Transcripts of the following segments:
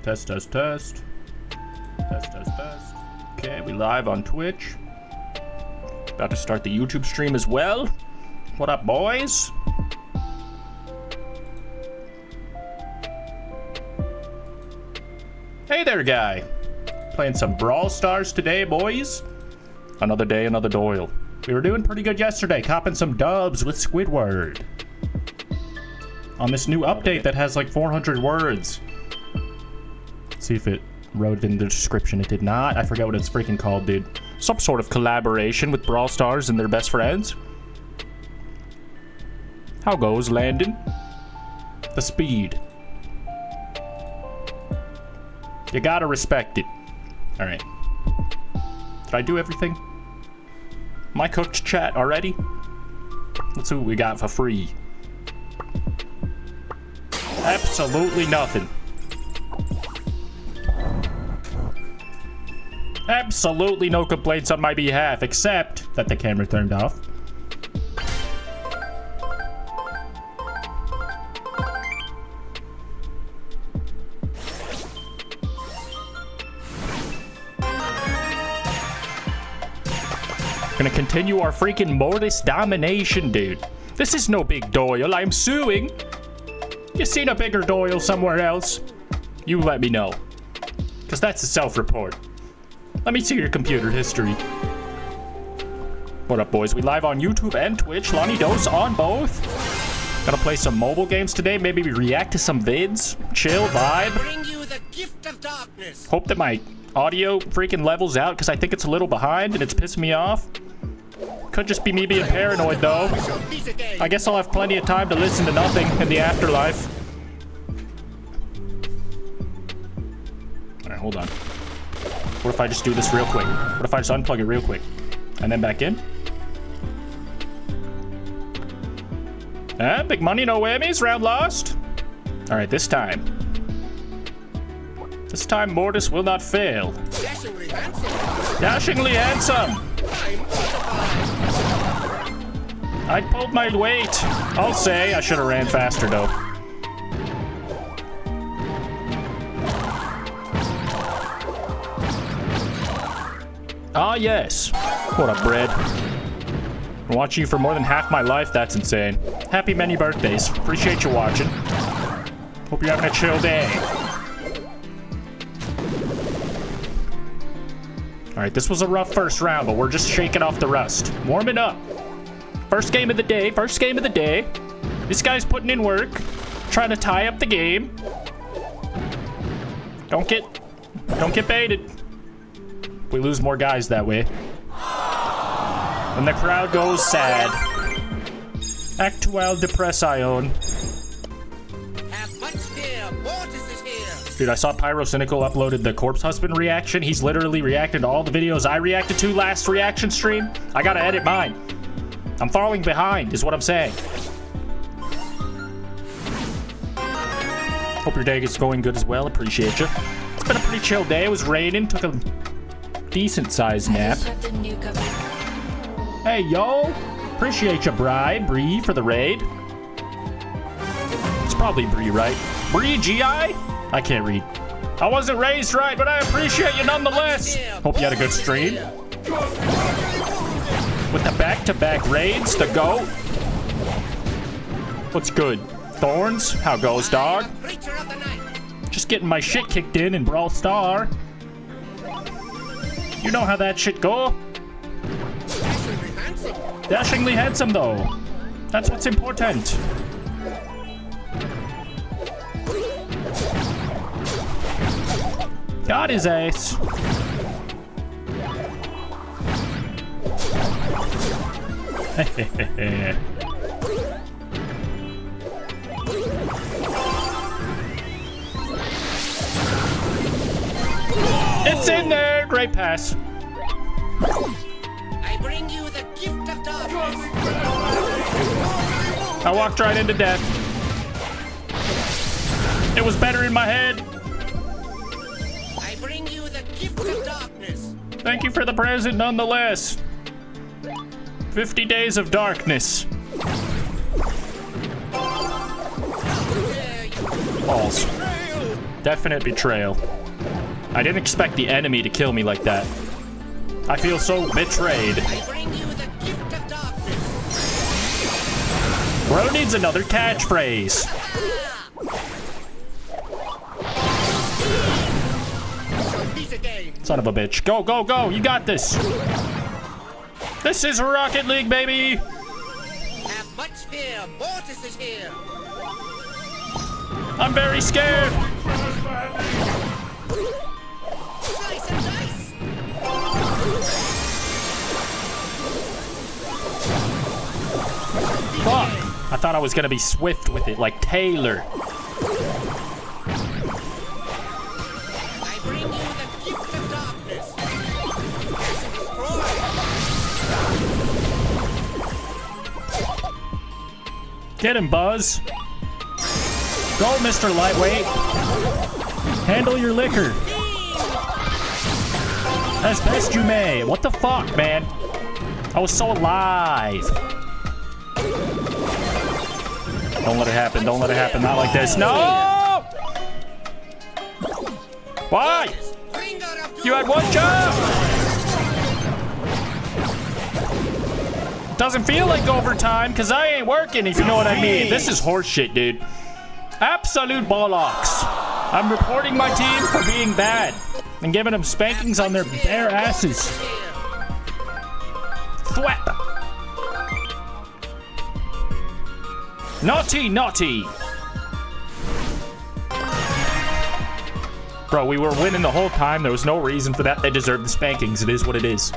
Test, test, test. Test, test, test. Okay, we live on Twitch. About to start the YouTube stream as well. What up, boys? Hey there, guy. Playing some Brawl Stars today, boys. Another day, another Doyle. We were doing pretty good yesterday, copping some dubs with Squidward. On this new update that has like 400 words. Let's see if it wrote it in the description. It did not. I forget what it's freaking called, dude. Some sort of collaboration with Brawl Stars and their best friends. How goes, Landon? The speed. You gotta respect it. Alright. Did I do everything? Am I cooked, chat, already? Let's see what we got for free. Absolutely nothing. Absolutely no complaints on my behalf, except that the camera turned off. Gonna continue our freaking Mortis domination, dude. This is no big Doyle, I'm suing. You seen a bigger Doyle somewhere else? You let me know. Because that's a self-report. Let me see your computer history. What up, boys? We live on YouTube and Twitch. LonnieDos on both. Gonna play some mobile games today. Maybe we react to some vids. Chill, vibe. Bring you the gift of darkness. Hope that my audio freaking levels out because I think it's a little behind and it's pissing me off. Could just be me being paranoid, though. I guess I'll have plenty of time to listen to nothing in the afterlife. Alright, hold on. What if I just do this real quick? What if I just unplug it real quick? And then back in? Ah, big money, no whammies, round lost. Alright, this time. This time Mortis will not fail. Dashingly handsome. Dashingly handsome! I pulled my weight. I'll say I should have ran faster, though. Ah, yes. What up, bread? I'm watching you for more than half my life. That's insane. Happy many birthdays. Appreciate you watching. Hope you're having a chill day. Alright, this was a rough first round, but we're just shaking off the rust. Warming up. First game of the day. First game of the day. This guy's putting in work. Trying to tie up the game. Don't get baited. We lose more guys that way. And the crowd goes sad. Actual depression. Have much fear. Mortis is here. Dude, I saw Pyrocynical uploaded the Corpse Husband reaction. He's literally reacted to all the videos I reacted to last reaction stream. I gotta edit mine. I'm falling behind, is what I'm saying. Hope your day is going good as well. Appreciate you. It's been a pretty chill day. It was raining. Took a decent-sized nap. Hey, yo. Appreciate you, Bree, for the raid. It's probably Bree, right? Bree, G.I.? I can't read. I wasn't raised right, but I appreciate you nonetheless. Hope you had a good stream. With the back-to-back raids, the GOAT. What's good? Thorns? How goes, dog? Just getting my shit kicked in Brawl Star. You know how that shit go. Dashingly handsome, though. That's what's important. Got his ace. It's in there. Great pass. I bring you the gift of darkness. I walked right into death. It was better in my head. I bring you the gift of darkness. Thank you for the present nonetheless. 50 days of darkness. Balls. Definite betrayal. I didn't expect the enemy to kill me like that. I feel so betrayed. I bring you the gift of darkness. Bro needs another catchphrase. Piece again. Son of a bitch. Go, go, go. You got this. This is Rocket League, baby. Have much fear. Mortis is here. I'm very scared. Slice and dice. Fuck. I thought I was gonna be swift with it, like Taylor. I bring you the gift of darkness. Destroy. Get him, Buzz. Go, Mr. Lightweight. Handle your liquor. As best you may. What the fuck, man? I was so alive. Don't let it happen. Don't let it happen. Not like this. No! Why? You had one job. Doesn't feel like overtime because I ain't working, if you know what I mean. This is horseshit, dude. Absolute bollocks. I'm reporting my team for being bad and giving them spankings on their bare asses. Thwap. Naughty, naughty. Bro, we were winning the whole time. There was no reason for that. They deserve the spankings. It is what it is.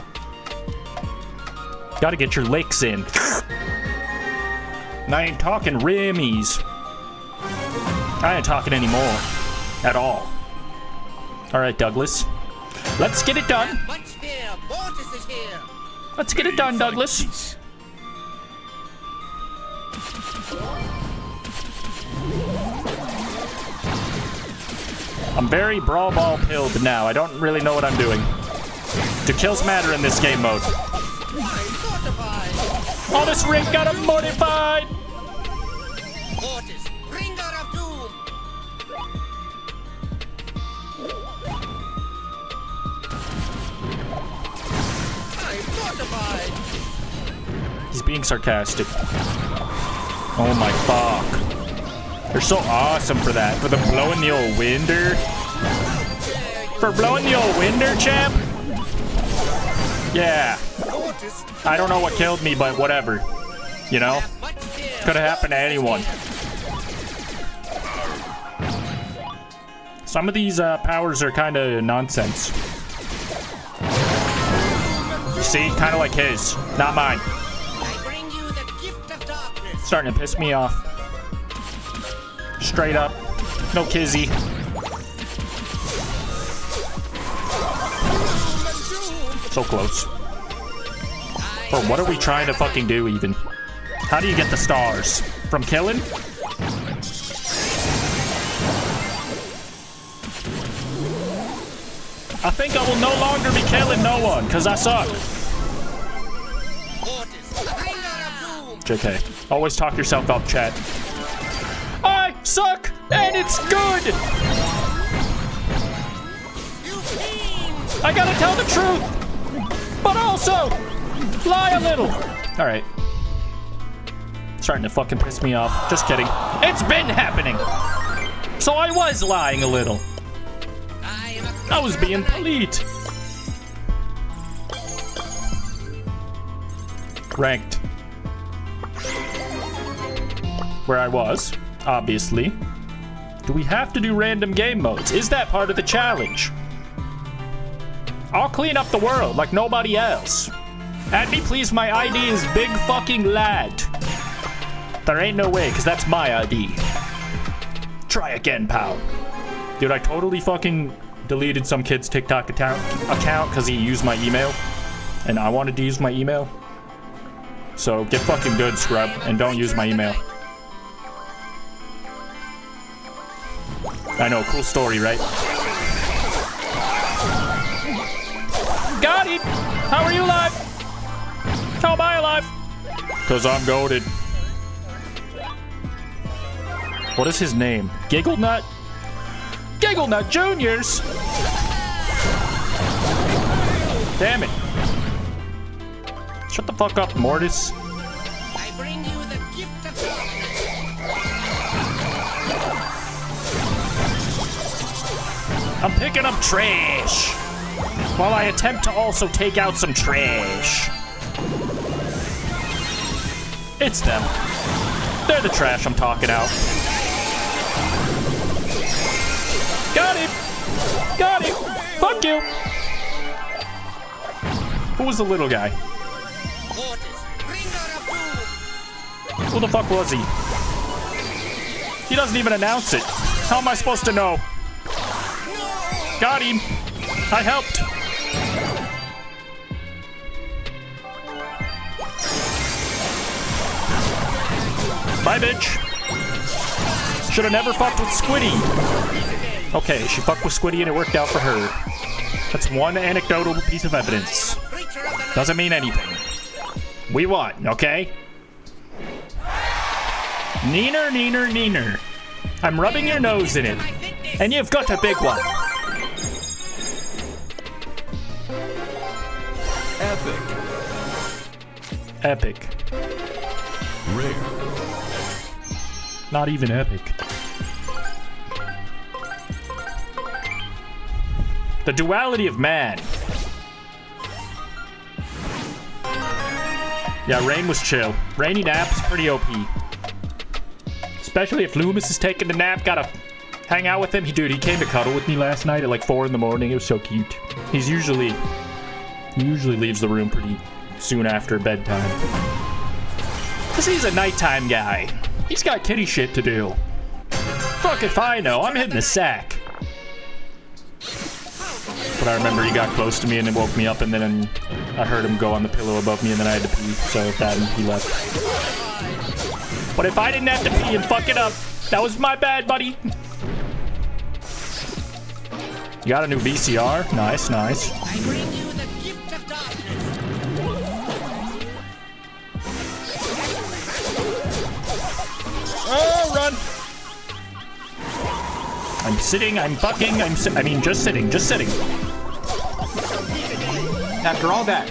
Gotta get your licks in. And I ain't talking rimmies. I ain't talking anymore. At all. Alright, Douglas. Let's get it done. Let's get it done, Douglas. I'm very Brawl Ball pilled now. I don't really know what I'm doing. Do kills matter in this game mode? Oh, this ring got him mortified! He's being sarcastic. Oh my fuck. They're so awesome for that. For the blowing the old winder. For blowing the old winder, champ? Yeah. I don't know what killed me, but whatever. You know? Could have happened to anyone. Some of these powers are kind of nonsense. You see? Kind of like his. Not mine. Starting to piss me off. Straight up. No kizzy. So close. Bro, what are we trying to fucking do even? How do you get the stars? From killing? I think I will no longer be killing no one, because I suck. JK. Always talk yourself up, chat. I suck, and it's good! I gotta tell the truth, but also lie a little. Alright. Starting to fucking piss me off. Just kidding. It's been happening. So I was lying a little. I was being polite. Ranked. Where I was, obviously. Do we have to do random game modes? Is that part of the challenge? I'll clean up the world like nobody else. Add me, please. My ID is Big Fucking Lad. There ain't no way, because that's my ID. Try again, pal. Dude, I totally fucking deleted some kid's TikTok account because he used my email. And I wanted to use my email. So get fucking good, scrub, and don't use my email. I know, cool story, right? Got him! How are you alive? How am I alive? Cause I'm goated. What is his name? Giggle Nut? Giggle Nut Juniors. Damn it. Shut the fuck up, Mortis. I bring you the gift of darkness. I'm picking up trash while I attempt to also take out some trash. It's them. They're the trash I'm talking out. Got it. Got it. Fuck you. Who was the little guy? Mortis, bringer of doom. Who the fuck was he? He doesn't even announce it. How am I supposed to know? Got him. I helped. Bye, bitch. Should have never fucked with Squiddy. Okay, she fucked with Squiddy and it worked out for her. That's one anecdotal piece of evidence. Doesn't mean anything. We won, okay? Neener, neener, neener. I'm rubbing your nose in it. And you've got a big one. Epic. Epic. Rare. Not even epic. The duality of man. Yeah, Rain was chill. Rainy nap's pretty OP. Especially if Loomis is taking a nap, gotta hang out with him. He came to cuddle with me last night at like 4 in the morning. It was so cute. He usually leaves the room pretty soon after bedtime. Cause he's a nighttime guy. He's got kitty shit to do. Fuck if I know, I'm hitting the sack. But I remember he got close to me and it woke me up, and then I heard him go on the pillow above me, and then I had to pee, so that he left. But if I didn't have to pee and fuck it up, that was my bad, buddy. You got a new VCR? Nice, nice. I bring you the gift of darkness. Oh, run! I'm sitting, I'm fucking, just sitting, just sitting. After all that,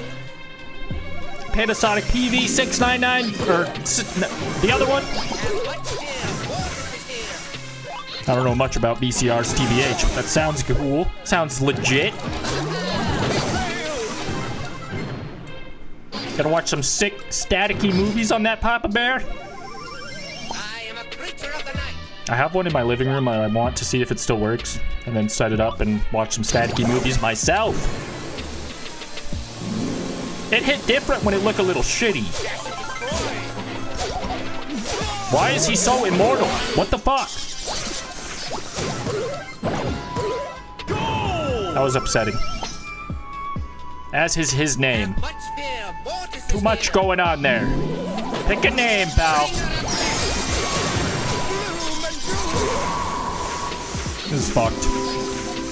Panasonic PV699, or the other one? I don't know much about VCRs, TBH, but that sounds cool. Sounds legit. Gotta watch some sick, staticky movies on that Papa Bear. I am a creature of the night. I have one in my living room. I want to see if it still works, and then set it up and watch some staticky movies myself. It hit different when it looked a little shitty. Why is he so immortal? What the fuck? That was upsetting. As is his name. Much fear. Mortis Too is much here. going on there. Pick a name, pal. This is fucked.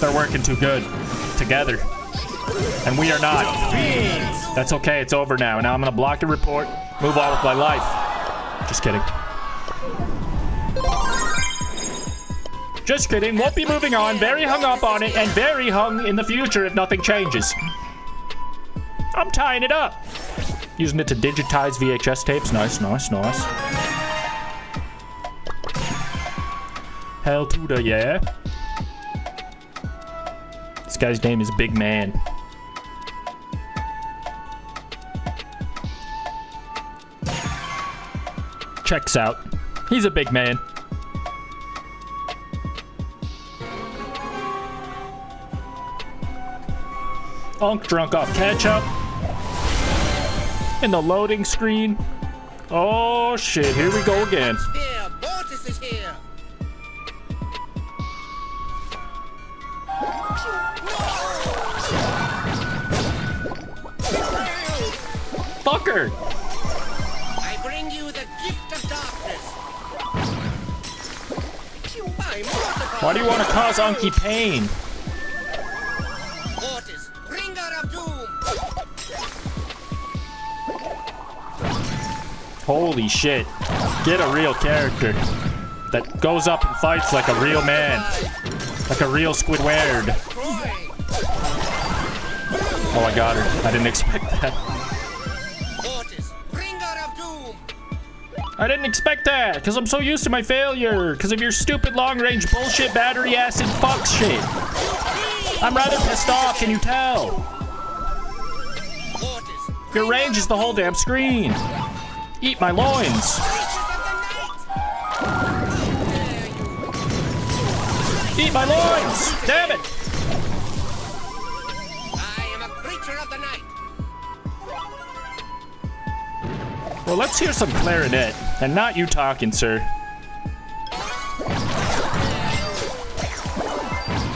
They're working too good together. And we are not. That's okay, it's over now. Now I'm gonna block the report, move on with my life. Just kidding. Just kidding, won't be moving on. Very hung up on it, and very hung in the future if nothing changes. I'm tying it up. Using it to digitize VHS tapes. Nice, nice, nice. Hell to the yeah. This guy's name is Big Man. Checks out. He's a big man. Unk drunk off ketchup. In the loading screen. Oh shit, here we go again. Fear. Mortis is here. Fucker! I bring you the gift of darkness. I'm mortified. Why do you want to cause Unky pain? Mortis, bringer of doom. Holy shit. Get a real character that goes up and fights like a real man. Like a real Squidward. Oh, I got her. I didn't expect that. Mortis, bringer of doom. I didn't expect that, because I'm so used to my failure, because of your stupid long-range bullshit battery acid fuck shit. I'm rather pissed off, can you tell? Mortis, Your range is the whole damn screen. Eat my loins. Eat my loins! Damn it! I am a creature of the night. Well, let's hear some clarinet, and not you talking, sir.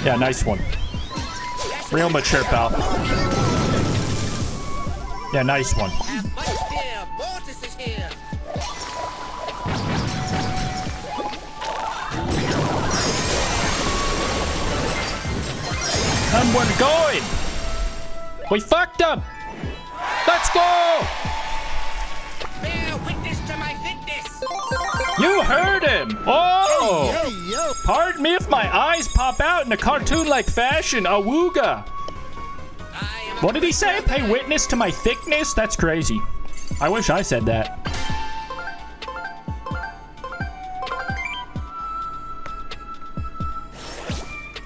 Yeah, nice one. Real mature, pal. Yeah, nice one. Have much fear. Mortis is here. And we're going! We fucked up! Let's go! Bear witness to my fitness. You heard him! Oh! Pardon me if my eyes pop out in a cartoon-like fashion. Awooga! I am a What did he say? Pay witness to my thickness? That's crazy. I wish I said that.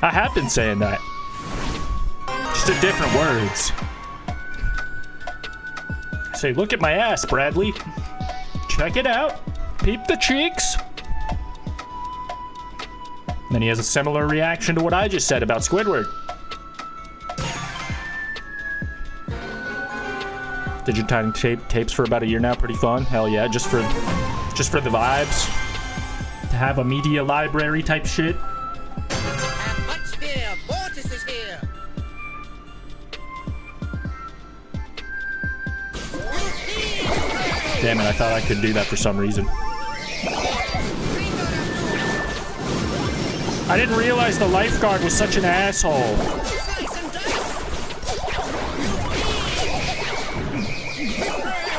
I have been saying that. Just in different words. Say, look at my ass, Bradley. Check it out. Peep the cheeks. Then he has a similar reaction to what I just said about Squidward. Digitizing tapes for about a year now. Pretty fun. Hell yeah. Just for the vibes. To have a media library type shit. Have much fear. Mortis is here. Damn it, I thought I could do that for some reason. I didn't realize the lifeguard was such an asshole.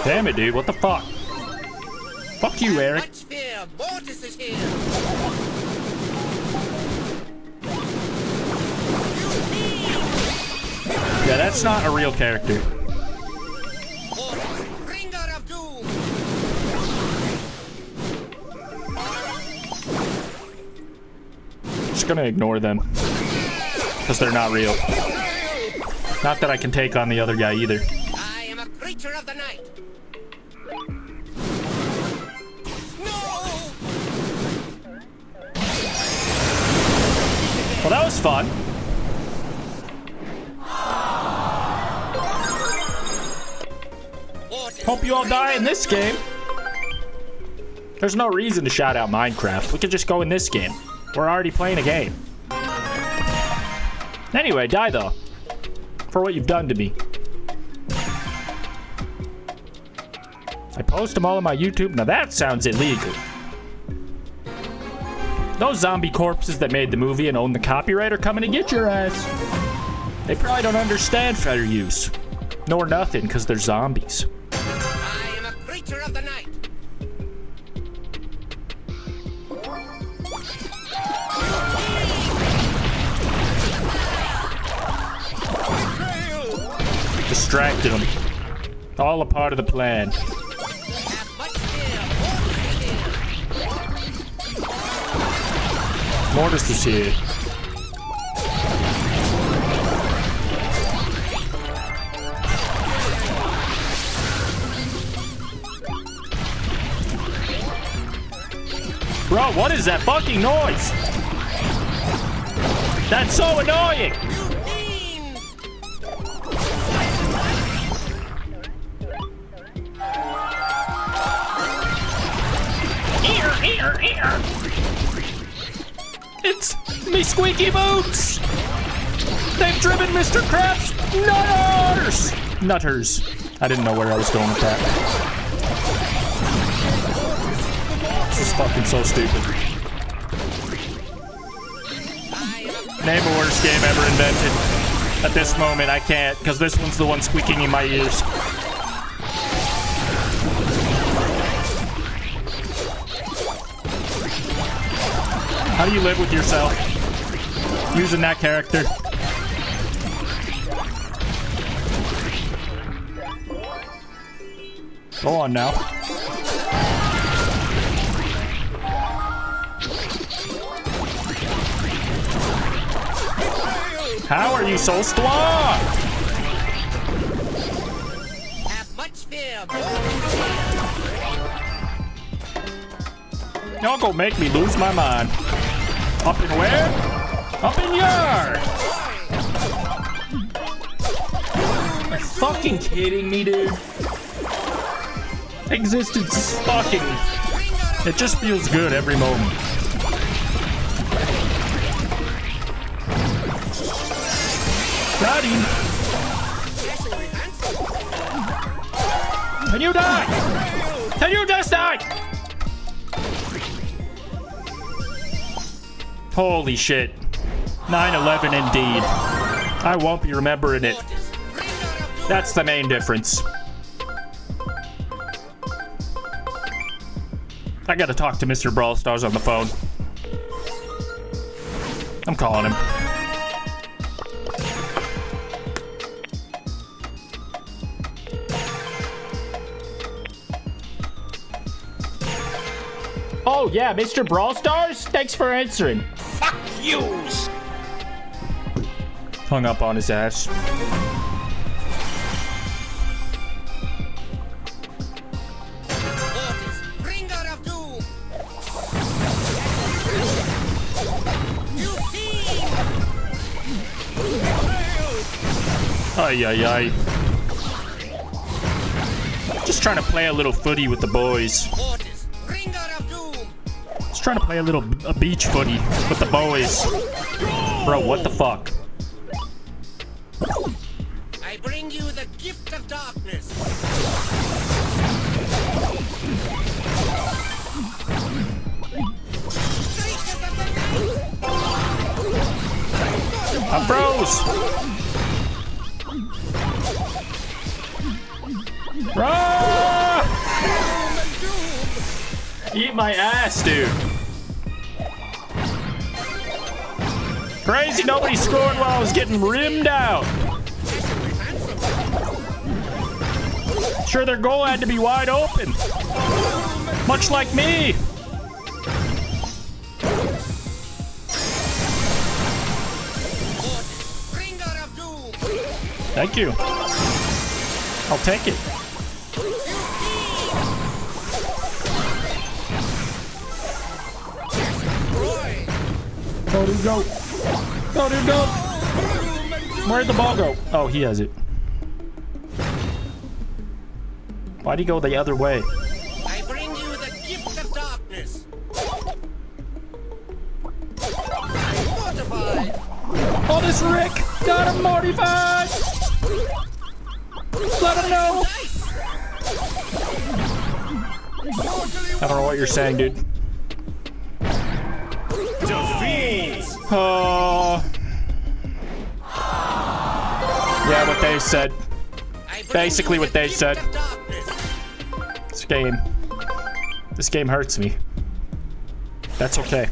Damn it, dude, what the fuck? Fuck you, Eric. Much fear. Mortis is here. Yeah, that's not a real character. Mortis, bringer of doom. Just gonna ignore them. Because they're not real. Not that I can take on the other guy either. I am a creature of the night. No! Well, that was fun. Mortis, Hope you all die in this game. There's no reason to shout out Minecraft. We could just go in this game. We're already playing a game. Anyway, die though. For what you've done to me. I post them all on my YouTube. Now that sounds illegal. Those zombie corpses that made the movie and own the copyright are coming to get your ass. They probably don't understand fair use. Nor nothing, because they're zombies. I am a creature of the night. Distracted them. All a part of the plan. Have much fear. Mortis is here. Mortis is here. Bro, what is that fucking noise? That's so annoying! It's me squeaky boots! They've driven Mr. Krabs nutters! Nutters. I didn't know where I was going with that. This is fucking so stupid. Name a worst game ever invented. At this moment, I can't, because this one's the one squeaking in my ears. How do you live with yourself? Using that character. Go on now. How are you so strong? Have much fear. Y'all gonna make me lose my mind. Up in where? Up in yard. Are you fucking kidding me, dude? Existence is fucking... It just feels good every moment. Got him. Can you die? Can you just die? Holy shit. 9/11 indeed. I won't be remembering it. That's the main difference. I gotta talk to Mr. Brawl Stars on the phone. I'm calling him. Oh yeah, Mr. Brawl Stars? Thanks for answering. Fuck yous. Hung up on his ass. Mortis, bringer of doom. You fiend. Ay, ay, ay. Just trying to play a little footy with the boys. Mortis, bringer of doom. Just trying to play a beach footy with the boys. Bro, what the fuck? I bring you the gift of darkness. I froze! Bro! Eat my ass, dude. Crazy, nobody scored while I was getting rimmed out. Sure, their goal had to be wide open. Much like me. Bringer of doom. Thank you. I'll take it. Roy. Go, dude, go. Go, dude, go. Where'd the ball go? Oh, he has it. Why'd he go the other way? I bring you the gift of darkness. I'm mortified. Oh, this Rick got him mortified. Let him know. I don't know what you're saying, dude. Oh. Yeah, what they said. Basically what they said. This game hurts me. That's okay.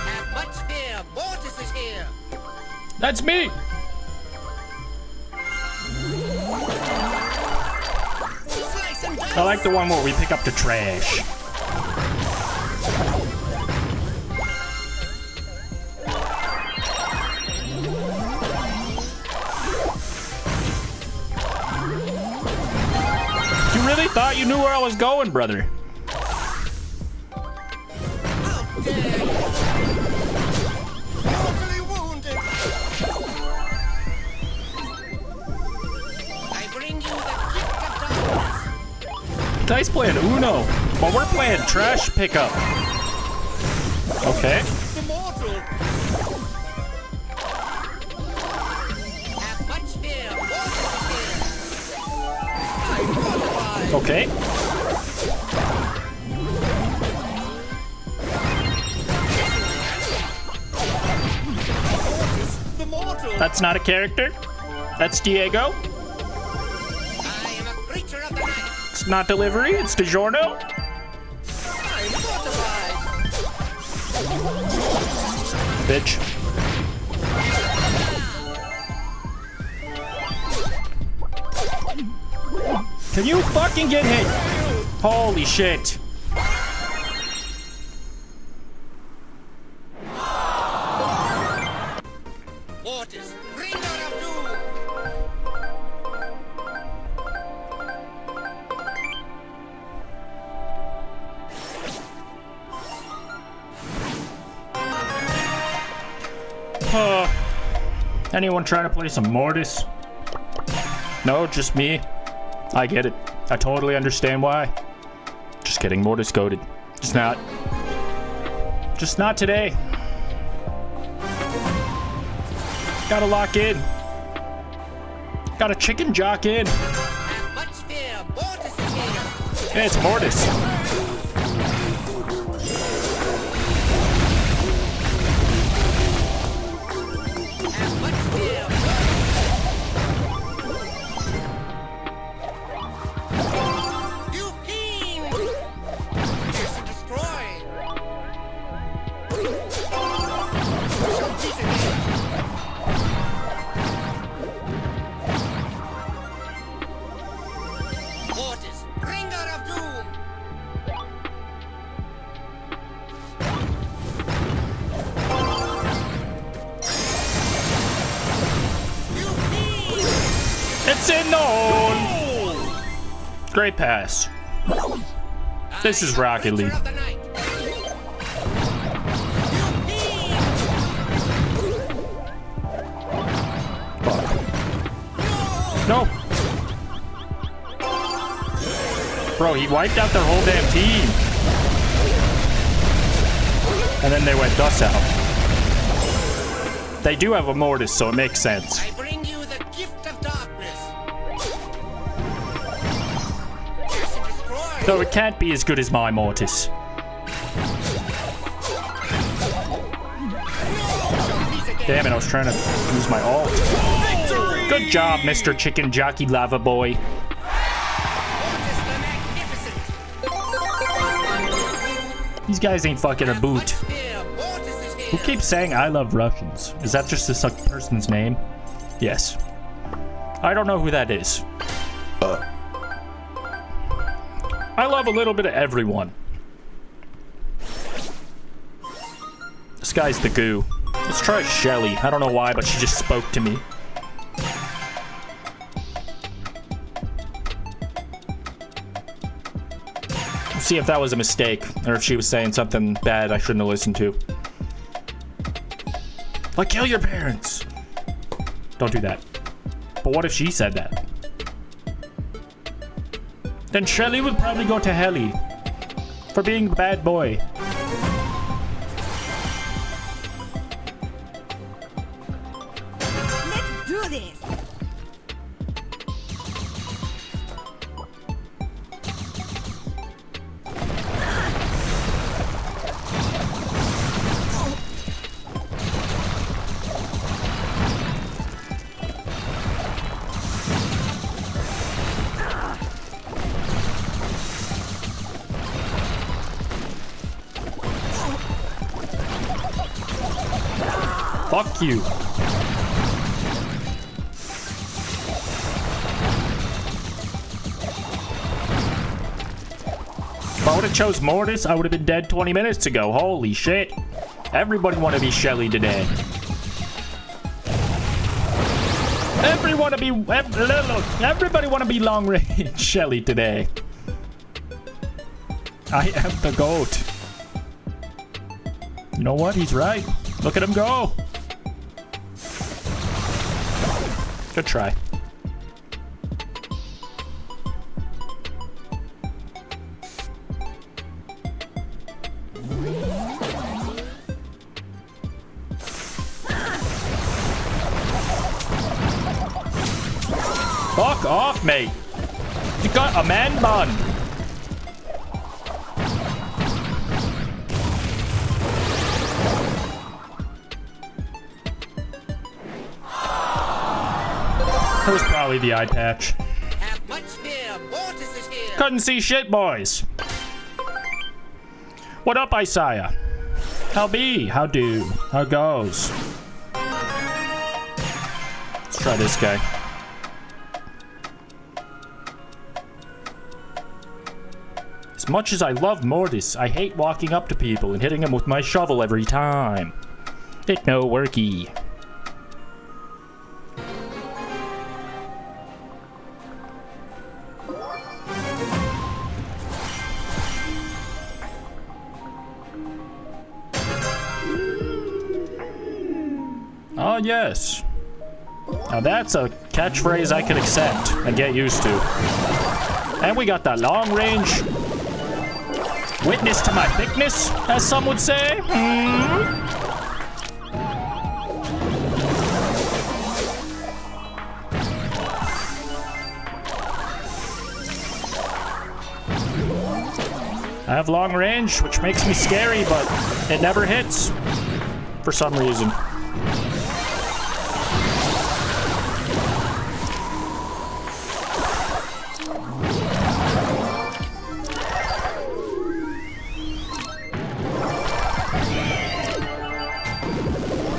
Have much fear. Mortis is here. That's me. Slice and dice. I like the one where we pick up the trash. You really thought you knew where I was going, brother? How dare you? Mortally wounded. I bring you the gift of darkness. Guys playing Uno, but we're playing trash pickup. Okay. The mortal. Have much fear. Mortis is here. I'm mortified. Okay. That's not a character. That's Diego. I am a creature of the night. It's not delivery. It's DiGiorno. I'm mortified. Bitch. Can you fucking get hit? Holy shit. Waters, bring out of doom. Anyone trying to play some Mortis? No, just me. I get it. I totally understand why. Just kidding. Mortis goated. Just not. Just not today. Gotta lock in. Gotta chicken jock in. Have much fear. Mortis is here. Hey, it's Mortis. Have much fear. You fiend! Pierce and destroy. Shall meet again. Mortis, bringer of doom. You fiend! It's in the hole. Great pass. This is Rocket League. Creature of the night. You fiend! No. Bro, he wiped out their whole damn team. And then they went dust out. They do have a Mortis, so it makes sense. I bring you the gift of darkness. Pierce and destroy. Though it can't be as good as my Mortis. Shall meet again. Damn it, I was trying to use my ult. Good job, Mr. Chicken Jockey Lava Boy. Mortis the magnificent. These guys ain't fucking a Have boot. much fear. Mortis is here. Who keeps saying I love Russians? Is that just this person's name? Yes. I don't know who that is. I love a little bit of everyone. This guy's the goo. Let's try Shelly. I don't know why, but she just spoke to me. Let's see if that was a mistake, or if she was saying something bad I shouldn't have listened to. Like, kill your parents. Don't do that. But what if she said that? Then Shelly would probably go to Helly for being a bad boy. Let's do this. Fuck you. If I would have chose Mortis, I would have been dead 20 minutes ago. Holy shit. Everybody want to be Shelly today. Everybody want to be long range Shelly today. I am the GOAT. You know what? He's right. Look at him go. Good try. Fuck off, mate. You got a man bun. That was probably the eye patch. Have much fear. Mortis is here. Couldn't see shit, boys. What up, Isaiah? How be? How do? How goes? Let's try this guy. As much as I love Mortis, I hate walking up to people and hitting them with my shovel every time. It no worky. Oh, yes. Now that's a catchphrase I can accept and get used to. And we got that long range. Witness to my thickness, as some would say. I have long range, which makes me scary, but it never hits. For some reason.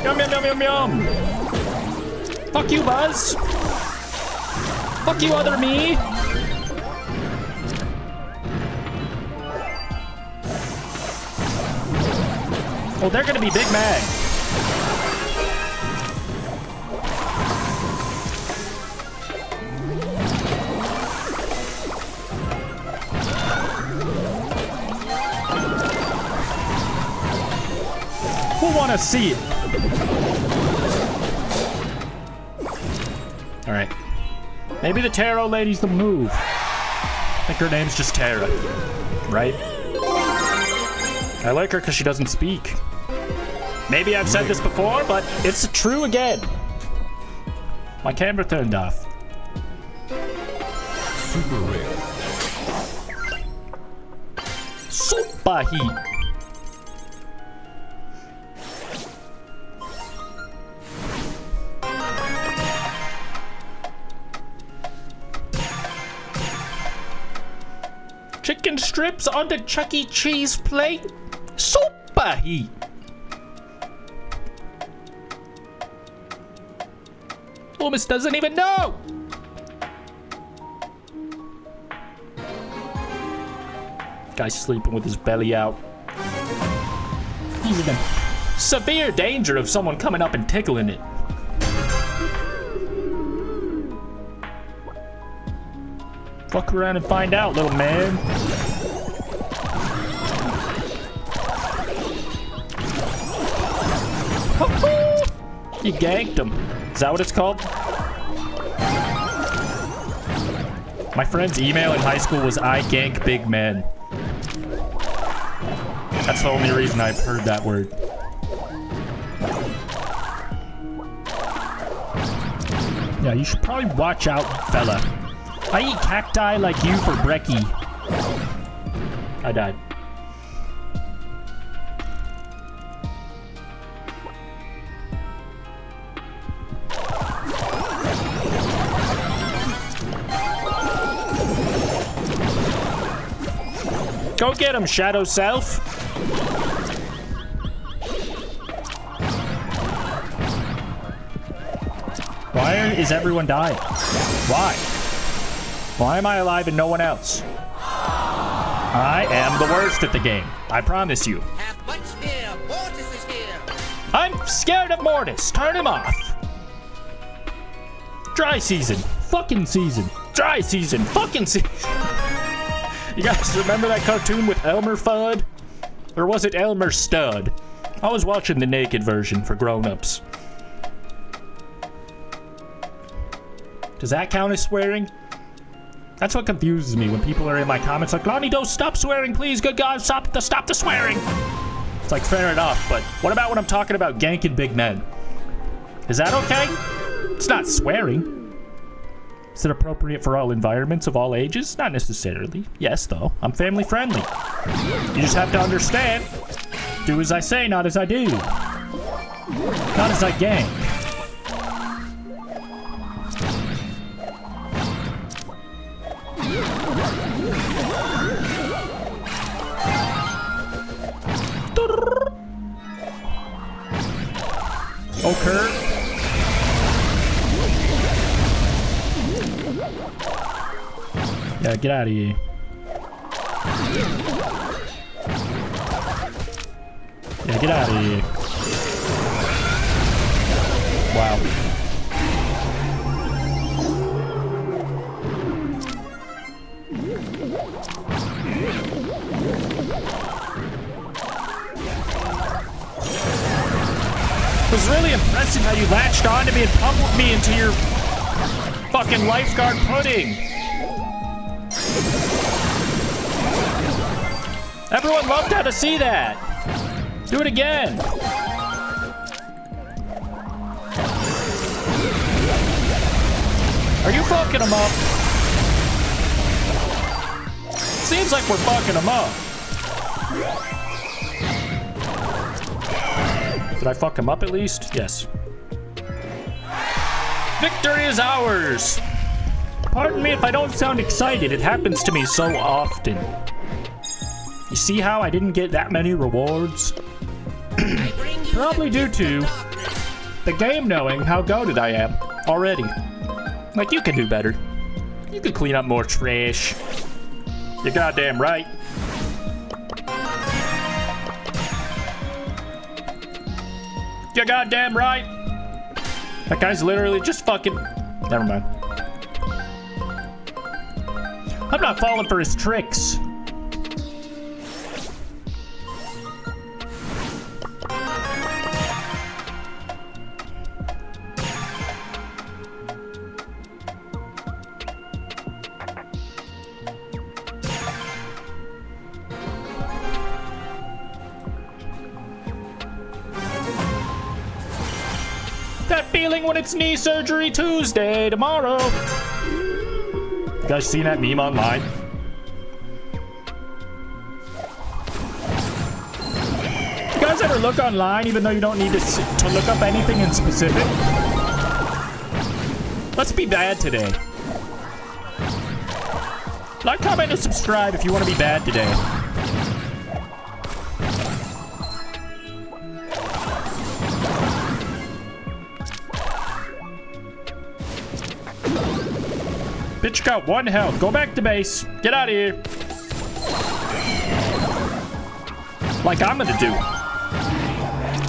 Yum, yum, yum, yum, yum. Fuck you, Buzz. Fuck you, other me. Oh, they're gonna be big mad. Who wanna see it? All right. Maybe the tarot lady's the move. I think her name's just Tara, right? I like her because she doesn't speak. Maybe I've said this before, but it's true again. My camera turned off. Super rare. Super heat. Chicken strips on the Chuck E. Cheese plate. Super heat. Almost doesn't even know. Guy's sleeping with his belly out. He's in severe danger of someone coming up and tickling it. Fuck around and find out, little man. You ganked him. Is that what it's called? My friend's email in high school was I gank big men. That's the only reason I've heard that word. Yeah, you should probably watch out, fella. I eat cacti like you for brekkie. I died. Go get him, Shadow Self. Why is everyone dying? Why? Why am I alive and no one else? I am the worst at the game. I promise you. Have much fear. Mortis is here. I'm scared of Mortis. Turn him off. Dry season. Fucking season. Dry season. Fucking season. You guys remember that cartoon with Elmer Fudd? Or was it Elmer Stud? I was watching the naked version for grown-ups. Does that count as swearing? That's what confuses me when people are in my comments like, LonnieDos, stop swearing, please. Good God, stop the swearing. It's like, fair enough, but what about when I'm talking about ganking big men? Is that okay? It's not swearing. Is it appropriate for all environments of all ages? Not necessarily. Yes, though. I'm family friendly. You just have to understand. Do as I say, not as I do. Not as I gang. Okay. Yeah, get out of here. Yeah, get out of here. Wow. It was really impressive how you latched onto me and pummeled me into your fucking lifeguard pudding. Everyone loved how to see that. Do it again. Are you fucking him up? Seems like we're fucking him up. Did I fuck him up at least? Yes. Victory is ours! Pardon me if I don't sound excited. It happens to me so often. You see how I didn't get that many rewards? Probably due to the game knowing how goated I am already. Like, you can do better. You can clean up more trash. You're goddamn right. You're goddamn right. That guy's literally just fucking... Never mind. I'm not falling for his tricks. That feeling when it's knee surgery Tuesday, tomorrow. You guys seen that meme online? You guys ever look online even though you don't need to look up anything in specific? Let's be bad today. Like, comment, and subscribe if you want to be bad today. Bitch got 1 health. Go back to base. Get out of here. Like I'm gonna do.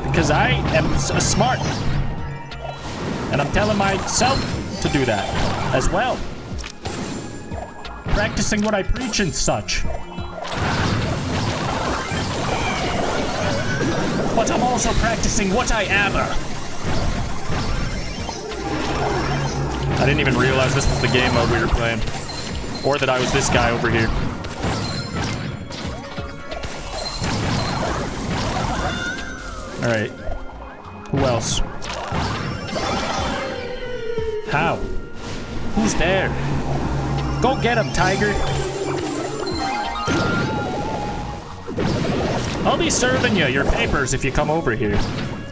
Because I am smart. And I'm telling myself to do that as well. Practicing what I preach and such. But I'm also practicing what I am. I didn't even realize this was the game mode we were playing. Or that I was this guy over here. Alright. Who else? How? Who's there? Go get him, Tiger. I'll be serving you your papers if you come over here.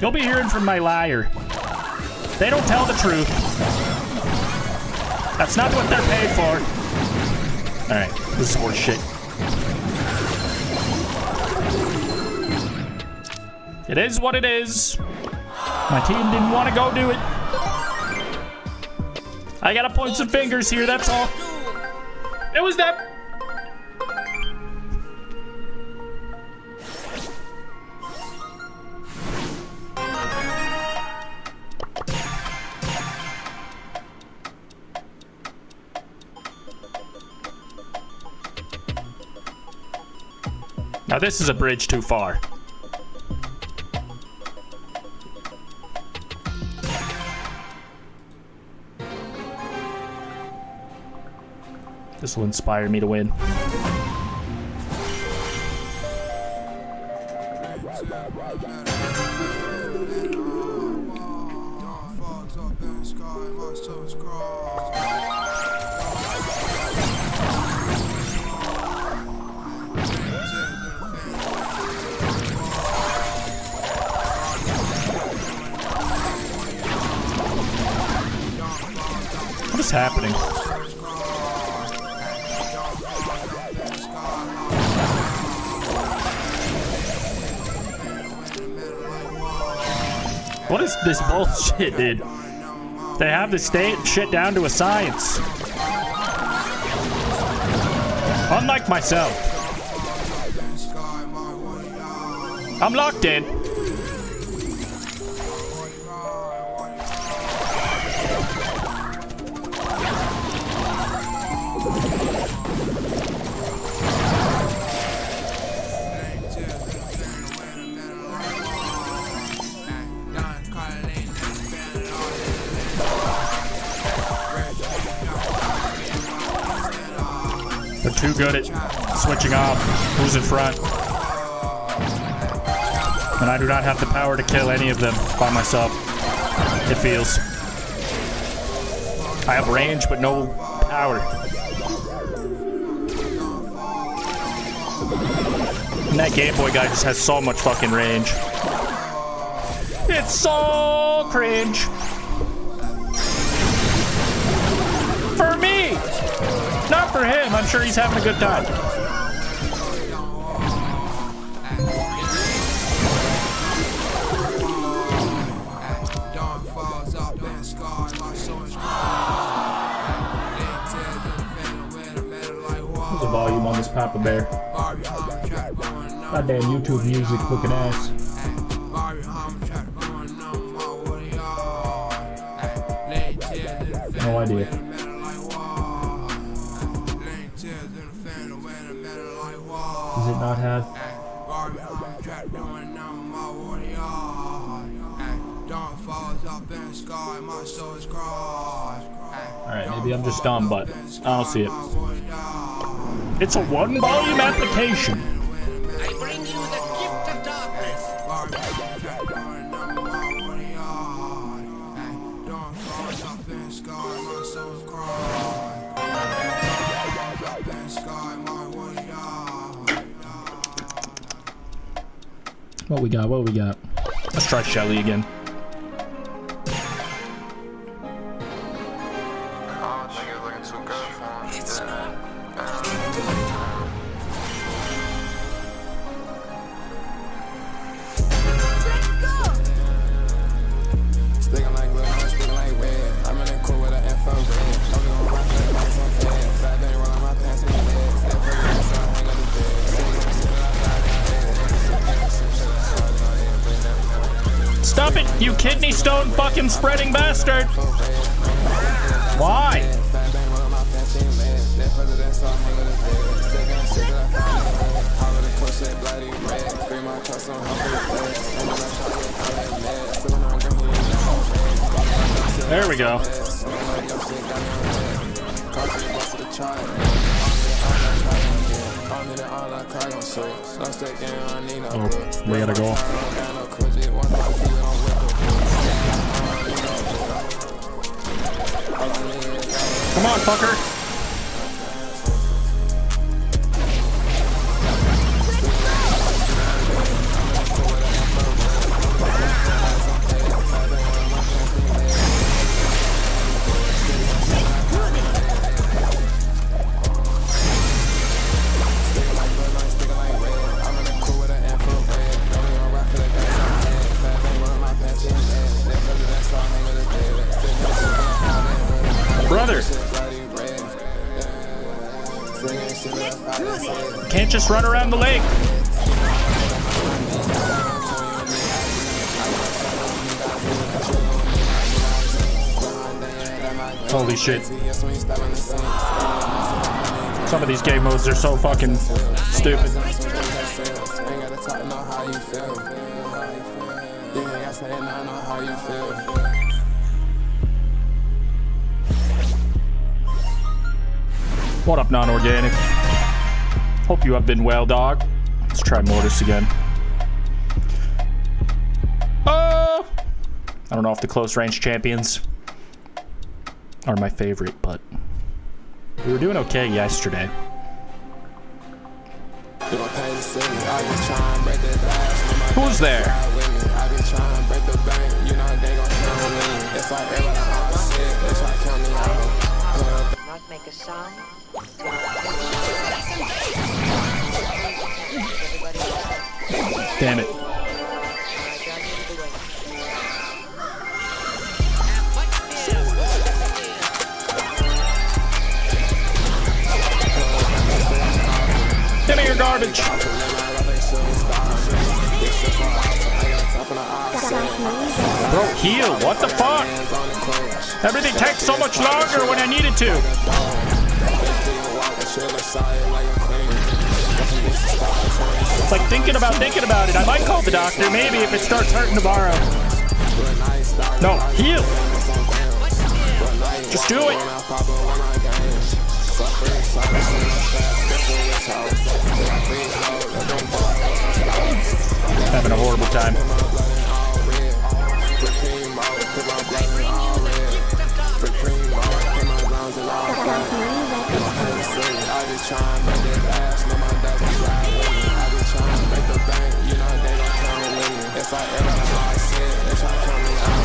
You'll be hearing from my liar. They don't tell the truth. That's not what they're paid for. Alright, this is horse shit. It is what it is. My team didn't want to go do it. I gotta point some fingers here, that's all. It was that. Now this is a bridge too far. This will inspire me to win. is happening? What is this bullshit, dude? They have the shit down to a science. Unlike myself. I'm locked in. They're too good at switching off who's in front. And I do not have the power to kill any of them by myself. It feels. I have range, but no power. And that Game Boy guy just has so much fucking range. It's so cringe. For me! Not for him. I'm sure he's having a good time. What's the volume on this Papa Bear? Goddamn YouTube music looking ass. No idea. Does it not have? Alright, maybe I'm just dumb, but I don't see it. It's a one volume application. I bring you the gift of darkness. What we got? What we got? Let's try Shelly again. Stop it, you kidney stone fucking spreading bastard! Why? There we go. Oh, we gotta go. Come on, fucker. Brother, can't just run around the lake. Holy shit. Some of these game modes are so fucking stupid. What up, non-organic? Hope you have been well, dog. Let's try Mortis again. I don't know if the close range champions are my favorite, but we were doing okay yesterday. Who's there? not make a sound. Do not everybody Damn it. Give me your garbage. Bro, heal. What the fuck? Everything takes so much longer when I need it to. It's like thinking about it. I might call the doctor, maybe, if it starts hurting tomorrow. No, heal. Just do it. Having a horrible time.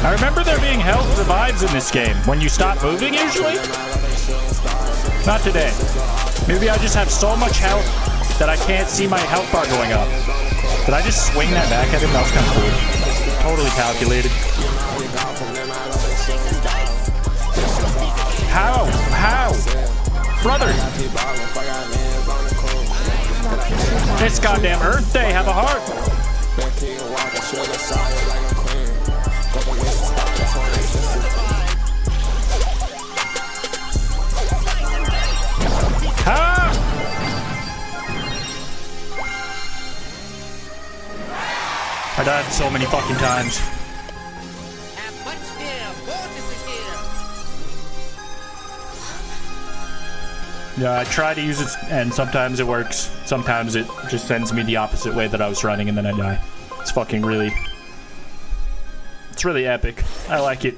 I remember there being health revives in this game when you stop moving usually. Not today. Maybe I just have so much health that I can't see my health bar going up. Did I just swing that back at him? That was kind of cool. Totally calculated. How? How? Brother! It's goddamn Earth Day. Have a heart. How? I died so many fucking times. Yeah, I try to use it, and sometimes it works. Sometimes it just sends me the opposite way that I was running, and then I die. It's fucking really... It's really epic. I like it.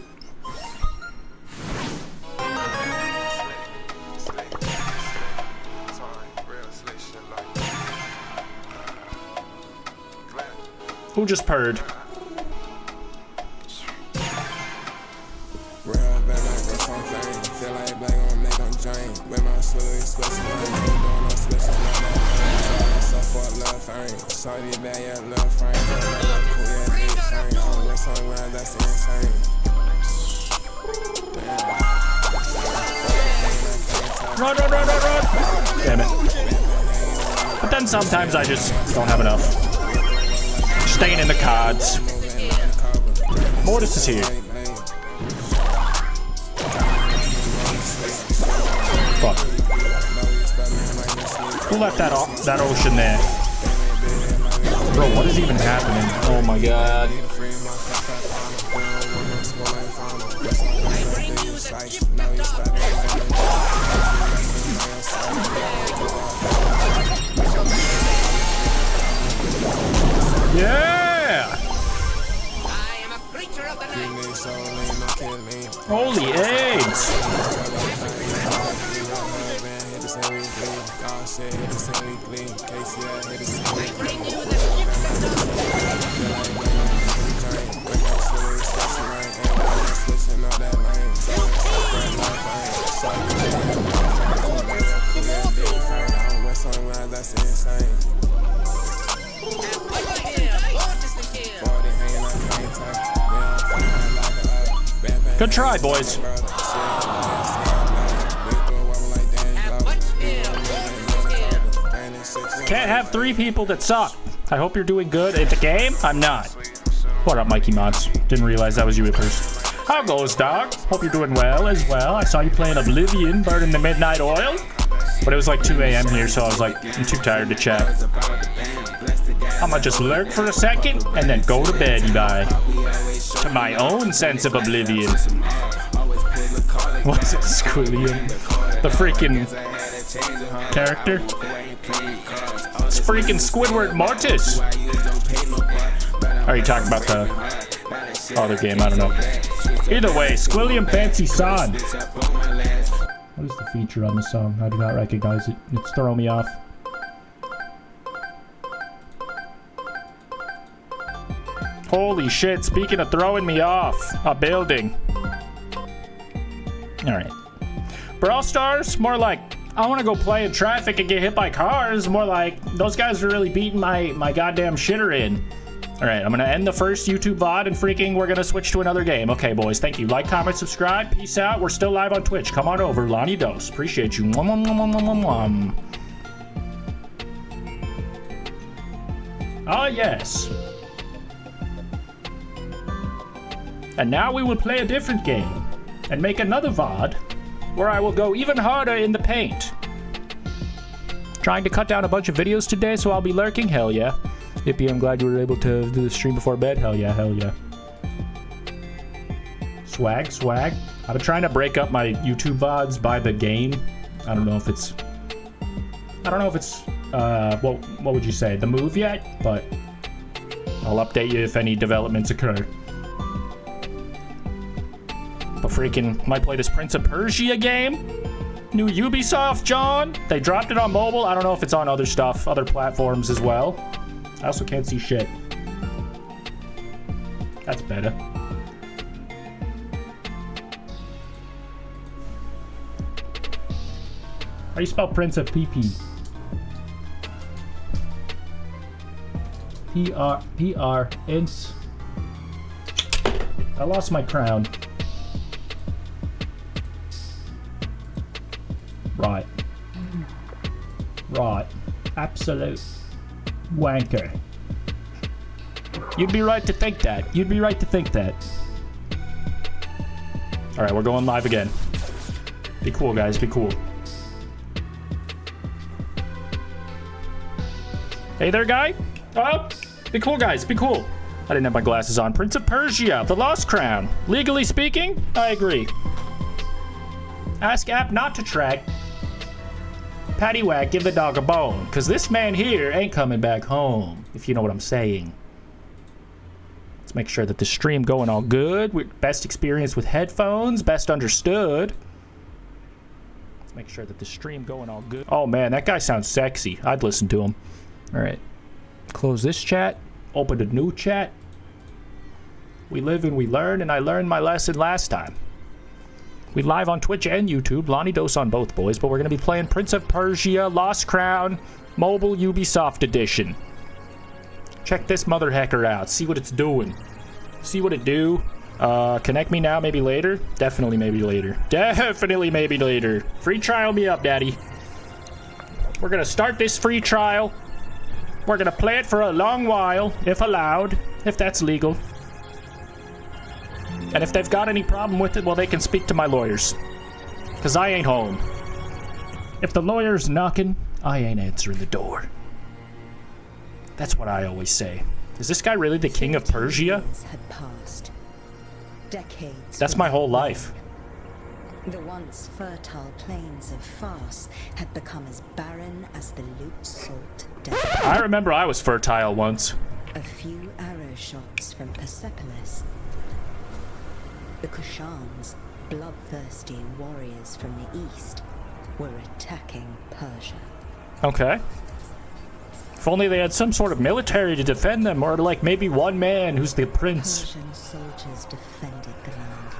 Who just purred? Run, run, run, run, run! Damn it. But then sometimes I just don't have enough. Staying in the cards. Mortis is here. Fuck. Who left that ocean there? Bro, what is even happening? Oh my god. Yeah! I am a creature of the night. Holy AIDS! Good try, boys. Can't have three people that suck. I hope you're doing good at the game. I'm not. What up, Mikeymonst? Didn't realize that was you at first. How goes, dog? Hope you're doing well as well. I saw you playing Oblivion, burning the midnight oil. But it was like 2 a.m. here, so I was like, I'm too tired to chat. I'm gonna just lurk for a second and then go to bed, bye. To my own sense of oblivion. What's it, Squilliam? The freaking character? It's freaking Squidward Mortis! Are you talking about the other game? I don't know. Either way, Squilliam Fancy Son. What is the feature on the song? I do not recognize it. It's throwing me off. Holy shit, speaking of throwing me off, a building. Alright. Brawl Stars, more like I want to go play in traffic and get hit by cars. More like those guys are really beating my goddamn shitter in. All right, I'm gonna end the first YouTube VOD and freaking we're gonna switch to another game. Okay, boys, thank you. Like, comment, subscribe. Peace out. We're still live on Twitch. Come on over, LonnieDos. Appreciate you. Mwah, mwah, mwah, mwah, mwah, mwah. Ah, yes. And now we will play a different game and make another VOD where I will go even harder in the paint. Trying to cut down a bunch of videos today, so I'll be lurking. Hell yeah. Hippie, I'm glad you were able to do the stream before bed. Hell yeah, hell yeah. Swag, swag. I've been trying to break up my YouTube VODs by the game. I don't know if it's what would you say, the move yet? But I'll update you if any developments occur. But freaking might play this Prince of Persia game. New Ubisoft, John. They dropped it on mobile. I don't know if it's on other stuff, other platforms as well. I also can't see shit. That's better. How do you spell Prince of PP? P-R, ins. I lost my crown. Right. Right. Absolute wanker. You'd be right to think that. You'd be right to think that. Alright, we're going live again. Be cool, guys. Be cool. Hey there, guy. Oh, be cool, guys. Be cool. I didn't have my glasses on. Prince of Persia, the Lost Crown. Legally speaking, I agree. Ask app not to track. Paddywhack, give the dog a bone. Because this man here ain't coming back home, if you know what I'm saying. Let's make sure that the stream going all good. Best experience with headphones. Best understood. Let's make sure that the stream going all good. Oh, man, that guy sounds sexy. I'd listen to him. All right. Close this chat. Open a new chat. We live and we learn, and I learned my lesson last time. We live on Twitch and YouTube. LonnieDos on both, boys. But we're going to be playing Prince of Persia, Lost Crown, Mobile Ubisoft Edition. Check this mother hecker out. See what it's doing. See what it do. Connect me now, maybe later. Definitely maybe later. Definitely maybe later. Free trial me up, daddy. We're going to start this free trial. We're going to play it for a long while, if allowed, if that's legal. And if they've got any problem with it, well, they can speak to my lawyers. Because I ain't home. If the lawyer's knocking, I ain't answering the door. That's what I always say. Is this guy really the king of Persia? Had passed. Decades. That's my whole life. The once fertile plains of Fars had become as barren as the loot salt desert. I remember I was fertile once. A few arrow shots from Persepolis. The Kushans, bloodthirsty warriors from the east, were attacking Persia. Okay. If only they had some sort of military to defend them, or like maybe one man who's the prince. Persian soldiers defended the land,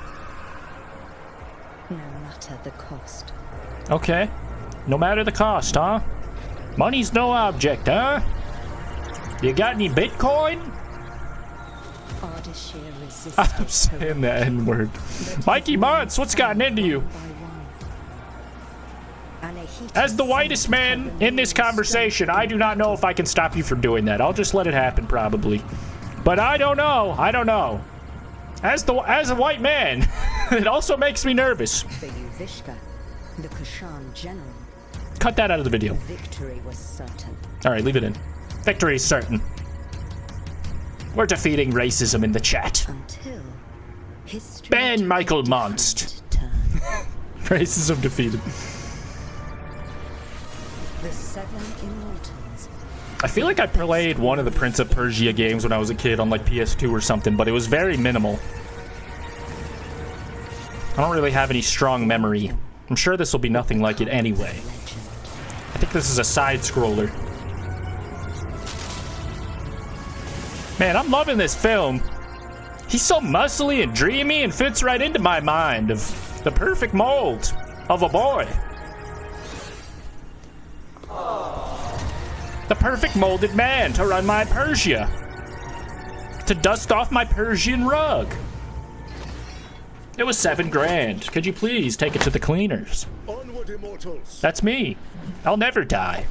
no matter the cost. Okay. No matter the cost, huh? Money's no object, huh? You got any Bitcoin? Ardashir resisted. I'm saying the N-word. Mikeymonst, what's gotten into you? As the whitest man in this conversation, I do not know if I can stop you from doing that. I'll just let it happen, probably. But I don't know. I don't know. As a white man, it also makes me nervous. For Yuvishka, the Kushan general, Cut that out of the video. victory was certain. All right, leave it in. Victory is certain. We're defeating racism in the chat. Until history Ban took a Mikeymonst. different turn. Racism defeated. The seven immortals. I feel like I played one of the Prince of Persia games when I was a kid on like PS2 or something, but it was very minimal. I don't really have any strong memory. I'm sure this will be nothing like it anyway. I think this is a side-scroller. Man, I'm loving this film. He's so muscly and dreamy and fits right into my mind of the perfect mold. of a boy. The perfect molded man to run my Persia. To dust off my Persian rug. It was $7 grand. Could you please take it to the cleaners? Onward, immortals. That's me. I'll never die.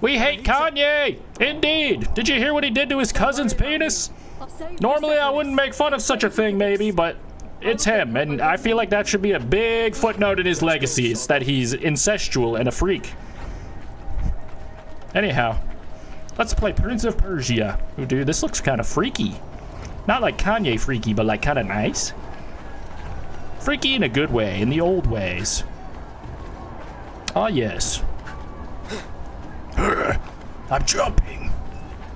We hate Kanye! Indeed! Did you hear what he did to his cousin's penis? Normally I wouldn't make fun of such a thing maybe, but it's him, and I feel like that should be a big footnote in his legacy, is that he's incestual and a freak. Anyhow, let's play Prince of Persia. Ooh, dude, this looks kind of freaky. Not like Kanye freaky, but like kind of nice. Freaky in a good way, in the old ways. Ah, yes. I'm jumping.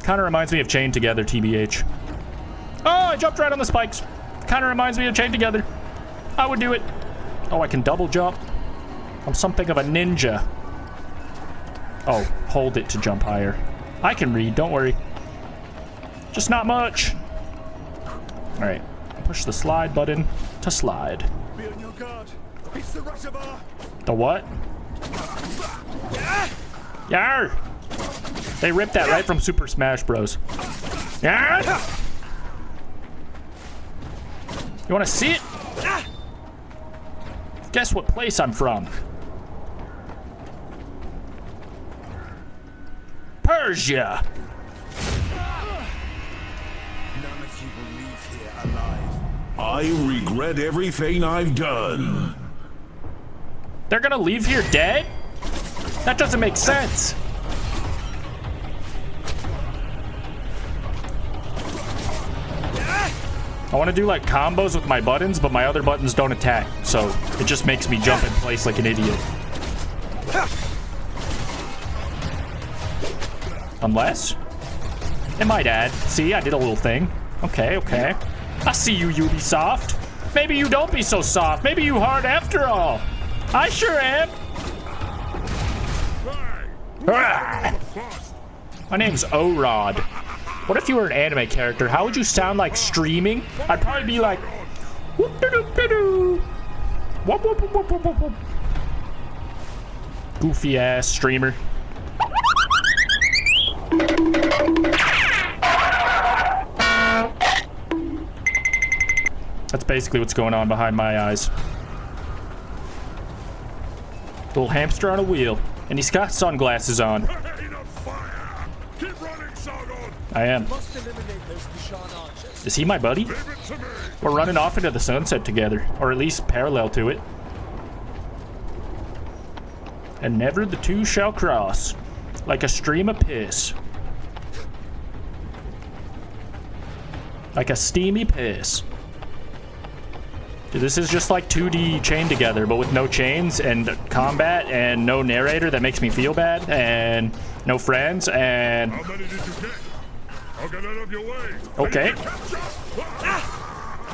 Kind of reminds me of Chained Together, TBH. Oh, I jumped right on the spikes. Kind of reminds me of Chained Together. I would do it. Oh, I can double jump. I'm something of a ninja. Oh, hold it to jump higher. I can read, don't worry. Just not much. All right, push the slide button to slide. Be on your guard. It's the rush of our... The what? Yar! They ripped that right from Super Smash Bros. Yar! You wanna see it? Guess what place I'm from? Persia! None of you will leave here alive. I regret everything I've done. They're gonna leave here dead? That doesn't make sense. I want to do like combos with my buttons, but my other buttons don't attack, so it just makes me jump in place like an idiot. Unless it might add. See, I did a little thing. Okay, okay. I see you, Ubisoft. Maybe you don't be so soft. Maybe you hard after all. I sure am. Ah. My name's O-Rod. What if you were an anime character? How would you sound like streaming? I'd probably be like, whoop-de-doop-de-doo. Whoop, whoop, whoop, whoop, whoop, whoop. Goofy ass streamer. That's basically what's going on behind my eyes. Little hamster on a wheel, and he's got sunglasses on. I am. Is he my buddy? We're running off into the sunset together, or at least parallel to it. And never the two shall cross, like a stream of piss. Like a steamy piss. Dude, this is just like 2D Chained Together, but with no chains and combat and no narrator that makes me feel bad and no friends and... How many did you get? I'll get out of your way. Okay.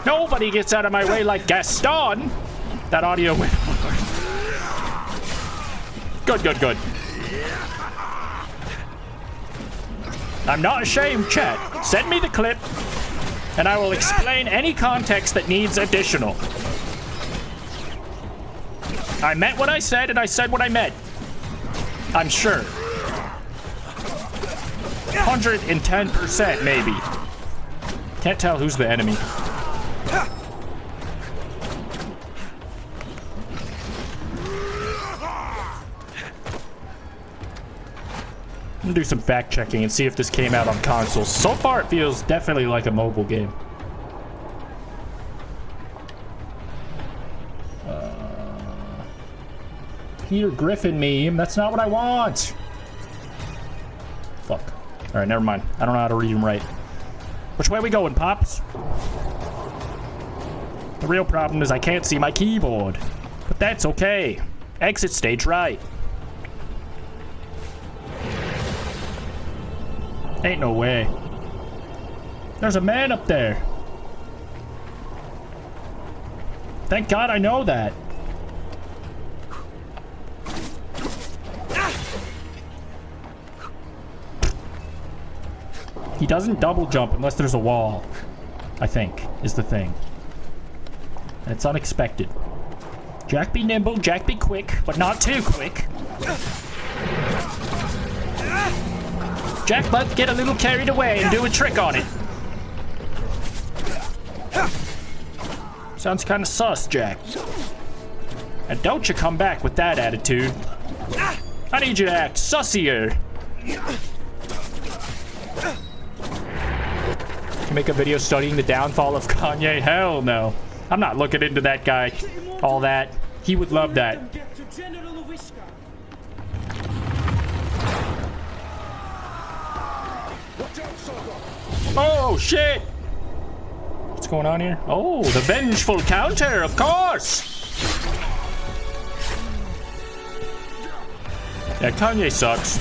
Nobody gets out of my way like Gaston. That audio went... Good, good, good. I'm not ashamed, chat. Send me the clip, and I will explain any context that needs additional. I meant what I said, and I said what I meant. I'm sure. 110%, maybe. Can't tell who's the enemy. I'm gonna do some fact checking and see if this came out on consoles. So far, it feels definitely like a mobile game. Peter Griffin meme. That's not what I want. Fuck. All right, never mind. I don't know how to read them right. Which way are we going, Pops? The real problem is I can't see my keyboard. But that's okay. Exit stage right. Ain't no way. There's a man up there. Thank God I know that. He doesn't double jump unless there's a wall, I think, is the thing. And it's unexpected. Jack be nimble, Jack be quick, but not too quick. Jack might get a little carried away and do a trick on it. Sounds kind of sus, Jack. And don't you come back with that attitude. I need you to act sussier. To make a video studying the downfall of Kanye? Hell no. I'm not looking into that guy. All that. He would love that. Oh, shit! What's going on here? Oh, the vengeful counter, of course! Yeah, Kanye sucks.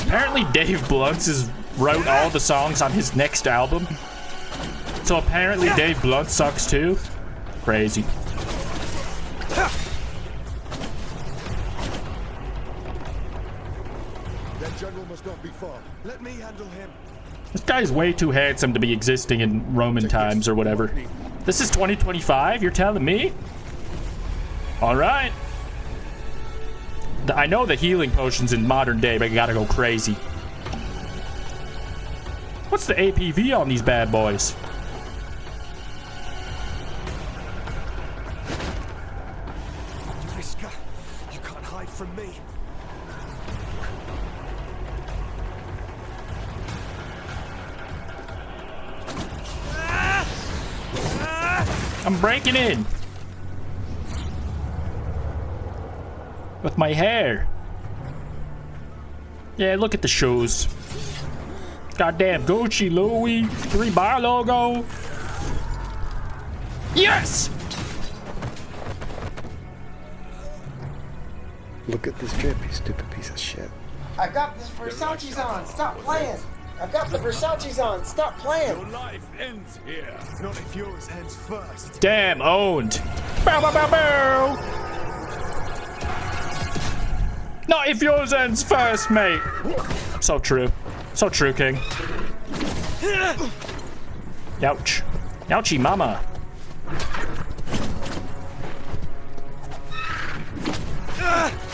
Apparently Dave Blunt's wrote all the songs on his next album. So apparently Dave Blunt sucks too. Crazy. That general must not be far. Let me handle him. This guy's way too handsome to be existing in Roman times or whatever. This is 2025, you're telling me? Alright. I know the healing potions in modern day, but you gotta go crazy. What's the APV on these bad boys? Vriska, you can't hide from me. I'm breaking in. With my hair. Yeah, look at the shoes. Goddamn Gucci, Louis, 3-bar logo. Yes! Look at this drip, you stupid piece of shit. I got this Versace's on. Stop playing. I got the Versace's on. Stop playing. Your life ends here. Not if yours ends first. Damn, owned. Bow, bow, bow, bow. Not if yours ends first, mate. So true. So true, King. Ouch. Ouchie mama.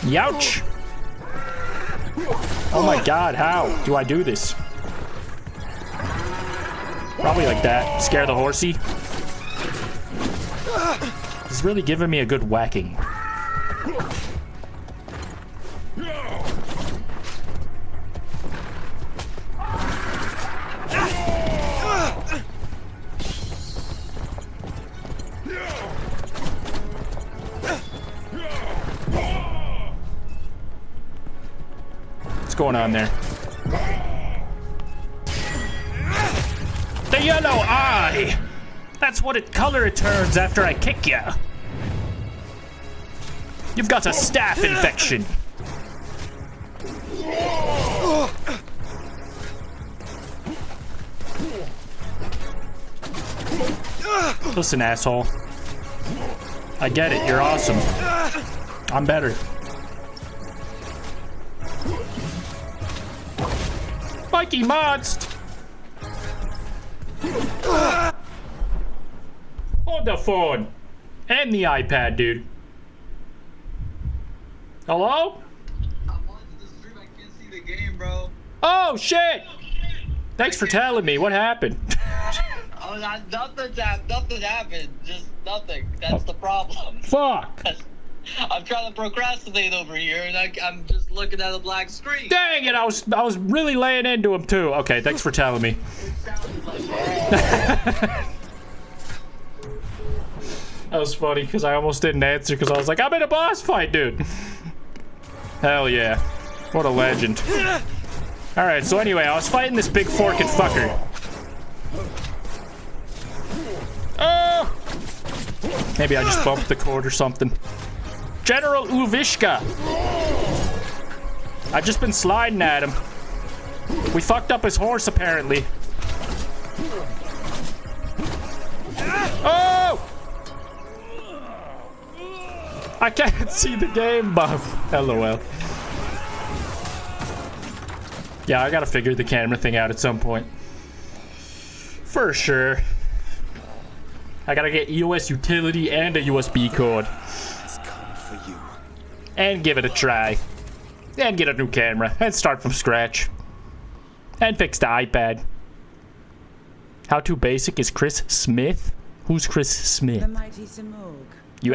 Youch. Oh my god, how do I do this? Probably like that. Scare the horsey. He's really giving me a good whacking. What's going on there? The yellow eye! That's what color it turns after I kick ya. You've got a staph infection. Listen, asshole. I get it, you're awesome. I'm better. Mikeymonst! Hold the phone. And the iPad, dude. Hello? I'm watching the stream, I can't see the game, bro. Oh, shit! Thanks for telling me. What happened? Oh, nothing happened. Just nothing. That's the problem. Fuck! I'm trying to procrastinate over here, and I'm just looking at a black screen. Dang it! I was really laying into him too. Okay, thanks for telling me. That was funny because I almost didn't answer because I was like, I'm in a boss fight, dude. Hell yeah! What a legend. All right, so anyway, I was fighting this big forking fucker. Oh! Maybe I just bumped the cord or something. General Uvishka. I've just been sliding at him. We fucked up his horse, apparently. Oh! I can't see the game, buff. LOL. Yeah, I gotta figure the camera thing out at some point. For sure. I gotta get EOS utility and a USB cord. It's come for you. And give it a try. And get a new camera. And start from scratch. And fix the iPad. How too basic is Chris Smith? Who's Chris Smith? The mighty Simurgh. You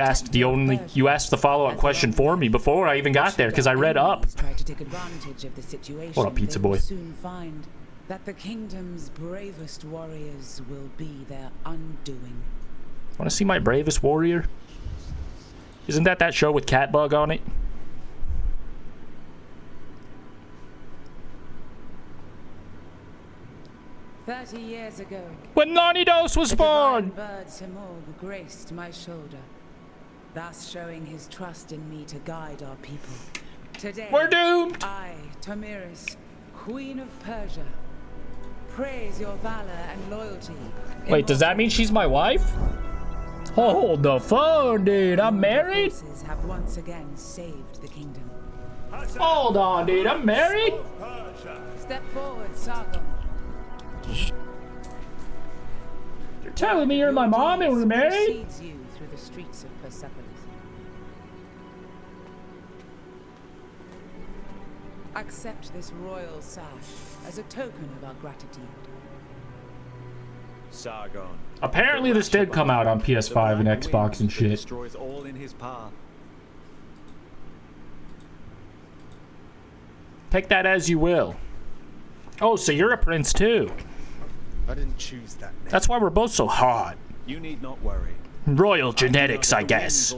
asked the follow-up question for me before I even got there because I read up. Try to take advantage of the situation. What up, pizza They boy? will soon find that the kingdom's bravest warriors will be their undoing. Want to see my bravest warrior? Isn't that show with Catbug on it? "30 years ago, When LonnieDos was the divine born! bird Simurgh graced my shoulder, thus showing his trust in me to guide our people. Today, We're doomed! I, Tomiris, Queen of Persia, praise your valor and loyalty. Wait, does that mean she's my wife? Hold the phone, dude. I'm married? Forces have once again saved the kingdom. Hold on, dude. I'm married? Step forward, Sargon. You're telling me you're my mom and we're married? Precedes you through the streets of Persepolis. Accept this royal sash as a token of our gratitude. Sargon. Apparently this did come out on PS5 and Xbox and shit. Destroys all in his path. Take that as you will. Oh, so you're a prince too. I didn't choose that name. That's why we're both so hot. You need not worry. Royal genetics, I guess.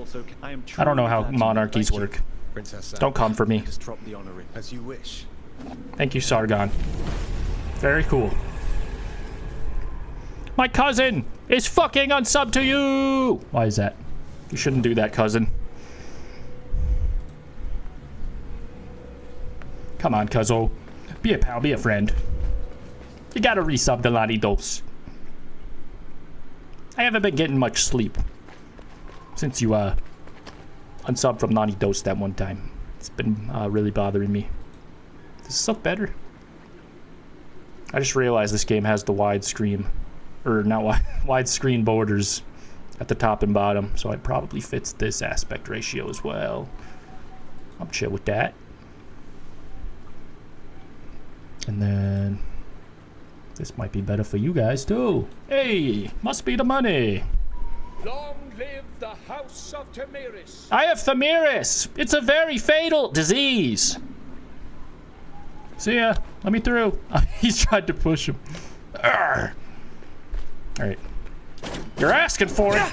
I don't know how monarchies work. Princess Sam. Don't come for me. Just drop the honorary. As you wish. Thank you, Sargon. Very cool. My cousin is fucking unsub to you! Why is that? You shouldn't do that, cousin. Come on, cuzzo. Be a pal, be a friend. You gotta resub the LonnieDos. I haven't been getting much sleep since you unsubbed from LonnieDos that one time. It's been really bothering me. Does this look better? I just realized this game has the widescreen, or not widescreen borders at the top and bottom, so it probably fits this aspect ratio as well. I'm chill with that. And then this might be better for you guys too. Hey, must be the money. Long live the House of Tomiris. I have Thamiris. It's a very fatal disease. See ya. Let me through. He's tried to push him. All right. You're asking for it.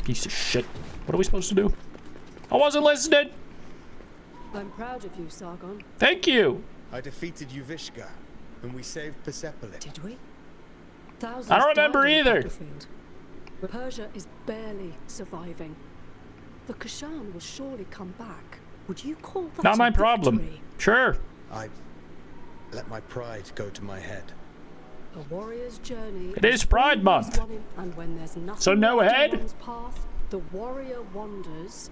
Piece of shit. What are we supposed to do? I wasn't listening. I'm proud of you, Sargon. Thank you. I defeated Yuvishka, and we saved Persepolis. Did we? Thousands I don't remember died on the either. battlefield. Persia is barely surviving. The Kashan will surely come back. Would you call that Not my a problem. victory? Sure. I let my pride go to my head. A warrior's journey. It is Pride Month. And when there's nothing So no left head? on one's path, the warrior wanders.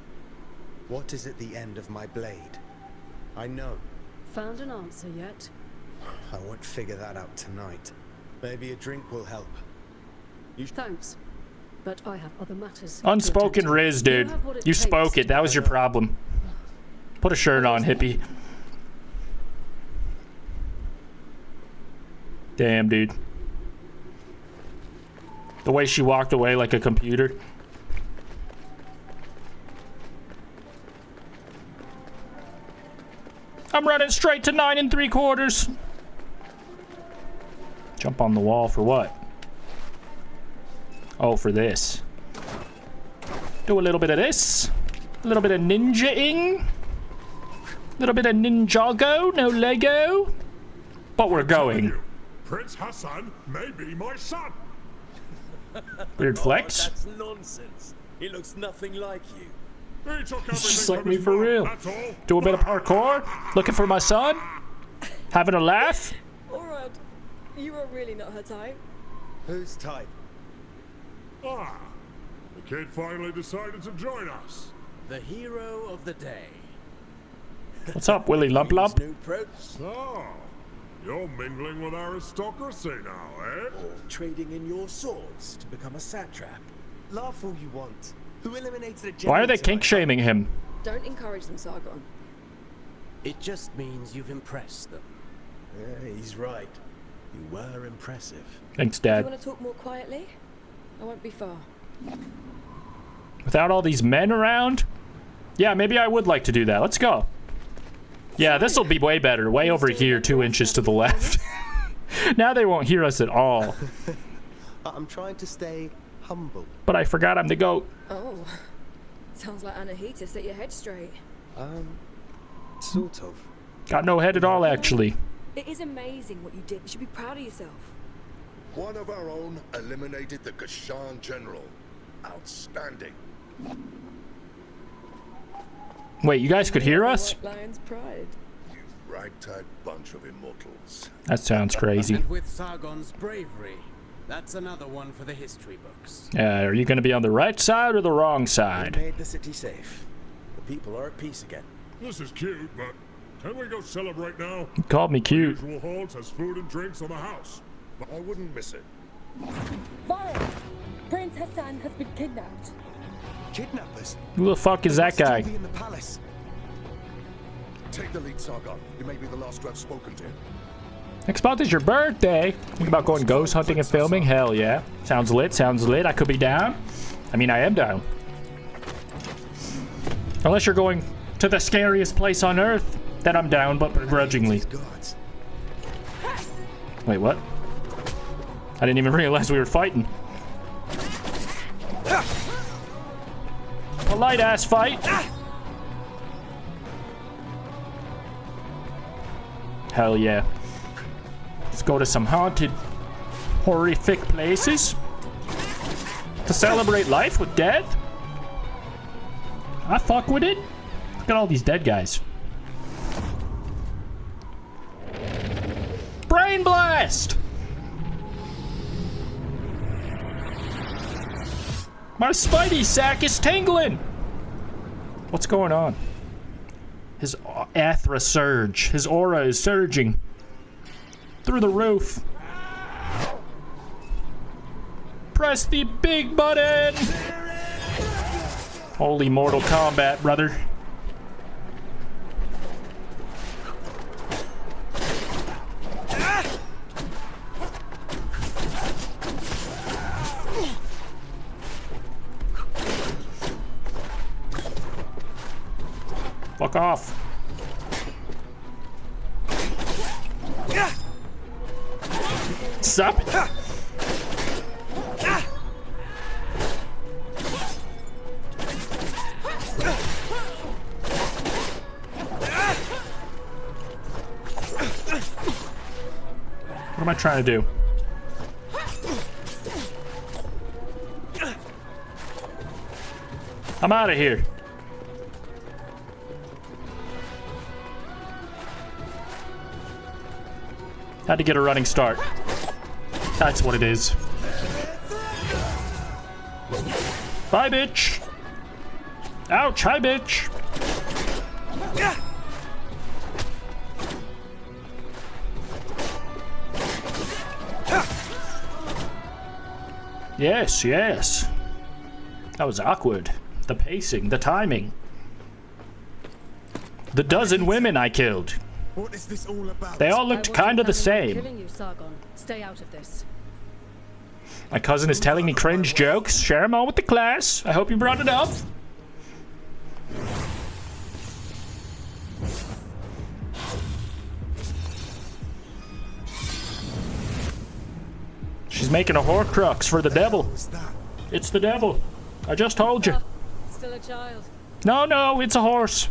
What is at the end of my blade? I know. Found an answer yet? I won't figure that out tonight. Maybe a drink will help. Thanks. But I have other matters. Unspoken Riz, dude. You spoke it. That was your problem. Put a shirt on, hippie. Damn, dude. The way she walked away like a computer. I'm running straight to 9 3/4. Jump on the wall for what? Oh, for this. Do a little bit of this. A little bit of ninja-ing. A little bit of Ninjago, no Lego. But we're going. Prince Hassan may be my son. Weird flex. That's nonsense. He looks nothing like you. He took It's just everything like from me his for mom, real. that's all. Do a bit of parkour. Looking for my son. Having a laugh. Alright. You are really not her type. Whose type? Ah, the kid finally decided to join us. The hero of the day. What's up, Willy Lump Lump? New pro- So, you're mingling with aristocracy now, eh? Or trading in your swords to become a satrap. Laugh all you want. Who eliminated a Why are general they kink tonight? shaming him? Don't encourage them, Sargon. It just means you've impressed them. Yeah, he's right. You were impressive. Thanks, Do you Dad. want to talk more quietly? I won't be far. Without all these men around? Yeah, maybe I would like to do that. Let's go. Yeah, this will be way better. Way over here, 2 inches to the left. Now they won't hear us at all. I'm trying to stay humble. But I forgot I'm the goat. Oh, sounds like Anahita set your head straight. Sort of. Got no head at all, actually. It is amazing what you did. You should be proud of yourself. One of our own eliminated the Kashan general. Outstanding. Wait, you guys could hear us? Lion's pride. You ragtag bunch of immortals. That sounds crazy. And with Sargon's bravery, that's another one for the history books. Are you going to be on the right side or the wrong We side? made the city safe. The people are at peace again. This is cute, but can we go celebrate now? You called me cute. Usual halls has food and drinks on the house. I wouldn't miss it. Varro! Prince Hassan has been kidnapped. Kidnappers? Who the fuck is that guy? Still be in the palace. Take the lead, Sargon. You may be the last to have spoken to him. Next month is your birthday. Think about going ghost hunting and filming? Hell yeah. Sounds lit, sounds lit. I could be down. I mean, I am down. Unless you're going to the scariest place on earth, then I'm down, but begrudgingly. Wait, what? I didn't even realize we were fighting. A light-ass fight. Hell yeah. Let's go to some haunted, horrific places to celebrate life with death. I fuck with it. Look at all these dead guys. Brain blast! My spidey sack is tingling! What's going on? His athra surge. His aura is surging through the roof. Press the big button! Holy Mortal Kombat, brother. Fuck off. Sup? What am I trying to do? I'm out of here. Had to get a running start. That's what it is. Bye, bitch. Ouch, hi, bitch. Yes, yes. That was awkward. The pacing, the timing. The dozen women I killed. What is this all about? They all looked kind of the same. Killing you, Sargon. Stay out of this. My cousin is telling me cringe jokes. Share them all with the class. I hope you brought it up. She's making a Horcrux for the devil. It's the devil. I just told you. Still a child. No, no, it's a horse.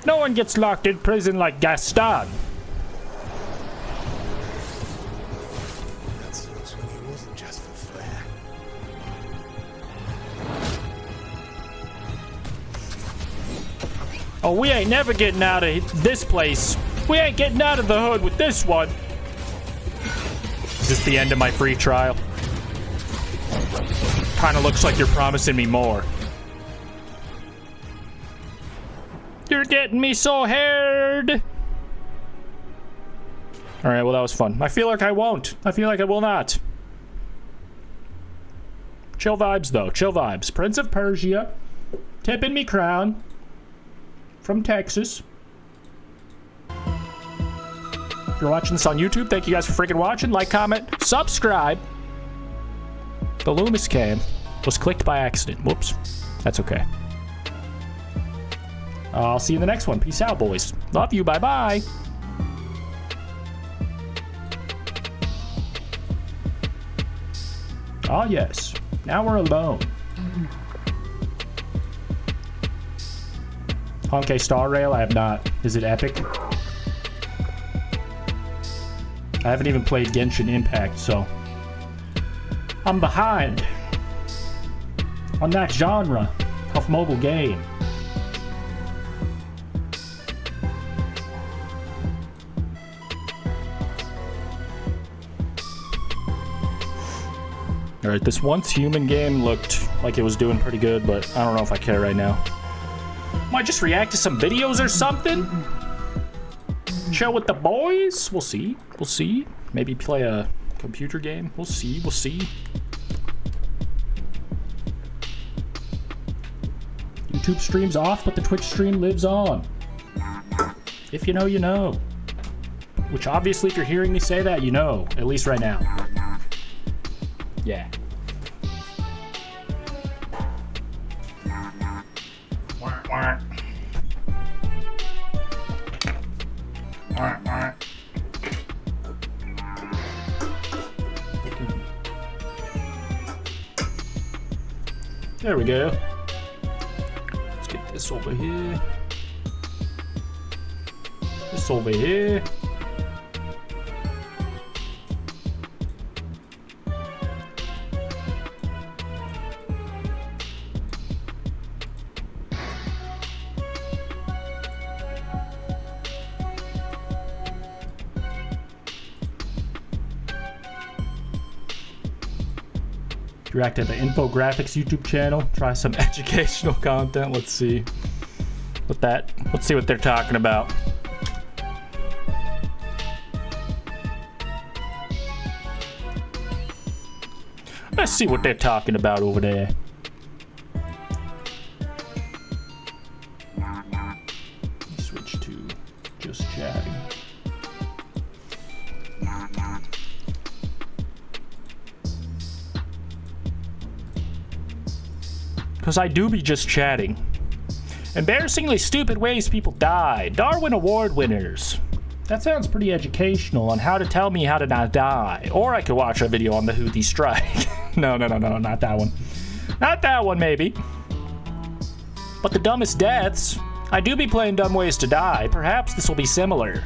No one gets locked in prison like Gaston. That's when he wasn't just for flair. Oh, we ain't never getting out of this place. We ain't getting out of the hood with this one. Is this the end of my free trial? Kind of looks like you're promising me more. You're getting me so haired. All right, well, that was fun. I feel like I won't. I feel like I will not. Chill vibes, though. Chill vibes. Prince of Persia. Tipping me crown. From Texas. If you're watching this on YouTube, thank you guys for freaking watching. Like, comment, subscribe. The Loomis cam was clicked by accident. Whoops. That's okay. I'll see you in the next one. Peace out, boys. Love you. Bye-bye. Oh, yes. Now we're alone. Honkai Star Rail? I have not. Is it epic? I haven't even played Genshin Impact, so I'm behind on that genre of mobile game. Alright, this once human game looked like it was doing pretty good, but I don't know if I care right now. Might just react to some videos or something? Chill with the boys? We'll see. We'll see. Maybe play a computer game? We'll see. We'll see. YouTube stream's off, but the Twitch stream lives on. If you know, you know. Which obviously, if you're hearing me say that, you know. At least right now. Yeah. There we go. Let's get this over here. This over here. React to the Infographics YouTube channel. Try some educational content. Let's see what let's see what they're talking about. Let's see what they're talking about over there. Switch to just chatting. Because I do be just chatting. Embarrassingly stupid ways people die. Darwin Award winners. That sounds pretty educational on how to tell me how to not die. Or I could watch a video on the Houthi strike. No, not that one. Not that one, maybe. But the dumbest deaths. I do be playing dumb ways to die. Perhaps this will be similar.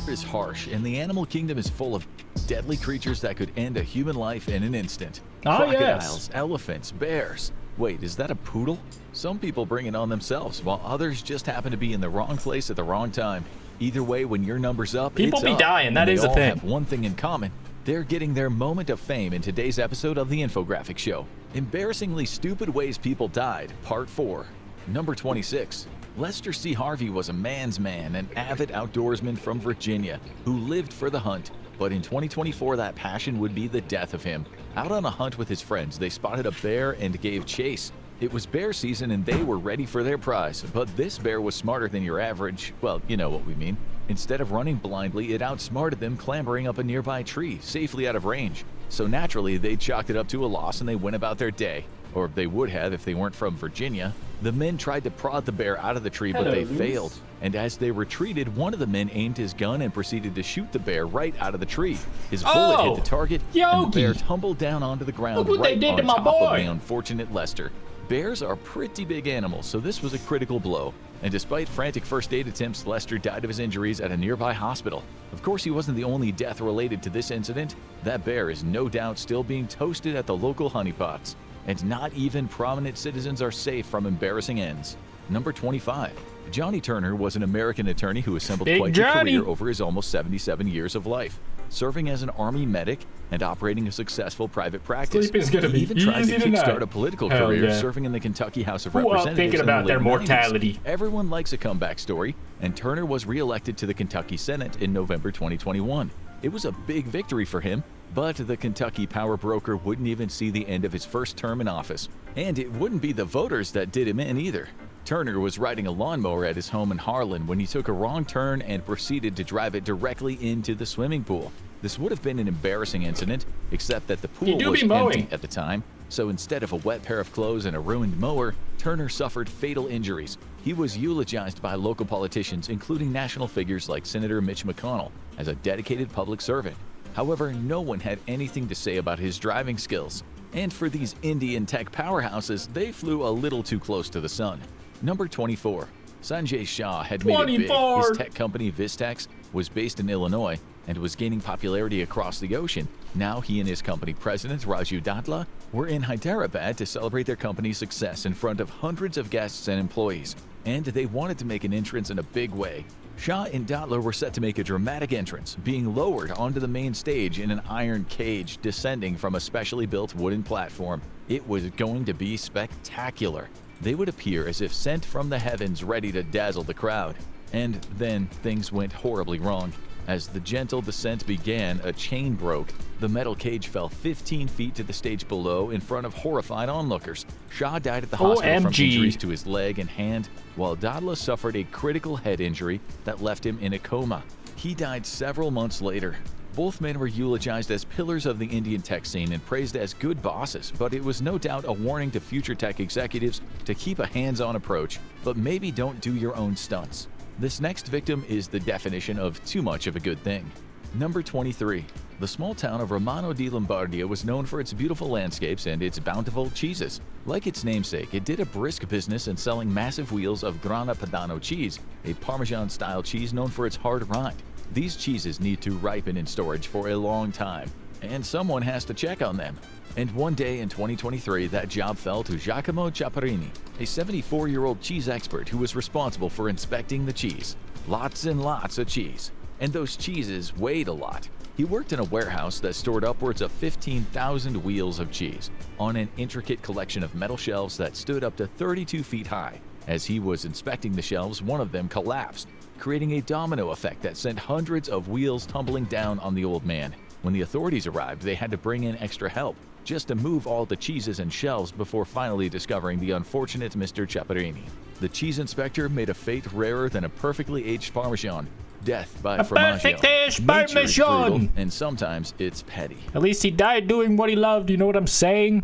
Is harsh, and the animal kingdom is full of deadly creatures that could end a human life in an instant. Crocodiles, elephants, bears. Wait, is that a poodle? Some people bring it on themselves, while others just happen to be in the wrong place at the wrong time. Either way, when your number's up, people it's be up. dying. That is a thing. They all have one thing in common. They're getting their moment of fame in today's episode of the Infographics Show. Embarrassingly Stupid Ways People Died, Part 4. Number 26. Lester C. Harvey was a man's man, an avid outdoorsman from Virginia who lived for the hunt. But in 2024, that passion would be the death of him. Out on a hunt with his friends, they spotted a bear and gave chase. It was bear season and they were ready for their prize, but this bear was smarter than your average, well, you know what we mean. Instead of running blindly, it outsmarted them, clambering up a nearby tree, safely out of range. So naturally, they chalked it up to a loss and they went about their day. Or they would have if they weren't from Virginia. The men tried to prod the bear out of the tree, but they failed. And as they retreated, one of the men aimed his gun and proceeded to shoot the bear right out of the tree. His bullet hit the target, and the bear tumbled down onto the ground right on top of the unfortunate Lester. Bears are pretty big animals, so this was a critical blow. And despite frantic first aid attempts, Lester died of his injuries at a nearby hospital. Of course, he wasn't the only death related to this incident. That bear is no doubt still being toasted at the local honeypots. And not even prominent citizens are safe from embarrassing ends. Number 25. Johnny Turner was an American attorney who assembled quite a career over his almost 77 years of life. serving as an army medic and operating a successful private practice. Sleep is gonna be He even tried to easy tonight. kickstart a political Hell career, yeah. serving in the Kentucky House of Who else Representatives thinking in the about their late 90s. mortality? Everyone likes a comeback story, and Turner was reelected to the Kentucky Senate in November 2021. It was a big victory for him, but the Kentucky power broker wouldn't even see the end of his first term in office. And it wouldn't be the voters that did him in either. Turner was riding a lawnmower at his home in Harlan when he took a wrong turn and proceeded to drive it directly into the swimming pool. This would have been an embarrassing incident, except that the pool was empty at the time, so instead of a wet pair of clothes and a ruined mower, Turner suffered fatal injuries. He was eulogized by local politicians, including national figures like Senator Mitch McConnell, as a dedicated public servant. However, no one had anything to say about his driving skills. And for these Indian tech powerhouses, they flew a little too close to the sun. Number 24. Sanjay Shah had made it big. His tech company Vistex was based in Illinois and was gaining popularity across the ocean. Now he and his company president Raju Datla were in Hyderabad to celebrate their company's success in front of hundreds of guests and employees. And they wanted to make an entrance in a big way. Shah and Datla were set to make a dramatic entrance, being lowered onto the main stage in an iron cage descending from a specially built wooden platform. It was going to be spectacular. They would appear as if sent from the heavens, ready to dazzle the crowd. And then things went horribly wrong. As the gentle descent began, a chain broke. The metal cage fell 15 feet to the stage below in front of horrified onlookers. Shah died at the hospital from injuries to his leg and hand, while Datla suffered a critical head injury that left him in a coma. He died several months later. Both men were eulogized as pillars of the Indian tech scene and praised as good bosses, but it was no doubt a warning to future tech executives to keep a hands-on approach, but maybe don't do your own stunts. This next victim is the definition of too much of a good thing. Number 23. The small town of Romano di Lombardia was known for its beautiful landscapes and its bountiful cheeses. Like its namesake, it did a brisk business in selling massive wheels of Grana Padano cheese, a Parmesan-style cheese known for its hard rind. These cheeses need to ripen in storage for a long time, and someone has to check on them. And one day in 2023, that job fell to Giacomo Ciapparini, a 74-year-old cheese expert who was responsible for inspecting the cheese. Lots and lots of cheese. And those cheeses weighed a lot. He worked in a warehouse that stored upwards of 15,000 wheels of cheese on an intricate collection of metal shelves that stood up to 32 feet high. As he was inspecting the shelves, one of them collapsed, creating a domino effect that sent hundreds of wheels tumbling down on the old man. When the authorities arrived, they had to bring in extra help just to move all the cheeses and shelves before finally discovering the unfortunate Mr. Ciapparini. The cheese inspector made a fate rarer than a perfectly aged Parmesan. Death by formaggio. Perfect-ish Nature is brutal, Parmesan! and sometimes it's petty. At least he died doing what he loved, you know what I'm saying?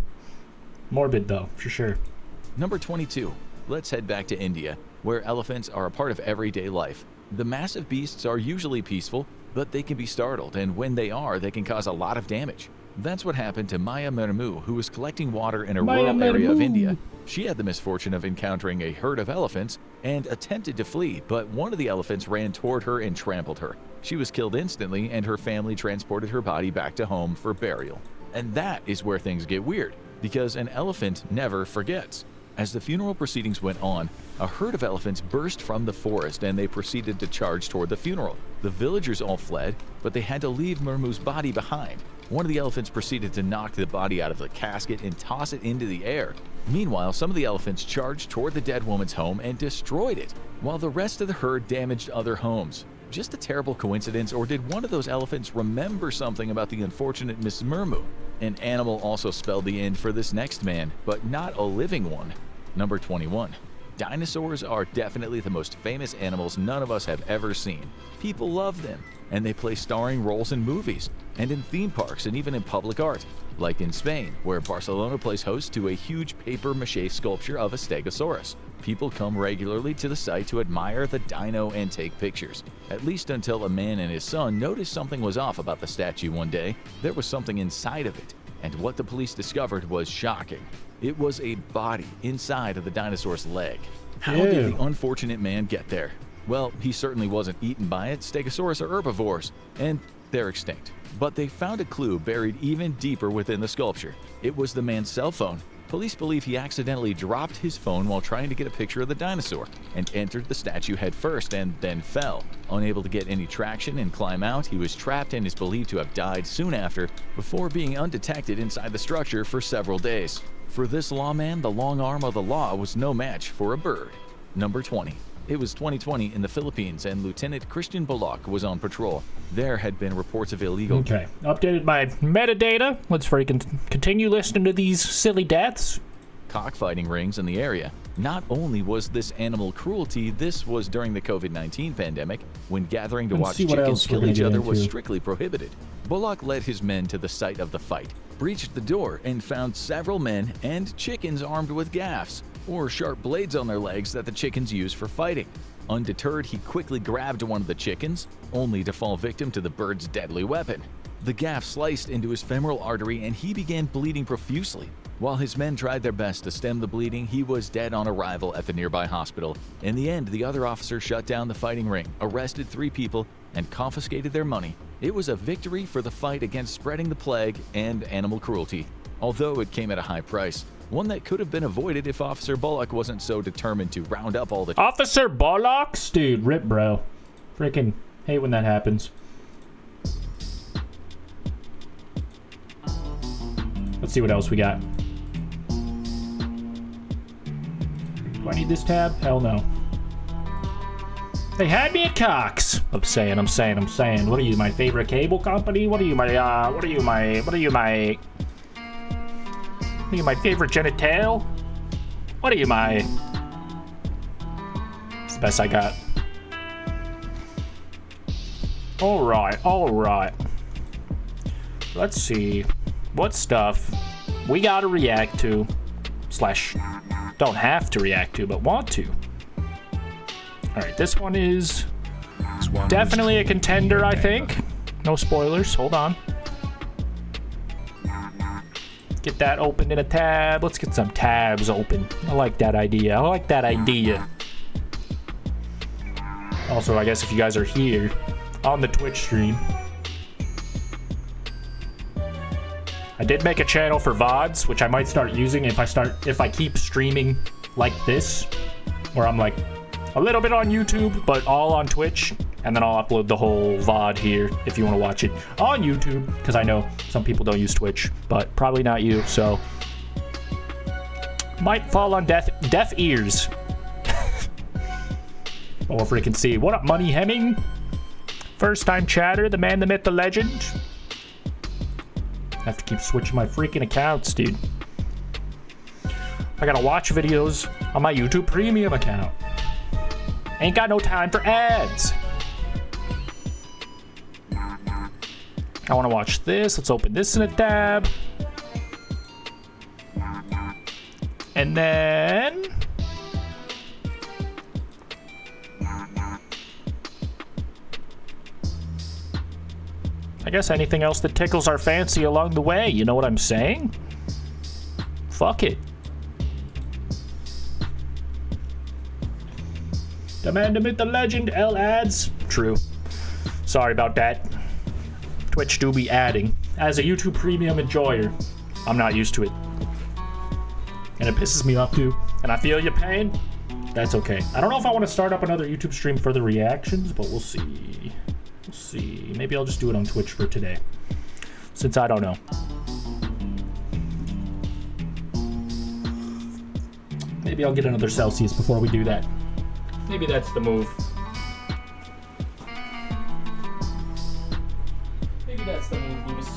Morbid though, for sure. Number 22. Let's head back to India, where elephants are a part of everyday life. The massive beasts are usually peaceful, but they can be startled, and when they are, they can cause a lot of damage. That's what happened to Maya Mermu, who was collecting water in a rural area of India. She had the misfortune of encountering a herd of elephants and attempted to flee, but one of the elephants ran toward her and trampled her. She was killed instantly, and her family transported her body back to home for burial. And that is where things get weird, because an elephant never forgets. As the funeral proceedings went on, a herd of elephants burst from the forest and they proceeded to charge toward the funeral. The villagers all fled, but they had to leave Murmu's body behind. One of the elephants proceeded to knock the body out of the casket and toss it into the air. Meanwhile, some of the elephants charged toward the dead woman's home and destroyed it, while the rest of the herd damaged other homes. Just a terrible coincidence, or did one of those elephants remember something about the unfortunate Miss Murmu? An animal also spelled the end for this next man, but not a living one. Number 21. Dinosaurs are definitely the most famous animals none of us have ever seen. People love them, and they play starring roles in movies, and in theme parks, and even in public art, like in Spain, where Barcelona plays host to a huge papier-mâché sculpture of a Stegosaurus. People come regularly to the site to admire the dino and take pictures, at least until a man and his son noticed something was off about the statue one day. There was something inside of it, and what the police discovered was shocking. It was a body inside of the dinosaur's leg. How did the unfortunate man get there? Well, he certainly wasn't eaten by it. Stegosaurus are herbivores, and they're extinct. But they found a clue buried even deeper within the sculpture. It was the man's cell phone. Police believe he accidentally dropped his phone while trying to get a picture of the dinosaur and entered the statue head first and then fell. Unable to get any traction and climb out, he was trapped and is believed to have died soon after, before being undetected inside the structure for several days. For this lawman, the long arm of the law was no match for a bird. Number 20. It was 2020 in the Philippines, and Lieutenant Christian Bullock was on patrol. There had been reports of illegal... Okay, updated my metadata. Let's freaking continue listening to these silly deaths. Cockfighting rings in the area. Not only was this animal cruelty, this was during the COVID-19 pandemic, when gathering to watch chickens kill each other was strictly prohibited. Bullock led his men to the site of the fight, breached the door, and found several men and chickens armed with gaffs, or sharp blades on their legs that the chickens use for fighting. Undeterred, he quickly grabbed one of the chickens, only to fall victim to the bird's deadly weapon. The gaff sliced into his femoral artery and he began bleeding profusely. While his men tried their best to stem the bleeding, he was dead on arrival at the nearby hospital. In the end, the other officer shut down the fighting ring, arrested 3 people, and confiscated their money. It was a victory for the fight against spreading the plague and animal cruelty, although it came at a high price. One that could have been avoided if Officer Bullock wasn't so determined to round up all the... Officer Bullocks? Dude, rip, bro. Freaking hate when that happens. Let's see what else we got. Do I need this tab? Hell no. They had me at Cox. I'm saying. What are you, my favorite cable company? What are you, my favorite genital? What are you, my... It's the best I got. Alright. Let's see what stuff we gotta react to. / don't have to react to, but want to. Alright, this one is definitely a contender, I think. No spoilers, hold on. Get that open in a tab. Let's get some tabs open. I like that idea. Also, I guess if you guys are here on the Twitch stream, I did make a channel for VODs, which I might start using if I keep streaming like this, where I'm like a little bit on YouTube, but all on Twitch. And then I'll upload the whole VOD here if you want to watch it on YouTube, because I know some people don't use Twitch, but probably not you, so might fall on deaf ears. But we'll freaking see. What up, Money Hemming? First time chatter, the man, the myth, the legend. I have to keep switching my freaking accounts, dude. I gotta watch videos on my YouTube Premium account. Ain't got no time for ads. I want to watch this. Let's open this in a tab. And then... I guess anything else that tickles our fancy along the way. You know what I'm saying? Fuck it. The man, the myth, the legend, L ads. True. Sorry about that. Twitch do be adding. As a YouTube Premium enjoyer, I'm not used to it. And it pisses me off too. And I feel your pain. That's okay. I don't know if I want to start up another YouTube stream for the reactions, but we'll see. We'll see. Maybe I'll just do it on Twitch for today, since I don't know. Maybe I'll get another Celsius before we do that. Maybe that's the move. Maybe that's the move, Lewis.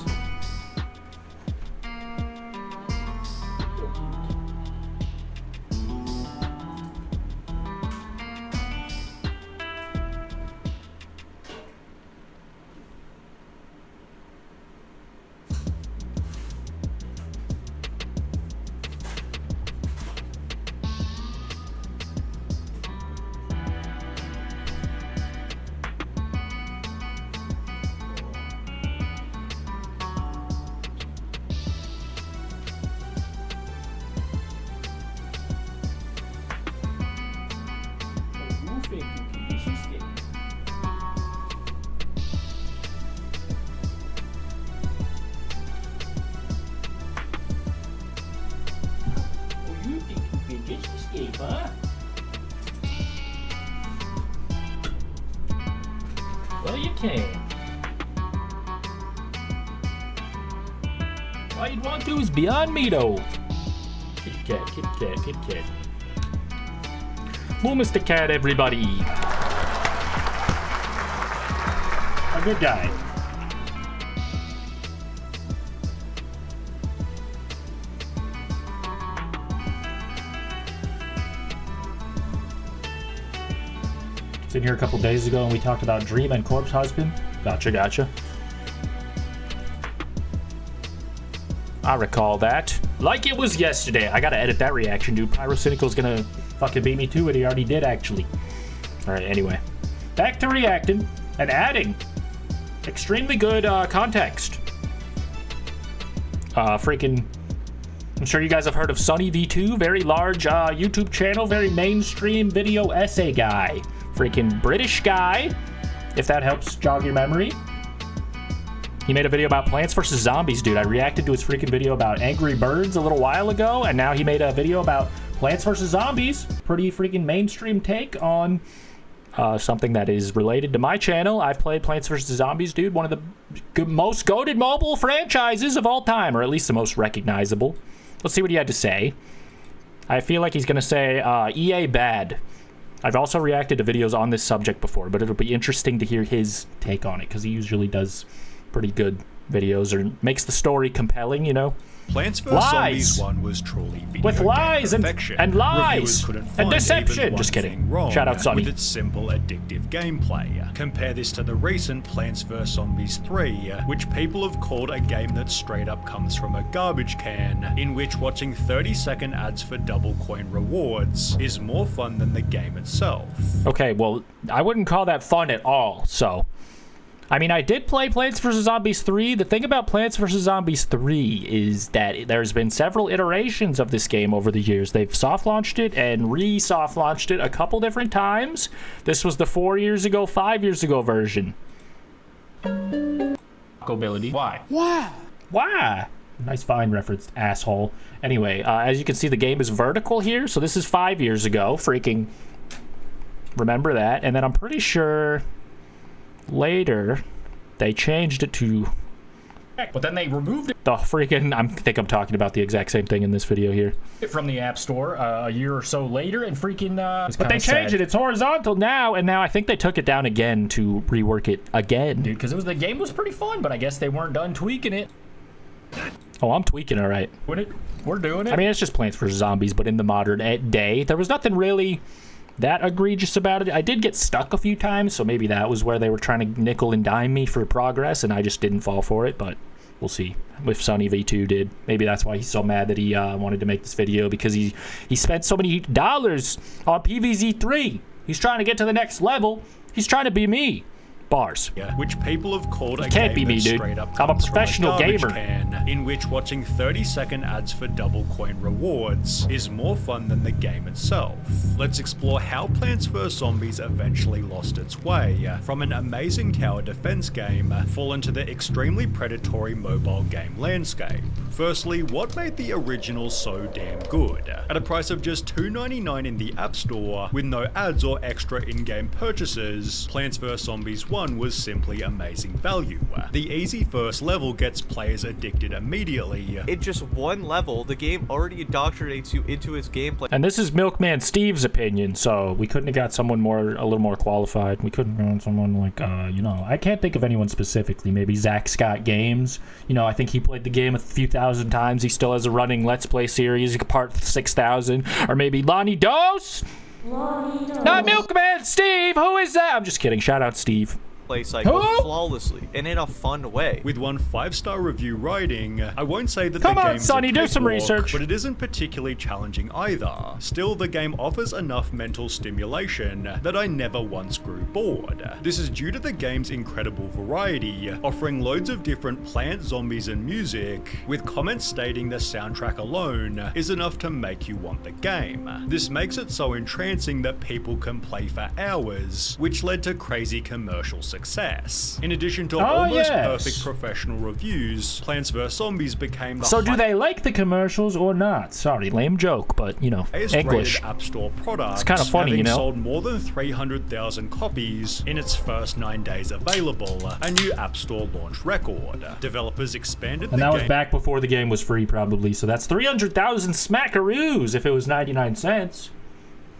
Well, you can. All you'd want to is beyond me, though. Kitty cat, kitty cat, kitty cat. Well, Mr. Cat, everybody. A good guy. In here a couple days ago and we talked about Dream and Corpse Husband. Gotcha. I recall that. Like it was yesterday. I gotta edit that reaction, dude. Pyrocynical's gonna fucking beat me to it. He already did, actually. Alright, anyway. Back to reacting and adding extremely good context. Freaking... I'm sure you guys have heard of Sunny V2. Very large YouTube channel. Very mainstream video essay guy. Freaking British guy, if that helps jog your memory. He made a video about Plants vs. Zombies, dude. I reacted to his freaking video about Angry Birds a little while ago, and now he made a video about Plants vs. Zombies. Pretty freaking mainstream take on something that is related to my channel. I've played Plants vs. Zombies, dude. One of the most goated mobile franchises of all time, or at least the most recognizable. Let's see what he had to say. I feel like he's gonna say EA bad. I've also reacted to videos on this subject before, but it'll be interesting to hear his take on it, because he usually does pretty good videos, or makes the story compelling, you know? Plants vs. Zombies 1 was truly video with lies and lies and deception. Just kidding. Shout out Sonny. With its simple, addictive gameplay. Compare this to the recent Plants vs. Zombies 3, which people have called a game that straight up comes from a garbage can, in which watching 30-second ads for double coin rewards is more fun than the game itself. Okay, well, I wouldn't call that fun at all, so... I mean, I did play Plants vs. Zombies 3. The thing about Plants vs. Zombies 3 is that there's been several iterations of this game over the years. They've soft-launched it and re-soft-launched it a couple different times. This was the 4 years ago, 5 years ago version. Ability. Why? Why? Nice Vine reference, asshole. Anyway, as you can see, the game is vertical here. So this is 5 years ago. Freaking remember that. And then I'm pretty sure... later, they changed it to... But then they removed it. The freaking... I think I'm talking about the exact same thing in this video here. From the App Store a year or so later, and freaking... but they changed it. It's horizontal now, and now I think they took it down again to rework it again. Dude, because the game was pretty fun, but I guess they weren't done tweaking it. Oh, I'm tweaking, all right. We're doing it. I mean, it's just Plants vs. Zombies, but in the modern day. There was nothing really... that egregious about it. I did get stuck a few times, so maybe that was where they were trying to nickel and dime me for progress, and I just didn't fall for it, but we'll see if Sunny V2 did. Maybe that's why he's so mad that he wanted to make this video, because he spent so many dollars on PvZ3. He's trying to get to the next level. He's trying to be me. Bars. Which people have called a can't game be me, that dude. straight up I'm a comes from professional gamer. Can, in which watching 30-second ads for double coin rewards is more fun than the game itself. Let's explore how Plants vs. Zombies eventually lost its way from an amazing tower defense game fall into the extremely predatory mobile game landscape. Firstly, what made the original so damn good? At a price of just $2.99 in the App Store, with no ads or extra in-game purchases, Plants vs. Zombies 1 was simply amazing value. The easy first level gets players addicted immediately. In just one level, the game already indoctrinates you into its gameplay. And this is Milkman Steve's opinion, so we couldn't have got someone a little more qualified. We couldn't have got someone like, you know, I can't think of anyone specifically. Maybe Zach Scott Games. You know, I think he played the game a few thousand times. He still has a running Let's Play series, part 6,000. Or maybe LonnieDos. Not Milkman Steve. Who is that? I'm just kidding. Shout out Steve. Play cycle flawlessly and in a fun way. With one 5-star review writing, I won't say that Come the on, game's Sonny, a do some cakewalk, research. but it isn't particularly challenging either. Still, the game offers enough mental stimulation that I never once grew bored. This is due to the game's incredible variety, offering loads of different plants, zombies, and music, with comments stating the soundtrack alone is enough to make you want the game. This makes it so entrancing that people can play for hours, which led to crazy commercial success. success. In addition to almost perfect professional reviews, Plants vs. Zombies became the So do they like the commercials or not? Sorry, lame joke, but you know, English. App Store product. It's kind of funny, you know. Sold more than 300,000 copies in its first 9 days available, a new App Store launch record. Developers expanded the game. And that was back before the game was free, probably. So that's 300,000 smackaroos if it was 99 cents.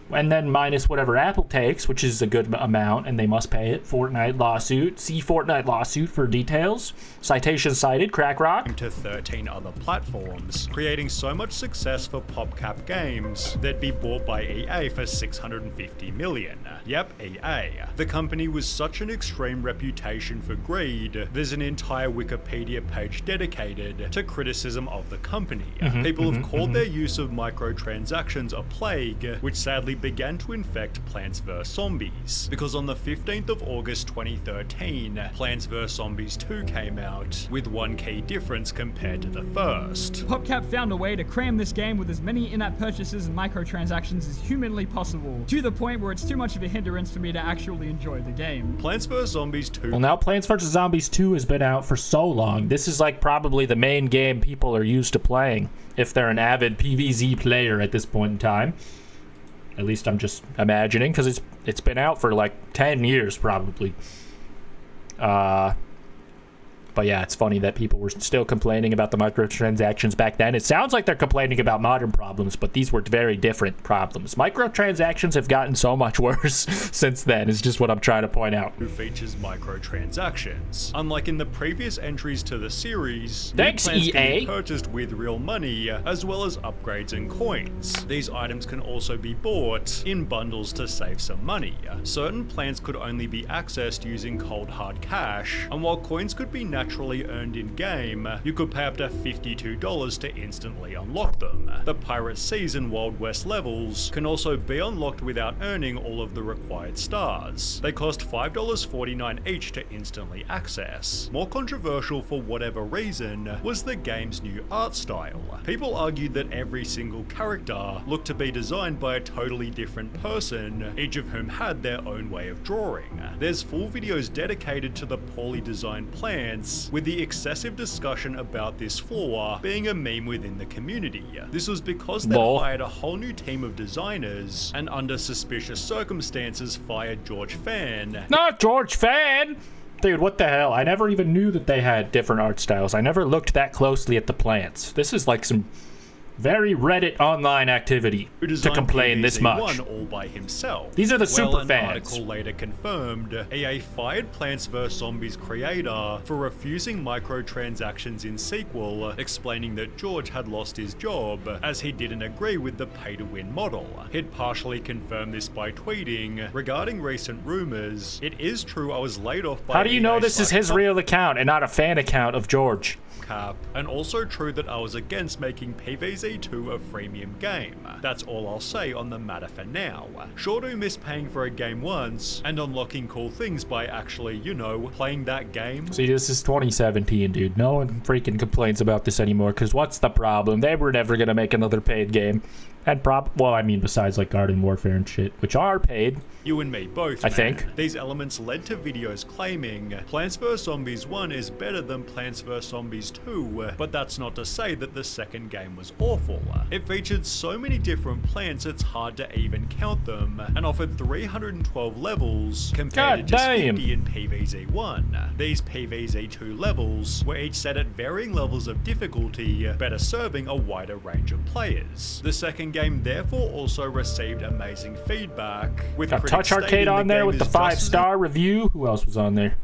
And then minus whatever Apple takes, which is a good amount, and they must pay it. Fortnite lawsuit. See Fortnite lawsuit for details. Citation cited. Crack rock. To 13 other platforms, creating so much success for PopCap Games they'd be bought by EA for $650 million. Yep, EA. The company was such an extreme reputation for greed, there's an entire Wikipedia page dedicated to criticism of the company. People have called their use of microtransactions a plague, which sadly began to infect Plants vs. Zombies, because on the 15th of August 2013, Plants vs. Zombies 2 came out, with one key difference compared to the first. PopCap found a way to cram this game with as many in-app purchases and microtransactions as humanly possible, to the point where it's too much of a hindrance for me to actually enjoy the game. Plants vs. Zombies 2. Well, now Plants vs. Zombies 2 has been out for so long. This is like probably the main game people are used to playing, if they're an avid PvZ player at this point in time. At least I'm just imagining, because it's been out for like 10 years probably. But yeah, it's funny that people were still complaining about the microtransactions back then. It sounds like they're complaining about modern problems, but these were very different problems. Microtransactions have gotten so much worse since then, is just what I'm trying to point out. Who features microtransactions. Unlike in the previous entries to the series, thanks, EA, can be purchased with real money, as well as upgrades and coins. These items can also be bought in bundles to save some money. Certain plans could only be accessed using cold hard cash, and while coins could be naturally earned in-game, you could pay up to $52 to instantly unlock them. The Pirate Seas and Wild West levels can also be unlocked without earning all of the required stars. They cost $5.49 each to instantly access. More controversial for whatever reason was the game's new art style. People argued that every single character looked to be designed by a totally different person, each of whom had their own way of drawing. There's full videos dedicated to the poorly designed plants, with the excessive discussion about this flaw being a meme within the community. This was because they hired a whole new team of designers, and under suspicious circumstances fired George Fan. Not George Fan! Dude, what the hell? I never even knew that they had different art styles. I never looked that closely at the plants. This is like some very Reddit online activity to complain this much. All by himself. These are the super an fans. Article later confirmed EA fired Plants vs. Zombies creator for refusing microtransactions in sequel, explaining that George had lost his job as he didn't agree with the pay-to-win model. He'd partially confirmed this by tweeting, regarding recent rumors, "It is true I was laid off by How do you know this is his real account and not a fan account of George? And also true that I was against making PvZ2 a freemium game. That's all I'll say on the matter for now. Sure do miss paying for a game once and unlocking cool things by actually, you know, playing that game." See, this is 2017, dude. No one freaking complains about this anymore, because what's the problem? They were never gonna make another paid game. And well, I mean, besides like Garden Warfare and shit, which are paid. You and me both, I think. These elements led to videos claiming Plants vs. Zombies 1 is better than Plants vs. Zombies 2, but that's not to say that the second game was awful. It featured so many different plants it's hard to even count them, and offered 312 levels compared to just 50 in PvZ1. These PvZ2 levels were each set at varying levels of difficulty, better serving a wider range of players. The second game therefore also received amazing feedback, with got Touch Arcade on there with the 5-star review. Who else was on there?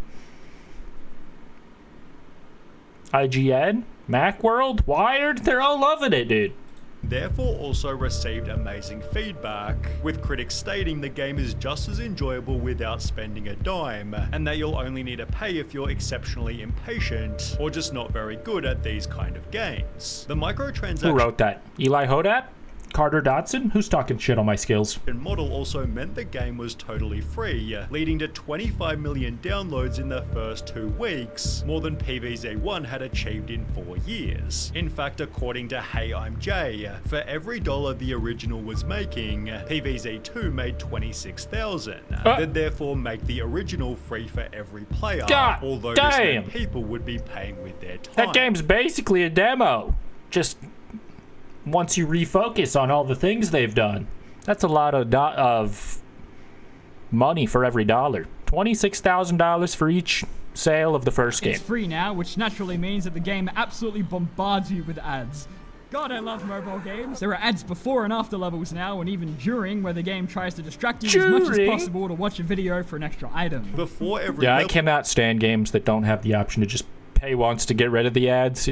IGN, Macworld, Wired, they're all loving it, dude. Therefore also received amazing feedback, with critics stating the game is just as enjoyable without spending a dime, and that you'll only need to pay if you're exceptionally impatient or just not very good at these kind of games. The microtransactions— Who wrote that? Eli Hodap? Carter Dotson? Who's talking shit on my skills? Model also meant the game was totally free, leading to 25 million downloads in the first 2 weeks, more than PvZ1 had achieved in 4 years. In fact, according to Hey I'm Jay, for every dollar the original was making, PvZ2 made 26,000. That therefore make the original free for every player, although this meant people would be paying with their time. That game's basically a demo. Just once you refocus on all the things they've done. That's a lot of money for every dollar. $26,000 for each sale of the first game. It's free now, which naturally means that the game absolutely bombards you with ads. God, I love mobile games. There are ads before and after levels now, and even during, where the game tries to distract you as much as possible to watch a video for an extra item. Before every I cannot stand games that don't have the option to just pay once to get rid of the ads.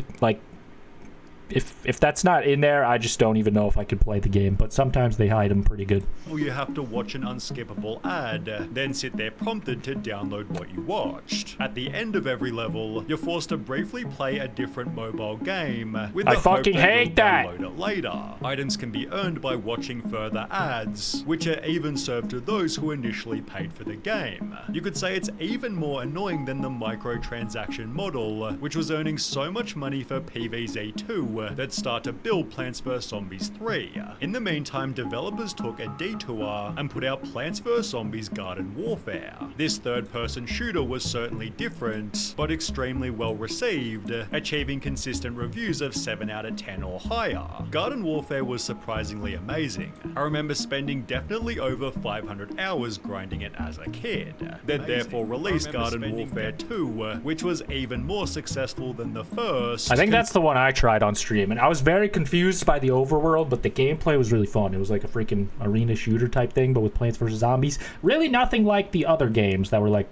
If that's not in there, I just don't even know if I could play the game, but sometimes they hide them pretty good. You have to watch an unskippable ad, then sit there prompted to download what you watched. At the end of every level, you're forced to briefly play a different mobile game with the hope that you'll download it later. Items can be earned by watching further ads, which are even served to those who initially paid for the game. You could say it's even more annoying than the microtransaction model, which was earning so much money for PvZ2 that start to build Plants vs Zombies 3. In the meantime, developers took a detour and put out Plants vs Zombies Garden Warfare. This third-person shooter was certainly different, but extremely well received, achieving consistent reviews of 7 out of 10 or higher. Garden Warfare was surprisingly amazing. I remember spending definitely over 500 hours grinding it as a kid. They therefore released Garden Warfare 2, which was even more successful than the first. I think that's the one I tried on stream, and I was very confused by the overworld, but the gameplay was really fun. It was like a freaking arena shooter type thing, but with Plants vs Zombies. Really nothing like the other games that were like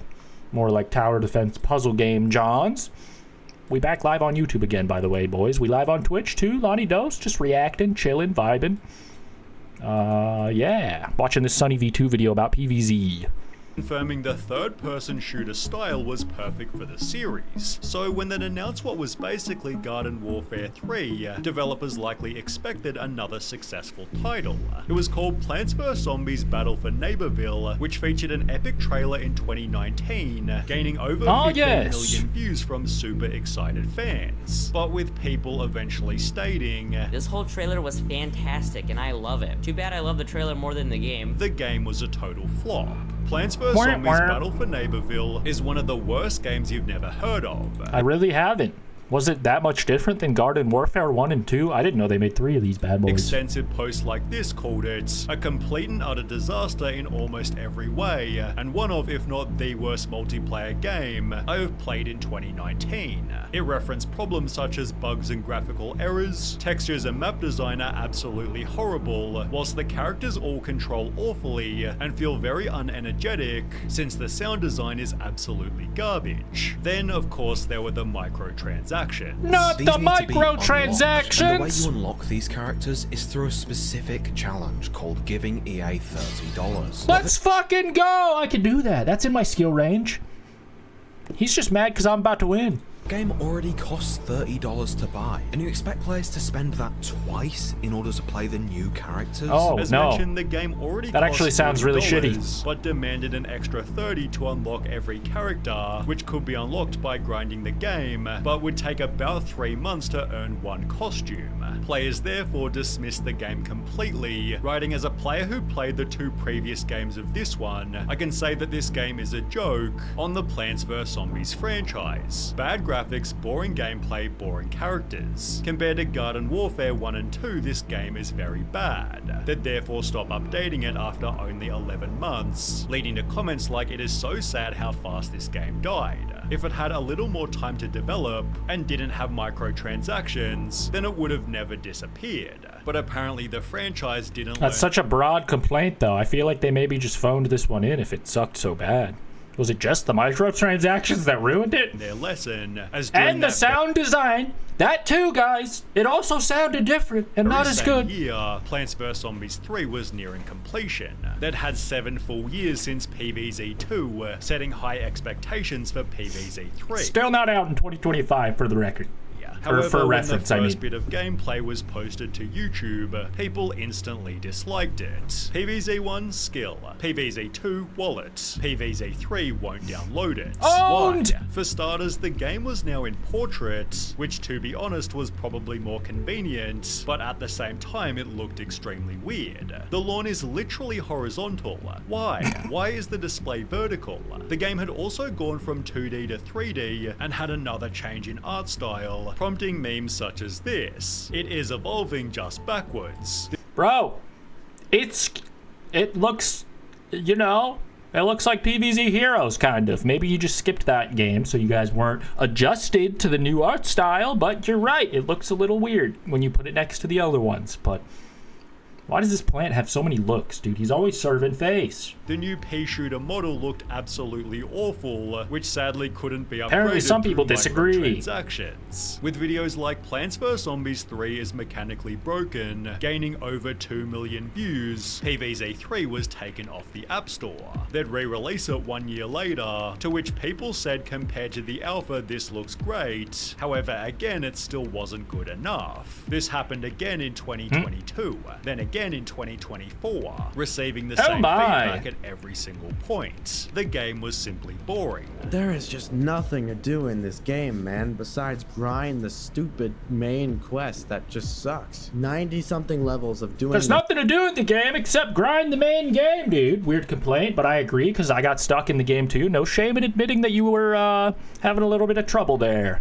more like tower defense puzzle game Johns. We back live on YouTube again, by the way, boys. We live on Twitch too. LonnieDos, just reacting, chilling, vibing. Yeah, watching this Sunny V2 video about PvZ. Confirming the third-person shooter style was perfect for the series. So when they announced what was basically Garden Warfare 3, developers likely expected another successful title. It was called Plants vs Zombies Battle for Neighborville, which featured an epic trailer in 2019, gaining over 15 million views from super excited fans. But with people eventually stating, "This whole trailer was fantastic and I love it. Too bad I love the trailer more than the game." The game was a total flop. Plants vs Zombies Battle for Neighborville is one of the worst games you've never heard of. I really haven't. Was it that much different than Garden Warfare 1 and 2? I didn't know they made 3 of these bad boys. Extensive posts like this called it a complete and utter disaster in almost every way, and one of, if not the worst multiplayer game I have played in 2019. It referenced problems such as bugs and graphical errors, textures and map design are absolutely horrible, whilst the characters all control awfully and feel very unenergetic, since the sound design is absolutely garbage. Then, of course, there were the microtransactions. Not the microtransactions! And the way you unlock these characters is through a specific challenge called giving EA $30. Let's fucking go! I can do that. That's in my skill range. He's just mad because I'm about to win. The game already costs $30 to buy, and you expect players to spend that twice in order to play the new characters? Oh, As no. mentioned, the game already That actually sounds really shitty. But demanded an extra $30 to unlock every character, which could be unlocked by grinding the game, but would take about 3 months to earn 1 costume. Players therefore dismissed the game completely, writing, "As a player who played the 2 previous games of this one, I can say that this game is a joke on the Plants vs Zombies franchise. Bad graphics, boring gameplay, boring characters. Compared to Garden Warfare 1 and 2, this game is very bad. They'd therefore stop updating it after only 11 months, leading to comments like, "It is so sad how fast this game died. If it had a little more time to develop and didn't have microtransactions, then it would have never disappeared." But apparently the franchise didn't That's such a broad complaint, though. I feel like they maybe just phoned this one in if it sucked so bad. Was it just the microtransactions that ruined it? Their lesson, and the sound design. That too, guys. It also sounded different and not as good. Year, Plants vs Zombies 3 was nearing completion. That had 7 full years since PvZ2, setting high expectations for PvZ3. Still not out in 2025, for the record. However, for when reference, the I first mean. bit of gameplay was posted to YouTube, people instantly disliked it. PvZ1, skill. PvZ2, wallet. PvZ3 won't download it. Owned! Why? For starters, the game was now in portrait, which to be honest was probably more convenient, but at the same time it looked extremely weird. The lawn is literally horizontal. Why? Why is the display vertical? The game had also gone from 2D to 3D and had another change in art style, prompting memes such as this. It is evolving just backwards. Bro, it looks, you know, it looks like PvZ Heroes, kind of. Maybe you just skipped that game, so you guys weren't adjusted to the new art style, but you're right, it looks a little weird when you put it next to the other ones, but why does this plant have so many looks, dude? He's always serving face. The new pea shooter model looked absolutely awful, which sadly couldn't be upgraded. Apparently some people disagree. Transactions. With videos like Plants vs Zombies 3 is mechanically broken, gaining over 2 million views, PvZ3 was taken off the App Store. They'd re-release it 1 year later, to which people said compared to the alpha this looks great, however again it still wasn't good enough. This happened again in 2022, then again in 2024, receiving the same feedback at every single point. The game was simply boring. There is just nothing to do in this game, man, besides grind the stupid main quest that just sucks. 90-something levels of doing... There's nothing to do in the game except grind the main game, dude. Weird complaint, but I agree, because I got stuck in the game too. No shame in admitting that you were having a little bit of trouble there.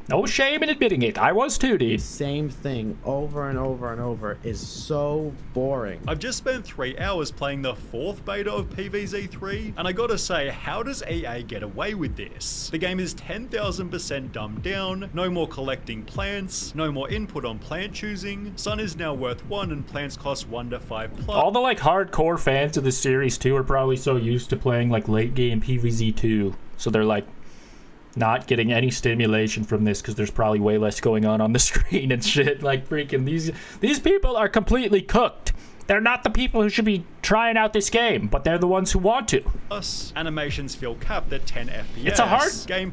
No shame in admitting it. I was too, dude. Same thing over and over and over is so boring. I've just spent 3 hours playing the 4th beta of PvZ3, and I gotta say, how does EA get away with this? The game is 10,000% dumbed down, no more collecting plants, no more input on plant choosing, sun is now worth 1 and plants cost 1 to 5 plus. All the like hardcore fans of the series too are probably so used to playing like late game PvZ2, so they're like not getting any stimulation from this because there's probably way less going on the screen and shit. Like freaking these people are completely cooked. They're not the people who should be trying out this game, but they're the ones who want to. Plus, animations feel capped at 10 FPS.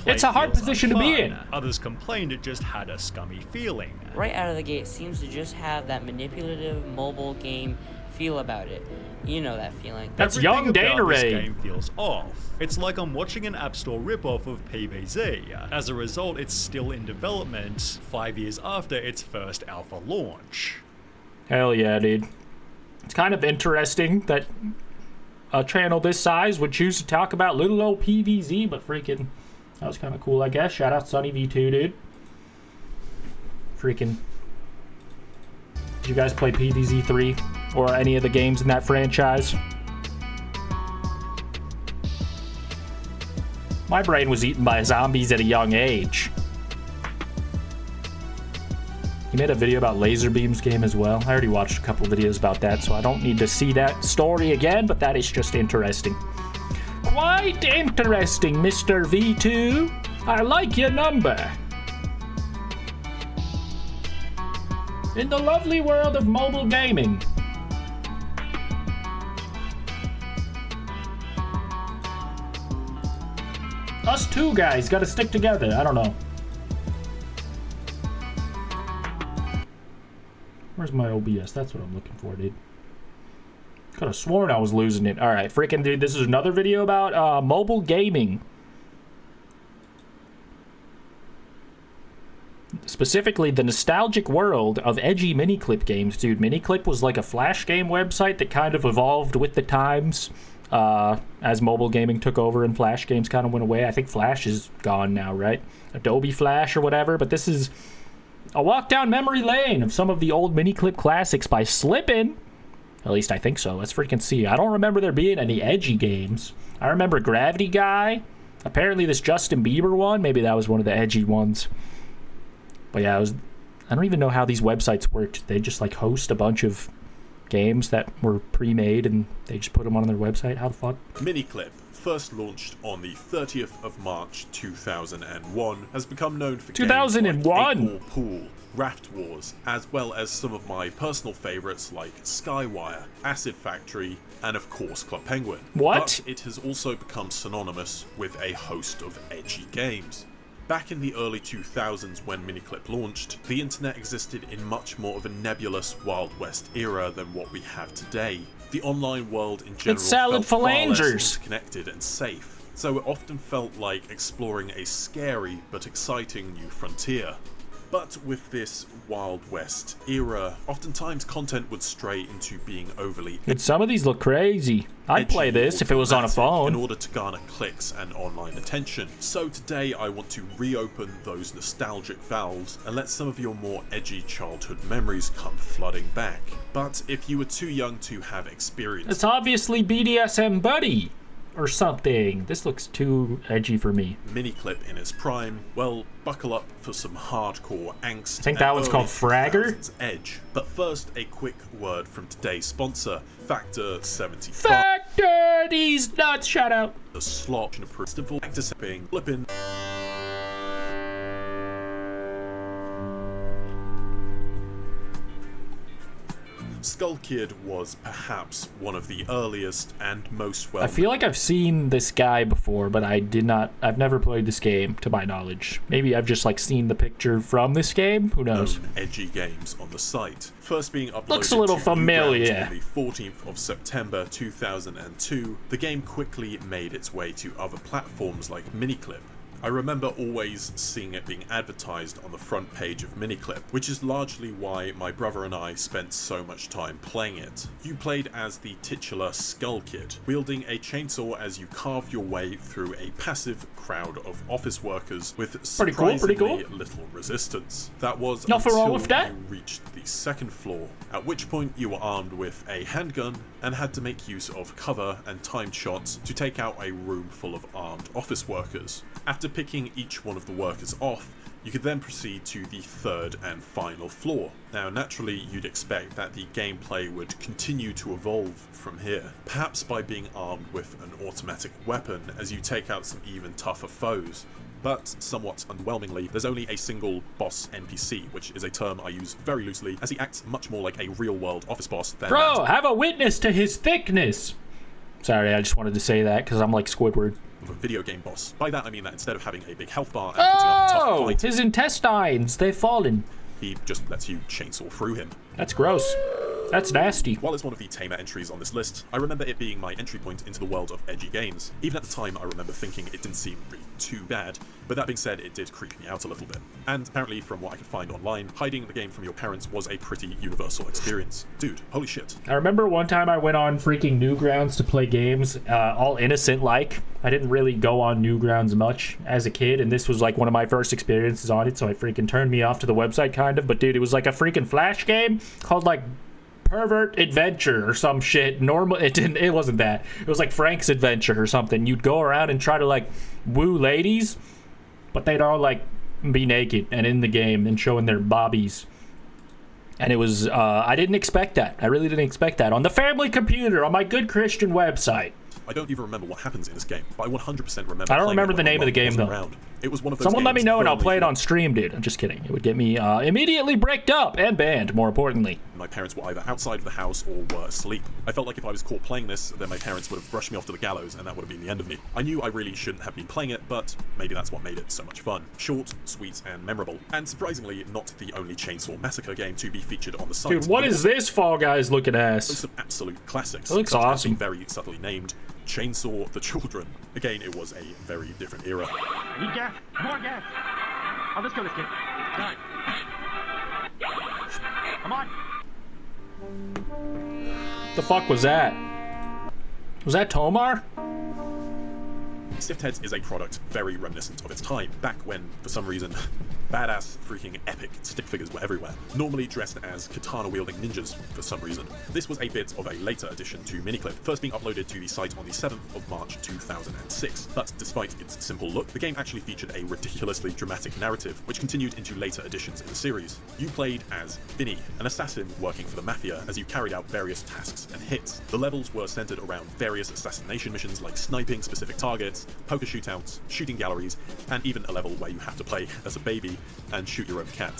It's a hard position to be in. Others complained it just had a scummy feeling. Right out of the gate, it seems to just have that manipulative mobile game feel about it. You know that feeling. That's young Dana Ray. This game feels off. It's like I'm watching an App Store ripoff of PvZ. As a result, it's still in development 5 years after its first alpha launch. Hell yeah, dude. It's kind of interesting that a channel this size would choose to talk about little old PvZ, but freaking, that was kind of cool, I guess. Shout out Sunny V2, dude. Freaking. Did you guys play PvZ 3 or any of the games in that franchise? My brain was eaten by zombies at a young age. He made a video about Laserbeam's game as well. I already watched a couple videos about that, so I don't need to see that story again, but that is just interesting. Quite interesting, Mr. V2. I like your number. In the lovely world of mobile gaming. Us two guys gotta stick together. I don't know. Where's my OBS? That's what I'm looking for, dude. Could have sworn I was losing it. Alright, freaking dude, this is another video about mobile gaming. Specifically, the nostalgic world of edgy miniclip games, dude. Miniclip was like a flash game website that kind of evolved with the times as mobile gaming took over and flash games kind of went away. I think Flash is gone now, right? Adobe Flash or whatever, but this is a walk down memory lane of some of the old miniclip classics by Slippin'. At least I think so. Let's freaking see. I don't remember there being any edgy games. I remember Gravity Guy. Apparently this Justin Bieber one, maybe that was one of the edgy ones. But yeah, I don't even know how these websites worked. They just like host a bunch of games that were pre-made and they just put them on their website. How the fuck? Miniclip, first launched on the 30th of March 2001, has become known for 2001 games like 8 Ball Pool, Raft Wars, as well as some of my personal favourites like Skywire, Acid Factory, and of course Club Penguin. What? But it has also become synonymous with a host of edgy games. Back in the early 2000s when Miniclip launched, the internet existed in much more of a nebulous Wild West era than what we have today. The online world in general felt far less interconnected and safe, so it often felt like exploring a scary but exciting new frontier. But with this Wild West era, oftentimes content would stray into being overly And some of these look crazy. I'd play this if it was on a phone. in order to garner clicks and online attention. So today I want to reopen those nostalgic valves and let some of your more edgy childhood memories come flooding back. But if you were too young to have experience, It's obviously BDSM Buddy or something. This looks too edgy for me. Miniclip in its prime, well, buckle up for some hardcore angst. I think that one's called Fragger. Edge. But first, a quick word from today's sponsor, Factor 75. Factor these nuts, shout out. The slot and approved Factor flipping. Skull Kid was perhaps one of the earliest and most well. I feel like I've seen this guy before, but I've never played this game to my knowledge. Maybe I've just like seen the picture from this game, who knows. Edgy games on the site. First being uploaded Looks a little familiar. on the 14th of September 2002, the game quickly made its way to other platforms like Miniclip. I remember always seeing it being advertised on the front page of Miniclip, which is largely why my brother and I spent so much time playing it. You played as the titular Skull Kid, wielding a chainsaw as you carved your way through a passive crowd of office workers with surprisingly little resistance. That was until you reached the second floor, at which point you were armed with a handgun and had to make use of cover and timed shots to take out a room full of armed office workers. After picking each one of the workers off, you could then proceed to the third and final floor. Now naturally you'd expect that the gameplay would continue to evolve from here, perhaps by being armed with an automatic weapon as you take out some even tougher foes. But somewhat underwhelmingly, there's only a single boss NPC, which is a term I use very loosely, as he acts much more like a real-world office boss than Bro, have a witness to his thickness! Sorry, I just wanted to say that because I'm like Squidward. Of a video game boss. By that I mean that instead of having a big health bar and putting up a tough fight, his intestines, they've fallen. He just lets you chainsaw through him. That's gross. That's nasty. While it's one of the tamer entries on this list, I remember it being my entry point into the world of edgy games. Even at the time, I remember thinking it didn't seem really too bad, but that being said, it did creep me out a little bit. And apparently, from what I could find online, hiding the game from your parents was a pretty universal experience. Dude, holy shit. I remember one time I went on freaking Newgrounds to play games, all innocent-like. I didn't really go on Newgrounds much as a kid, and this was like one of my first experiences on it, so it freaking turned me off to the website, kind of. But dude, it was like a freaking Flash game called like Pervert Adventure or some shit. It wasn't that. It was like Frank's Adventure or something. You'd go around and try to like woo ladies, but they'd all like be naked and in the game and showing their bobbies. And it was, I didn't expect that. I really didn't expect that. On the family computer, on my good Christian website. I don't even remember what happens in this game, but I 100% remember. I don't remember the name of the game though. It was one of those Someone let me games know and I'll firmly play it on stream, dude. I'm just kidding. It would get me immediately bricked up and banned, more importantly. My parents were either outside of the house or were asleep. I felt like if I was caught playing this, then my parents would have brushed me off to the gallows and that would have been the end of me. I knew I really shouldn't have been playing it, but maybe that's what made it so much fun. Short, sweet, and memorable. And surprisingly, not the only Chainsaw Massacre game to be featured on the site. Dude, what is this Fall Guys looking ass? Some absolute classics. It looks awesome. Very subtly named Chainsaw the Children. Again, it was a very different era. Need gas? More gas! Oh, let's go, let's get it. Done. Come on! The fuck was that? Was that Tomar? Stiff Heads is a product very reminiscent of its time, back when, for some reason, badass freaking epic stick figures were everywhere, normally dressed as katana-wielding ninjas for some reason. This was a bit of a later addition to Miniclip, first being uploaded to the site on the 7th of March 2006, but despite its simple look, the game actually featured a ridiculously dramatic narrative, which continued into later editions in the series. You played as Vinny, an assassin working for the Mafia, as you carried out various tasks and hits. The levels were centered around various assassination missions like sniping specific targets, fights, poker shootouts, shooting galleries, and even a level where you have to play as a baby and shoot your own cat.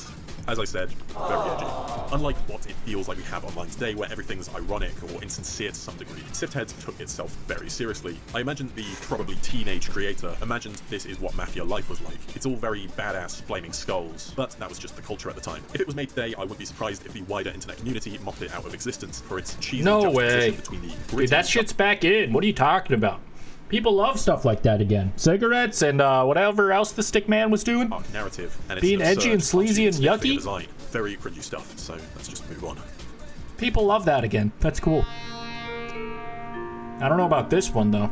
As I said, very edgy. Unlike what it feels like we have online today, where everything's ironic or insincere to some degree, Sifthead took itself very seriously. I imagine the probably teenage creator imagined this is what Mafia life was like. It's all very badass flaming skulls, but that was just the culture at the time. If it was made today, I wouldn't be surprised if the wider internet community mocked it out of existence for its cheesy juxtaposition between the gritty. Dude, that shit's back in. What are you talking about? People love stuff like that again. Cigarettes and whatever else the stick man was doing. Narrative, and being edgy and sleazy and yucky. Design. Very cringy stuff, so let's just move on. People love that again. That's cool. I don't know about this one, though.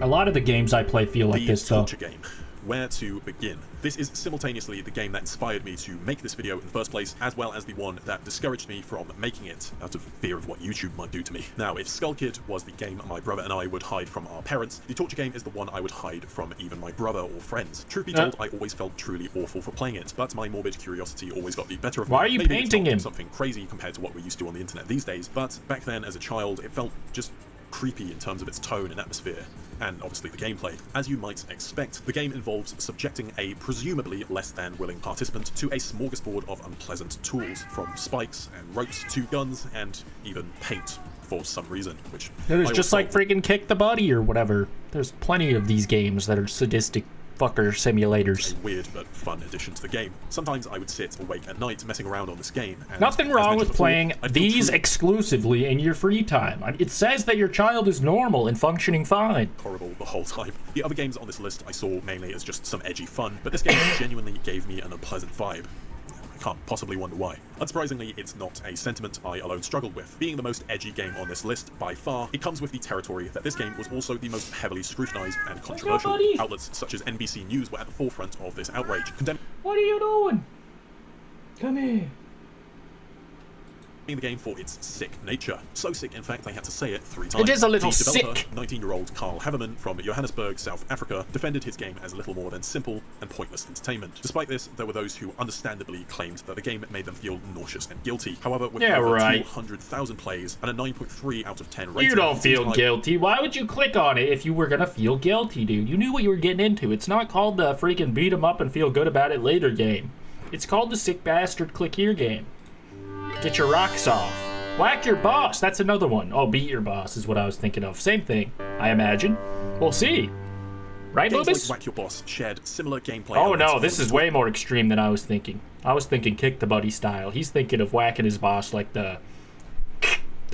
A lot of the games I play feel like this, though. Game. Where to begin? This is simultaneously the game that inspired me to make this video in the first place, as well as the one that discouraged me from making it out of fear of what YouTube might do to me. Now, if Skull Kid was the game my brother and I would hide from our parents, the torture game is the one I would hide from even my brother or friends. Truth be told, I always felt truly awful for playing it, but my morbid curiosity always got the better of me. Why are you painting him? Something crazy compared to what we're used to on the internet these days, but back then as a child, it felt just creepy in terms of its tone and atmosphere, and obviously the gameplay. As you might expect, the game involves subjecting a presumably less than willing participant to a smorgasbord of unpleasant tools, from spikes and ropes to guns and even paint for some reason, which it was just like freaking Kick the Buddy or whatever. There's plenty of these games that are sadistic fucker simulators. A weird but fun addition to the game. Sometimes I would sit awake at night messing around on this game. And nothing wrong with playing these exclusively in your free time. It says that your child is normal and functioning fine. Horrible the whole time. The other games on this list I saw mainly as just some edgy fun, but this game genuinely gave me an unpleasant vibe. Can't possibly wonder why. Unsurprisingly, it's not a sentiment I alone struggled with. Being the most edgy game on this list by far, it comes with the territory that this game was also the most heavily scrutinized and controversial. Outlets such as NBC News were at the forefront of this outrage, condemning What are you doing? Come here. The game for its sick nature. So sick, in fact, they had to say it 3 times. It is a little the developer, sick. 19-year-old Carl Haverman from Johannesburg, South Africa, defended his game as little more than simple and pointless entertainment. Despite this, there were those who understandably claimed that the game made them feel nauseous and guilty. However, with over 200,000 plays and a 9.3 out of 10 rating... You don't feel guilty. Why would you click on it if you were gonna feel guilty, dude? You knew what you were getting into. It's not called the freaking beat 'em up and feel good about it later game. It's called the sick bastard click here game. Get your rocks off. Whack your boss, that's another one. Oh, beat your boss is what I was thinking of. Same thing, I imagine. We'll see. Right, Games Lupus? like Whack Your Boss shared similar gameplay. Oh no, this is way more extreme than I was thinking. I was thinking Kick the Buddy style. He's thinking of whacking his boss like the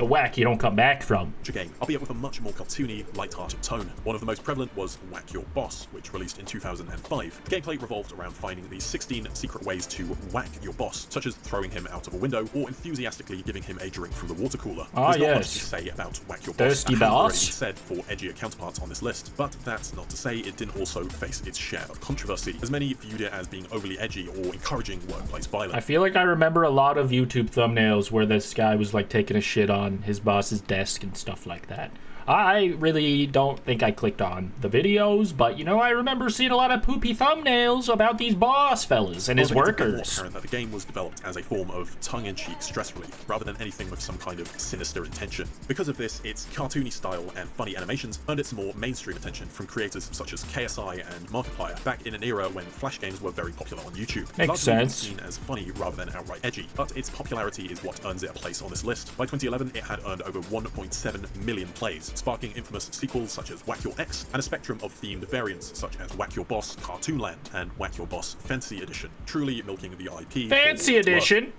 whack you don't come back from. Game, albeit with a much more cartoony, light-hearted tone. One of the most prevalent was Whack Your Boss, which released in 2005. The gameplay revolved around finding the 16 secret ways to whack your boss, such as throwing him out of a window or enthusiastically giving him a drink from the water cooler. Ah, There's not much to say about Whack Your Boss. Thirsty that already boss. been said for edgier counterparts on this list, but that's not to say it didn't also face its share of controversy, as many viewed it as being overly edgy or encouraging workplace violence. I feel like I remember a lot of YouTube thumbnails where this guy was like taking a shit on his boss's desk and stuff like that. I really don't think I clicked on the videos, but you know, I remember seeing a lot of poopy thumbnails about these boss fellas and his workers. It's apparent that the game was developed as a form of tongue-in-cheek stress relief, rather than anything with some kind of sinister intention. Because of this, its cartoony style and funny animations earned it some more mainstream attention from creators such as KSI and Markiplier, back in an era when Flash games were very popular on YouTube. Makes sense. Seen as funny rather than outright edgy, but its popularity is what earns it a place on this list. By 2011, it had earned over 1.7 million plays, sparking infamous sequels such as Whack Your X and a spectrum of themed variants such as Whack Your Boss Cartoonland and Whack Your Boss Fancy Edition, truly milking the IP. Fancy Edition?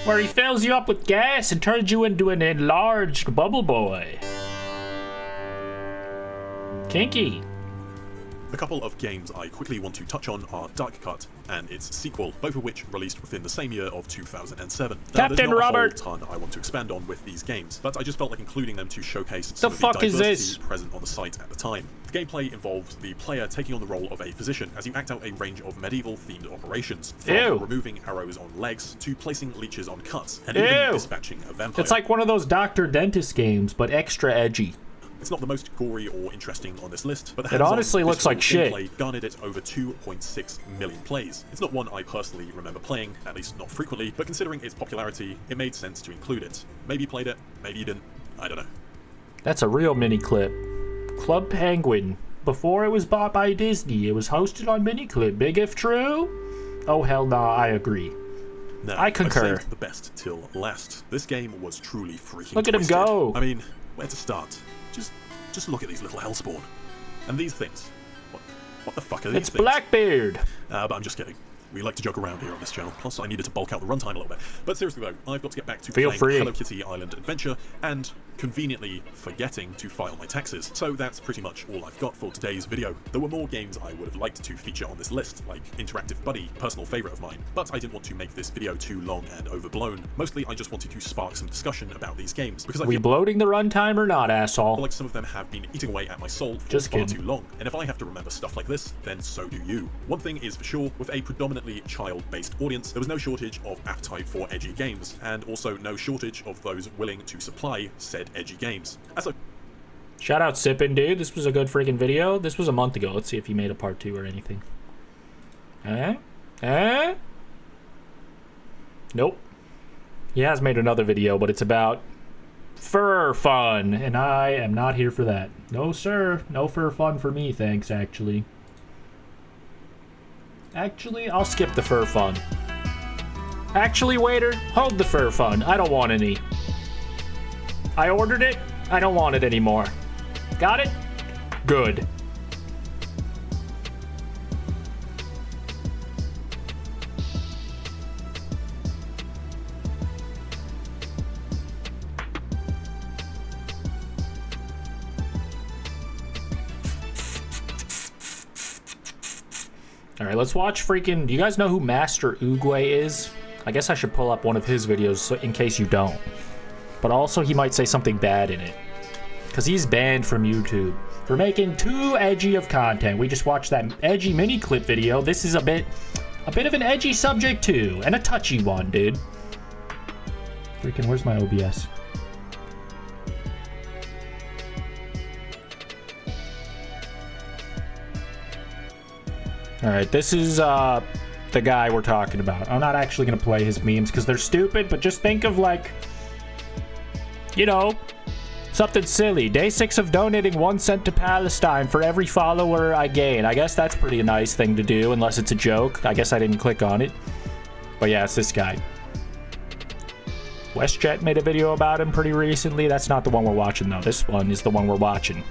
Where he fills you up with gas and turns you into an enlarged bubble boy. Kinky. A couple of games I quickly want to touch on are Dark Cut and its sequel, both of which released within the same year of 2007. Captain Robert! There's not a whole ton I want to expand on with these games, but I just felt like including them to showcase The some of fuck the is diversity this? present on the site at the time. The gameplay involved the player taking on the role of a physician as you act out a range of medieval-themed operations, from Ew. removing arrows on legs to placing leeches on cuts, and even dispatching a vampire. It's like one of those Dr. Dentist games, but extra edgy. It's not the most gory or interesting on this list, but the It honestly looks like shit. gameplay garnered it over 2.6 million plays. It's not one I personally remember playing, at least not frequently, but considering its popularity, it made sense to include it. Maybe you played it, maybe you didn't, I don't know. That's a real mini clip. Club Penguin. Before it was bought by Disney, it was hosted on Miniclip. Big if true? Oh hell nah, I agree. No, I concur. I saved the best till last. This game was truly freaking Look at him twisted. go. I mean, where to start? Just look at these little hellspawn. And these things. What the fuck are these It's things? Blackbeard. But I'm just kidding. We like to joke around here on this channel. Plus, I needed to bulk out the runtime a little bit. But seriously though, I've got to get back to Feel playing free. Hello Kitty Island Adventure and conveniently forgetting to file my taxes. So that's pretty much all I've got for today's video. There were more games I would have liked to feature on this list, like Interactive Buddy, personal favorite of mine, but I didn't want to make this video too long and overblown. Mostly, I just wanted to spark some discussion about these games because I We feel bloating the runtime or not, asshole? like some of them have been eating away at my soul for Just far kidding. too long. And if I have to remember stuff like this, then so do you. One thing is for sure, with a predominantly child-based audience, there was no shortage of appetite for edgy games, and also no shortage of those willing to supply said edgy games. Shout out Sippin', dude. This was a good freaking video. This was a month ago. Let's see if he made a part 2 or anything. Nope. He has made another video, but it's about fur fun, and I am not here for that. No, sir. No fur fun for me, thanks, actually. Actually, I'll skip the fur fun. Actually, waiter, hold the fur fun. I don't want any. I ordered it. I don't want it anymore. Got it? Good. Alright, let's watch freaking... Do you guys know who Master Oogway is? I guess I should pull up one of his videos so, in case you don't. But also, he might say something bad in it. Because he's banned from YouTube for making too edgy of content. We just watched that edgy mini clip video. This is a bit of an edgy subject too. And a touchy one, dude. Freaking, where's my OBS? Alright, this is the guy we're talking about. I'm not actually going to play his memes because they're stupid, but just think of like, you know, something silly. Day 6 of donating 1 cent to Palestine for every follower I gain. I guess that's pretty nice thing to do, unless it's a joke. I guess I didn't click on it. But yeah, it's this guy. WestJet made a video about him pretty recently. That's not the one we're watching, though. This one is the one we're watching.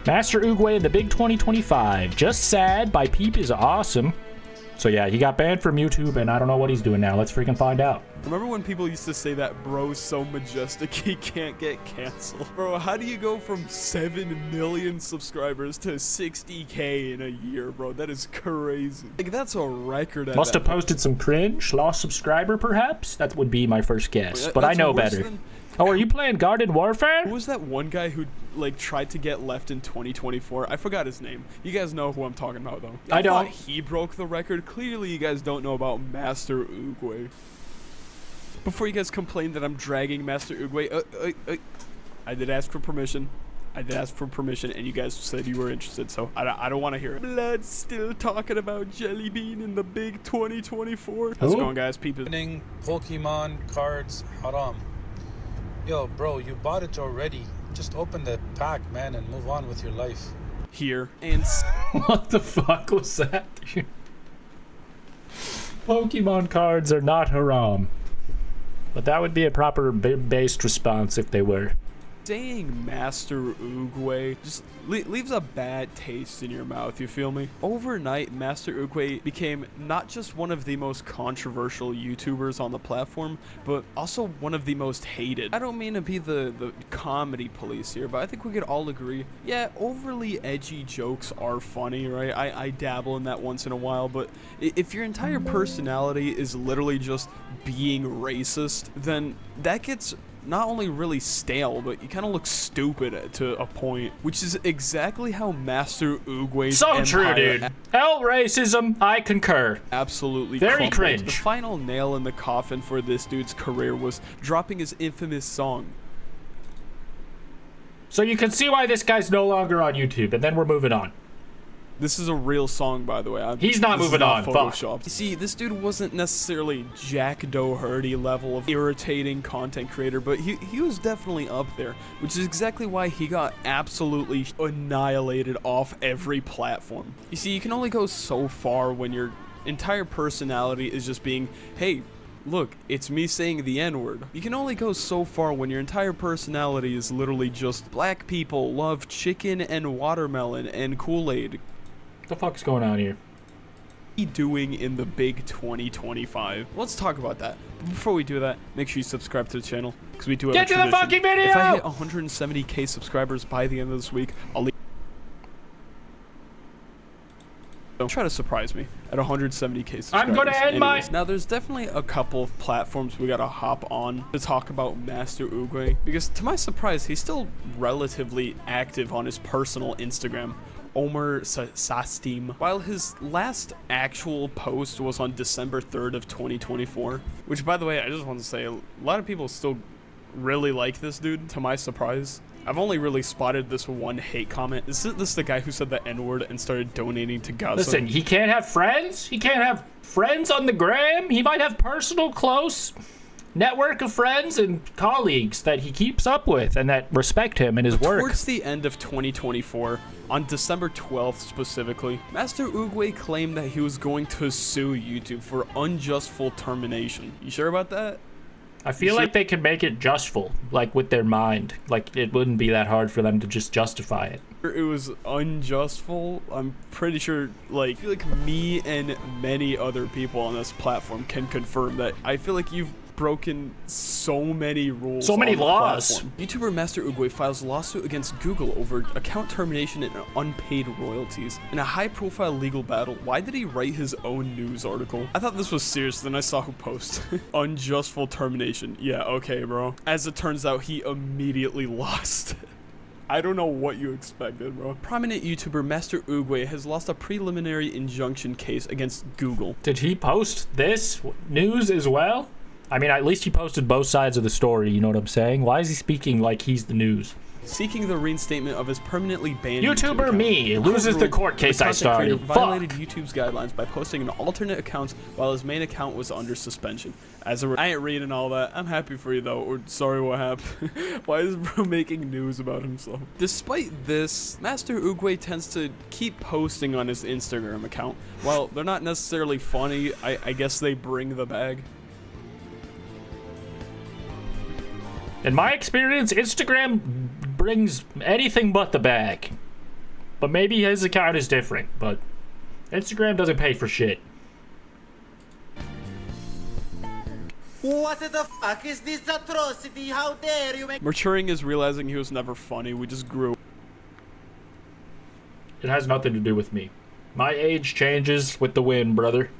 Master Oogway in the Big 2025. Just sad. By Peep is awesome. So yeah, he got banned from YouTube, and I don't know what he's doing now. Let's freaking find out. Remember when people used to say that bro's so majestic he can't get canceled? Bro, how do you go from 7 million subscribers to 60K in a year, bro? That is crazy. Like, that's a record. Must have posted some cringe. Lost subscriber, perhaps? That would be my first guess, but I know better. Oh, are you playing Garden Warfare? Who was that one guy who, like, tried to get left in 2024? I forgot his name. You guys know who I'm talking about, though. I don't. Thought he broke the record. Clearly, you guys don't know about Master Oogway. Before you guys complain that I'm dragging Master Oogway, I did ask for permission. I did ask for permission, and you guys said you were interested, so I don't want to hear it. Blood's still talking about Jelly Bean in the Big 2024. How's it going, guys? People. Pokemon cards, haram. Yo, bro, you bought it already. Just open the pack, man, and move on with your life. Here and what the fuck was that? Pokemon cards are not haram. But that would be a proper based response if they were. Saying Master Oogway just leaves a bad taste in your mouth, you feel me? Overnight, Master Oogway became not just one of the most controversial YouTubers on the platform, but also one of the most hated. I don't mean to be the comedy police here, but I think we could all agree, yeah, overly edgy jokes are funny, right? I dabble in that once in a while, but if your entire personality is literally just being racist, then that gets not only really stale, but you kind of look stupid to a point, which is exactly how Master Oogway's so true, dude. Hell, racism, I concur. Absolutely very crumbled. cringe. The final nail in the coffin for this dude's career was dropping his infamous song. So you can see why this guy's no longer on YouTube, and then we're moving on. This is a real song, by the way. He's not moving on. Photoshopped. You see, this dude wasn't necessarily Jack Doherty level of irritating content creator, but he was definitely up there, which is exactly why he got absolutely annihilated off every platform. You see, you can only go so far when your entire personality is just being, hey, look, it's me saying the N-word. You can only go so far when your entire personality is literally just black people love chicken and watermelon and Kool-Aid. The fuck's going on here? Doing in the big 2025. Let's talk about that. But before we do that, make sure you subscribe to the channel because we do have a tradition. Get to the fucking video! If I hit 170k subscribers by the end of this week, I'll leave. Don't try to surprise me at 170k subscribers. I'm gonna end my. Now, there's definitely a couple of platforms we gotta hop on to talk about Master Oogway, because to my surprise, he's still relatively active on his personal Instagram, Omer Sastim, while his last actual post was on December 3rd of 2024, which, by the way, I just want to say, a lot of people still really like this dude, to my surprise. I've only really spotted this one hate comment. Isn't this the guy who said the N-word and started donating to Gaza? Listen, he can't have friends? He can't have friends on the gram? He might have personal, close network of friends and colleagues that he keeps up with and that respect him and his work. Towards the end of 2024, on December 12th specifically, Master Oogway claimed that he was going to sue YouTube for unjust full termination. You sure about that? I feel like they could make it justful, like with their mind. Like it wouldn't be that hard for them to just justify it. It was unjustful. I'm pretty sure, like, I feel like me and many other people on this platform can confirm that. I feel like you've broken so many rules, so many laws. YouTuber Master Oogway files lawsuit against Google over account termination and unpaid royalties in a high-profile legal battle. Why did he write his own news article? I thought this was serious, then I saw who posted. Unjust full termination. Yeah, okay, bro. As it turns out, he immediately lost. I don't know what you expected, bro. Prominent YouTuber Master Oogway has lost a preliminary injunction case against Google. Did he post this news as well? I mean, at least he posted both sides of the story, you know what I'm saying? Why is he speaking like he's the news? Seeking the reinstatement of his permanently banned YouTuber me loses the court case I started. Violated YouTube's guidelines by posting an alternate account while his main account was under suspension. I ain't reading all that. I'm happy for you though, or sorry what happened. Why is bro making news about himself? Despite this, Master Oogway tends to keep posting on his Instagram account. While they're not necessarily funny, I guess they bring the bag. In my experience, Instagram brings anything but the bag. But maybe his account is different, but Instagram doesn't pay for shit. What the fuck is this atrocity? How dare you make— Maturing is realizing he was never funny. We just grew. It has nothing to do with me. My age changes with the wind, brother.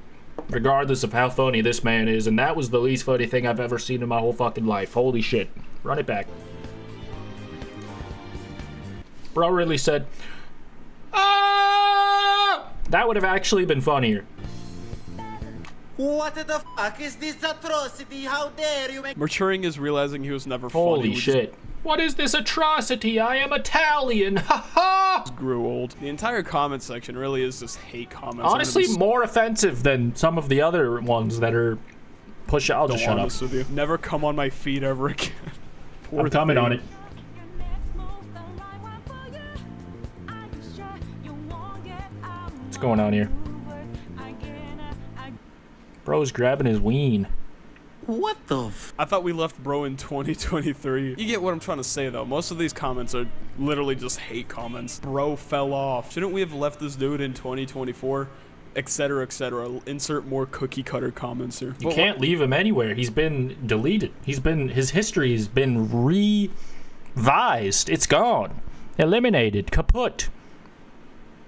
Regardless of how funny this man is, and that was the least funny thing I've ever seen in my whole fucking life. Holy shit. Run it back. Bro really said, "Ah!" That would have actually been funnier. What the fuck is this atrocity? How dare you make— Maturing is realizing he was never funny. Holy shit. What is this atrocity? I am Italian. Ha ha! Grew old. The entire comment section really is just hate comments. Honestly, more offensive than some of the other ones that are push. I'll just shut up. With you. Never come on my feet ever again. I'm coming on it. What's going on here? Bro's grabbing his ween. What the f— I thought we left bro in 2023. You get what I'm trying to say though. Most of these comments are literally just hate comments. Bro fell off. Shouldn't we have left this dude in 2024? Etc, etc. Insert more cookie cutter comments here. You can't leave him anywhere. He's been deleted. His history has been revised. It's gone. Eliminated. Kaput.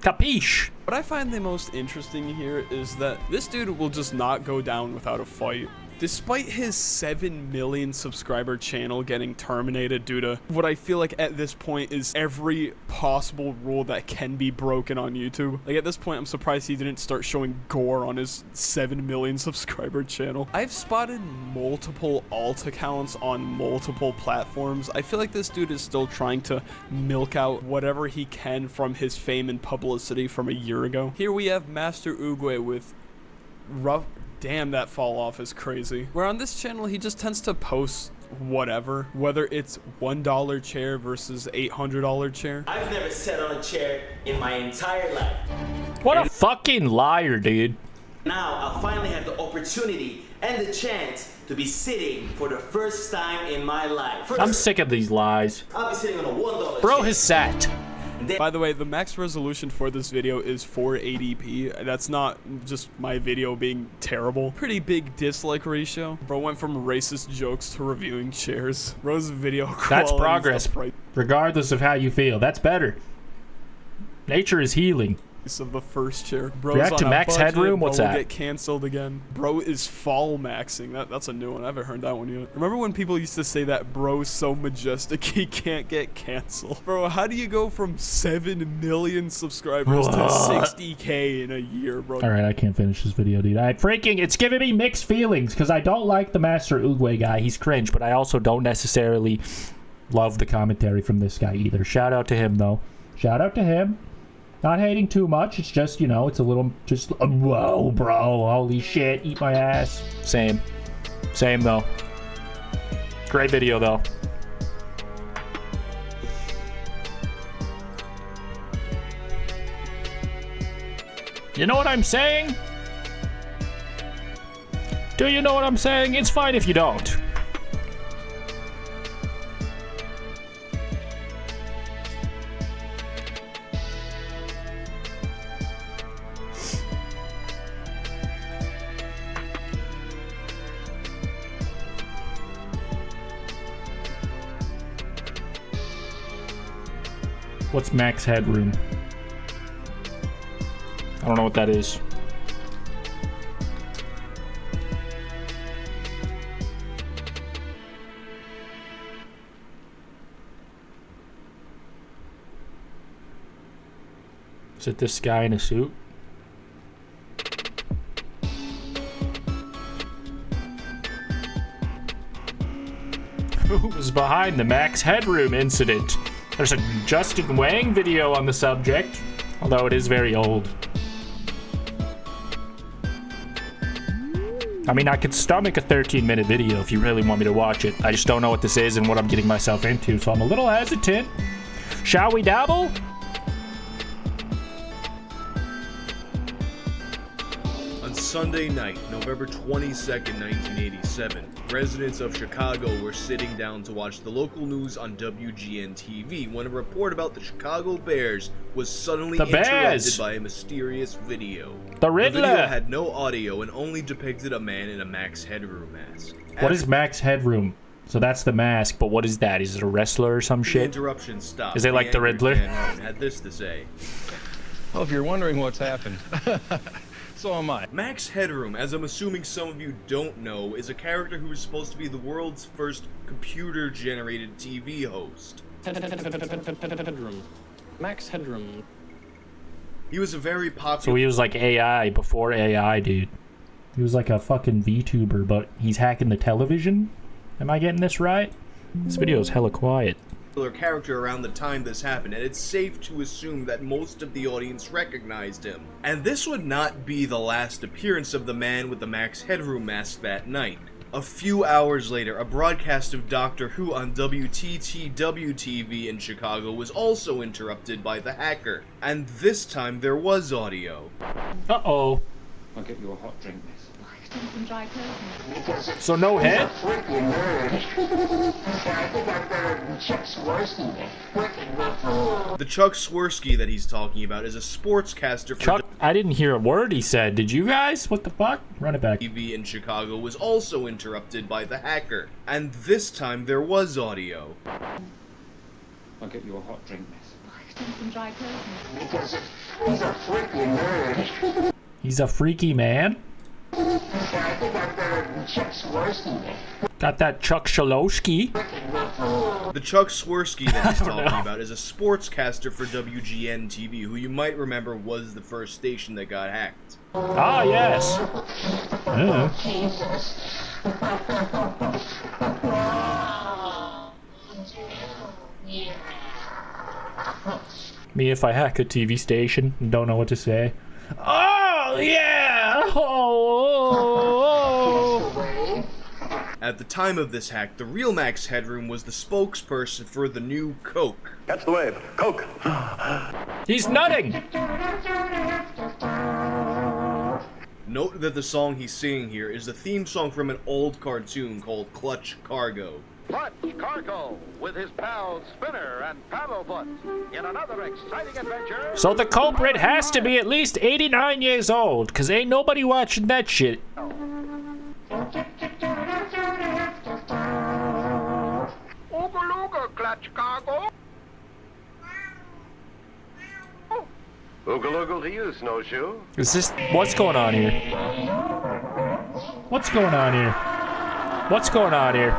Capiche. What I find the most interesting here is that this dude will just not go down without a fight. Despite his 7 million subscriber channel getting terminated due to what I feel like at this point is every possible rule that can be broken on YouTube. Like at this point, I'm surprised he didn't start showing gore on his 7 million subscriber channel. I've spotted multiple alt accounts on multiple platforms. I feel like this dude is still trying to milk out whatever he can from his fame and publicity from a year ago. Here we have Master Oogway with rough. Damn, that fall off is crazy. Where on this channel, he just tends to post whatever, whether it's $1 chair versus $800 chair. I've never sat on a chair in my entire life. What a fucking liar, dude. Now I'll finally have the opportunity and the chance to be sitting for the first time in my life. I'm sick of these lies. I'll be sitting on a $1 Bro chair. has sat. By the way, the max resolution for this video is 480p. That's not just my video being terrible. Pretty big dislike ratio. Bro went from racist jokes to reviewing chairs. Bro's video quality. That's progress. Regardless of how you feel, that's better. Nature is healing. Of the first chair. Bro's React to on a max budget, headroom? What's bro will that? Get canceled again. Bro is fall maxing. That's a new one. I haven't heard that one yet. Remember when people used to say that bro's so majestic he can't get canceled? Bro, how do you go from 7 million subscribers to 60K in a year, bro? All right, I can't finish this video, dude. It's giving me mixed feelings because I don't like the Master Oogway guy. He's cringe, but I also don't necessarily love the commentary from this guy either. Shout out to him, though. Shout out to him. Not hating too much. It's just, you know, it's a little just, whoa, bro. Holy shit. Eat my ass. Same. Same, though. Great video, though. You know what I'm saying? Do you know what I'm saying? It's fine if you don't. What's max headroom? I don't know what that is. Is it this guy in a suit? Who was behind the max headroom incident? There's a Justin Wang video on the subject, although it is very old. I mean, I could stomach a 13-minute video if you really want me to watch it. I just don't know what this is and what I'm getting myself into, so I'm a little hesitant. Shall we dabble? On Sunday night, November 22nd, 1987, residents of Chicago were sitting down to watch the local news on WGN-TV when a report about the Chicago Bears was suddenly interrupted by a mysterious video. The Riddler! The video had no audio and only depicted a man in a Max Headroom mask. What is max headroom? So that's the mask, but what is that? Is it a wrestler or some The shit? interruption stopped. Is it like the Riddler? Had this to say. Well, if you're wondering what's happened, so am I. Max Headroom, as I'm assuming some of you don't know, is a character who is supposed to be the world's first computer-generated TV host. Headroom. Max Headroom. He was a very popular... So he was like AI before AI, dude. He was like a fucking VTuber, but he's hacking the television? Am I getting this right? This video is hella quiet. Character around the time this happened, and it's safe to assume that most of the audience recognized him. And this would not be the last appearance of the man with the Max Headroom mask that night. A few hours later, a broadcast of Doctor Who on WTTW-TV in Chicago was also interrupted by the hacker, and this time there was audio. Uh-oh. I'll get you a hot drink, miss. So no head? The Chuck Swirsky that he's talking about is a sportscaster for Chuck, I didn't hear a word he said. Did you guys? What the fuck? Run it back. TV in Chicago was also interrupted by the hacker, and this time there was audio. I'll get you a hot drink, miss. He's a freaky man? Got that Chuck Shalowski. The Chuck Swirsky that he's talking about is a sportscaster for WGN TV, who you might remember was the first station that got hacked. Ah, yes. Me if I hack a TV station and don't know what to say. Oh, yeah! Oh. At the time of this hack, the real Max Headroom was the spokesperson for the new Coke. Catch the wave. Coke! He's nutting! Note that the song he's singing here is the theme song from an old cartoon called Clutch Cargo. Clutch Cargo with his pals Spinner and Paddlefoot in another exciting adventure. So the culprit has to be at least 89 years old, because ain't nobody watching that shit. Ooga Clutch Cargo. Ooga to you, Snowshoe. Is this... What's going on here? What's going on here? What's going on here?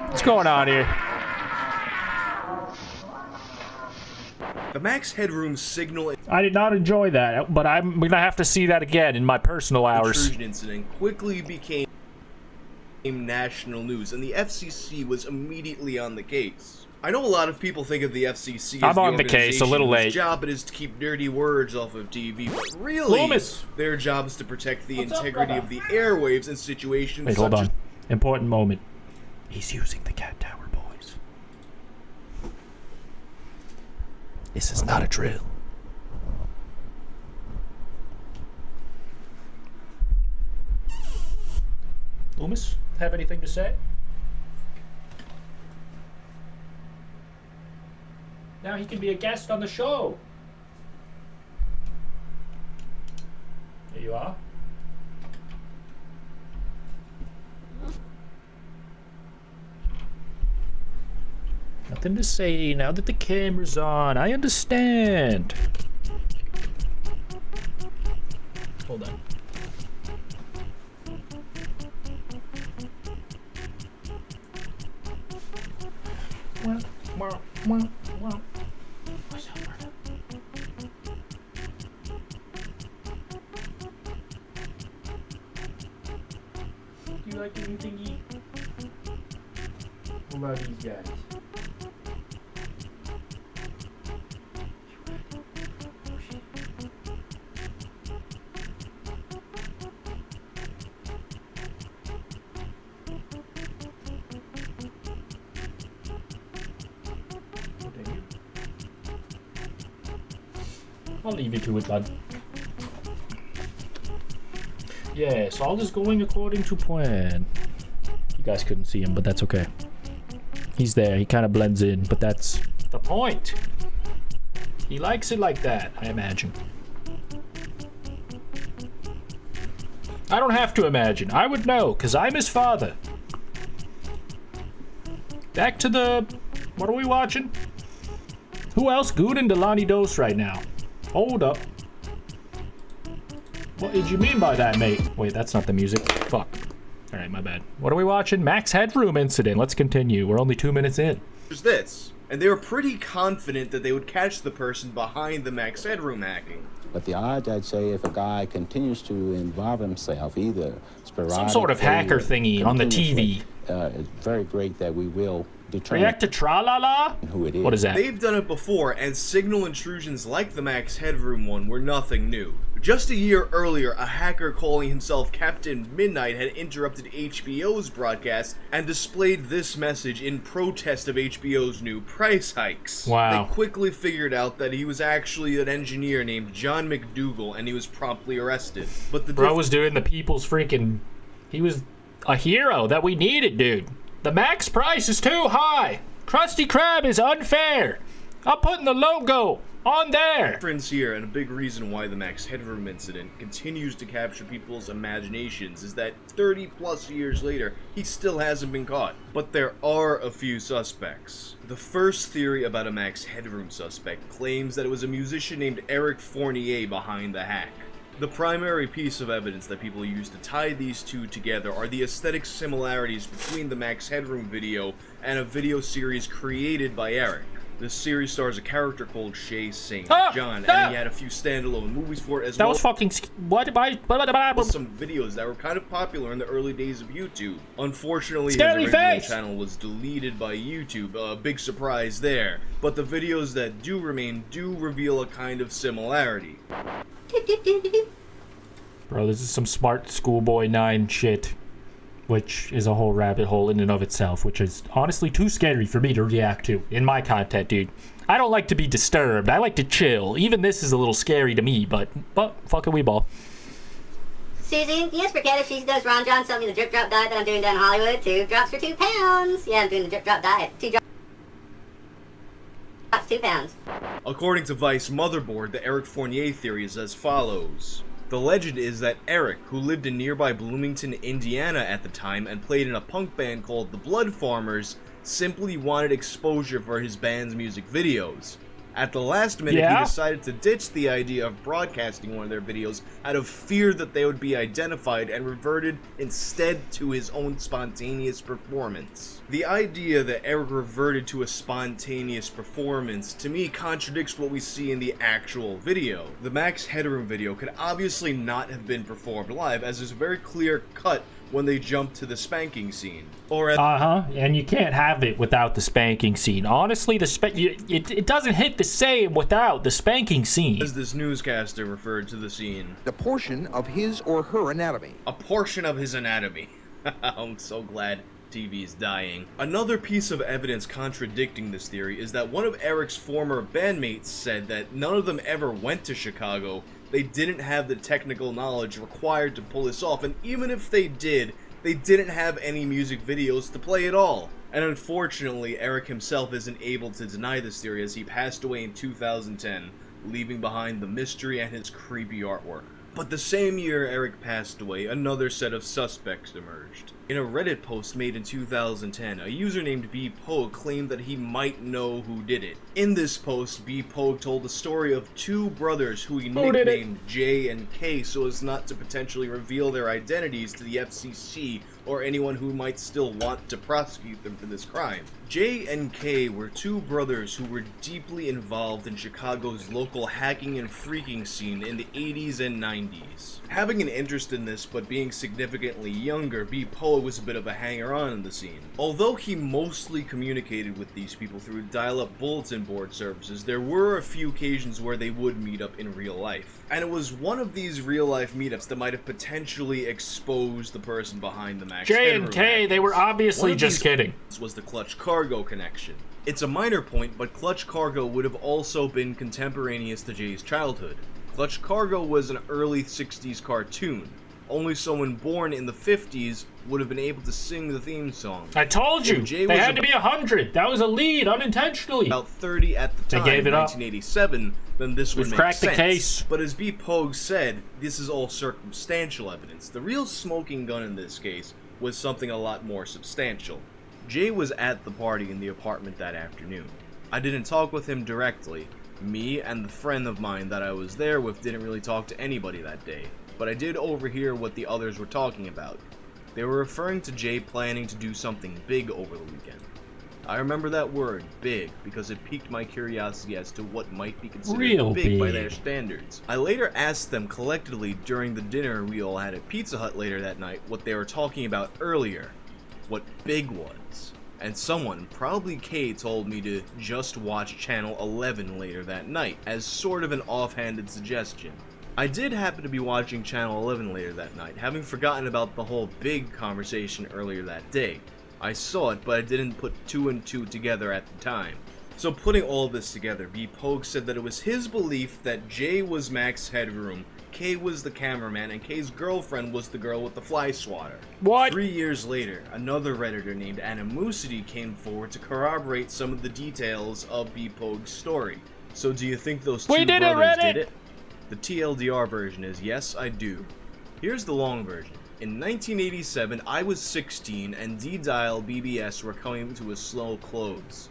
What's going on here? The Max Headroom signal I did not enjoy that, but I'm gonna have to see that again in my personal hours. intrusion incident quickly became national news, and the FCC was immediately on the case. I know a lot of people think of the FCC as I'm on the case, a little late. Whose job it is to keep dirty words off of TV, but really, Loomis. their job is to protect the integrity of the airwaves in situations Wait, hold such on. as... Important moment. He's using the cat tower, boys. This is not a drill. Loomis, have anything to say? Now he can be a guest on the show. There you are. Nothing to say now that the camera's on. I understand. Hold on. Well. Do you like anything to eat? What about these guys? I'll leave you to it, lad. Yes, all is going according to plan. You guys couldn't see him, but that's okay. He's there. He kind of blends in, but that's the point. He likes it like that, I imagine. I don't have to imagine. I would know, because I'm his father. Back to the... What are we watching? Who else good into LonnieDos right now? Hold up. What did you mean by that, mate? Wait, that's not the music. Fuck. Alright, my bad. What are we watching? Max Headroom incident. Let's continue. We're only 2 minutes in. There's this. And they were pretty confident that they would catch the person behind the Max Headroom hacking. But the odds, I'd say, if a guy continues to involve himself, either sporadically... Some sort of hacker thingy on the TV. It's very great that we will determine... React to tra-la-la? Who it is. What is that? They've done it before, and signal intrusions like the Max Headroom one were nothing new. Just a year earlier, a hacker calling himself Captain Midnight had interrupted HBO's broadcast and displayed this message in protest of HBO's new price hikes. Wow. They quickly figured out that he was actually an engineer named John McDougal, and he was promptly arrested. But the bro was doing the people's freaking... He was a hero that we needed, dude. The max price is too high. Krusty Krab is unfair. I'm putting the logo on there. Difference here, and a big reason why the Max Headroom incident continues to capture people's imaginations, is that 30 plus years later, he still hasn't been caught. But there are a few suspects. The first theory about a Max Headroom suspect claims that it was a musician named Eric Fournier behind the hack. The primary piece of evidence that people use to tie these two together are the aesthetic similarities between the Max Headroom video and a video series created by Eric. This series stars a character called Shay St. John, and he had a few standalone movies for it as well. That was fucking... What? Some videos that were kind of popular in the early days of YouTube. Unfortunately, Scary his original face! channel was deleted by YouTube. A big surprise there. But the videos that do remain do reveal a kind of similarity. Bro, this is some smart schoolboy 9 shit. Which is a whole rabbit hole in and of itself, which is honestly too scary for me to react to in my content, dude. I don't like to be disturbed. I like to chill. Even this is a little scary to me, but fucking weeball. Susan, yes, for Kat, if she does Ron John sell me the drip drop diet that I'm doing down in Hollywood. 2 drops for £2. Yeah, I'm doing the drip drop diet. 2 drops, £2. According to Vice Motherboard, the Eric Fournier theory is as follows. The legend is that Eric, who lived in nearby Bloomington, Indiana at the time and played in a punk band called the Blood Farmers, simply wanted exposure for his band's music videos. At the last minute, he decided to ditch the idea of broadcasting one of their videos out of fear that they would be identified and reverted instead to his own spontaneous performance. The idea that Eric reverted to a spontaneous performance, to me, contradicts what we see in the actual video. The Max Headroom video could obviously not have been performed live, as there's a very clear cut when they jump to the spanking scene. Or and you can't have it without the spanking scene. Honestly, it doesn't hit the same without the spanking scene. As this newscaster referred to the scene. A portion of his or her anatomy. A portion of his anatomy. I'm so glad TV is dying. Another piece of evidence contradicting this theory is that one of Eric's former bandmates said that none of them ever went to Chicago. They didn't have the technical knowledge required to pull this off, and even if they did, they didn't have any music videos to play at all. And unfortunately, Eric himself isn't able to deny this theory as he passed away in 2010, leaving behind the mystery and his creepy artwork. But the same year Eric passed away, another set of suspects emerged. In a Reddit post made in 2010, a user named bpogue claimed that he might know who did it. In this post, bpogue told the story of 2 brothers who he nicknamed J and K so as not to potentially reveal their identities to the FCC or anyone who might still want to prosecute them for this crime. J and K were 2 brothers who were deeply involved in Chicago's local hacking and freaking scene in the 80s and 90s. Having an interest in this but being significantly younger, bpogue was a bit of a hanger-on in the scene. Although he mostly communicated with these people through dial-up bulletin board services, there were a few occasions where they would meet up in real life. And it was one of these real-life meetups that might have potentially exposed the person behind the Max J and K, they were obviously just kidding. This was the Clutch Cargo connection. It's a minor point, but Clutch Cargo would have also been contemporaneous to Jay's childhood. Clutch Cargo was an early 60s cartoon. Only someone born in the 50s would have been able to sing the theme song. I told you, they had to be 100. That was a lead, unintentionally. About 30 at the time, they gave it 1987, then this would make sense. We've cracked the case. But as bpogue said, this is all circumstantial evidence. The real smoking gun in this case was something a lot more substantial. Jay was at the party in the apartment that afternoon. I didn't talk with him directly. Me and the friend of mine that I was there with didn't really talk to anybody that day, but I did overhear what the others were talking about. They were referring to Jay planning to do something big over the weekend. I remember that word, big, because it piqued my curiosity as to what might be considered big by their standards. I later asked them collectively during the dinner we all had at Pizza Hut later that night what they were talking about earlier, what big was. And someone, probably Kay, told me to just watch Channel 11 later that night, as sort of an offhanded suggestion. I did happen to be watching Channel 11 later that night, having forgotten about the whole big conversation earlier that day. I saw it, but I didn't put 2 and 2 together at the time. So putting all this together, bpogue said that it was his belief that Jay was Max Headroom, Kay was the cameraman, and Kay's girlfriend was the girl with the fly swatter. What? 3 years later, another Redditor named Animosity came forward to corroborate some of the details of bpogue's story. So do you think those 2 brothers did it? The TLDR version is yes, I do. Here's the long version. In 1987, I was 16 and D-Dial BBS were coming to a slow close.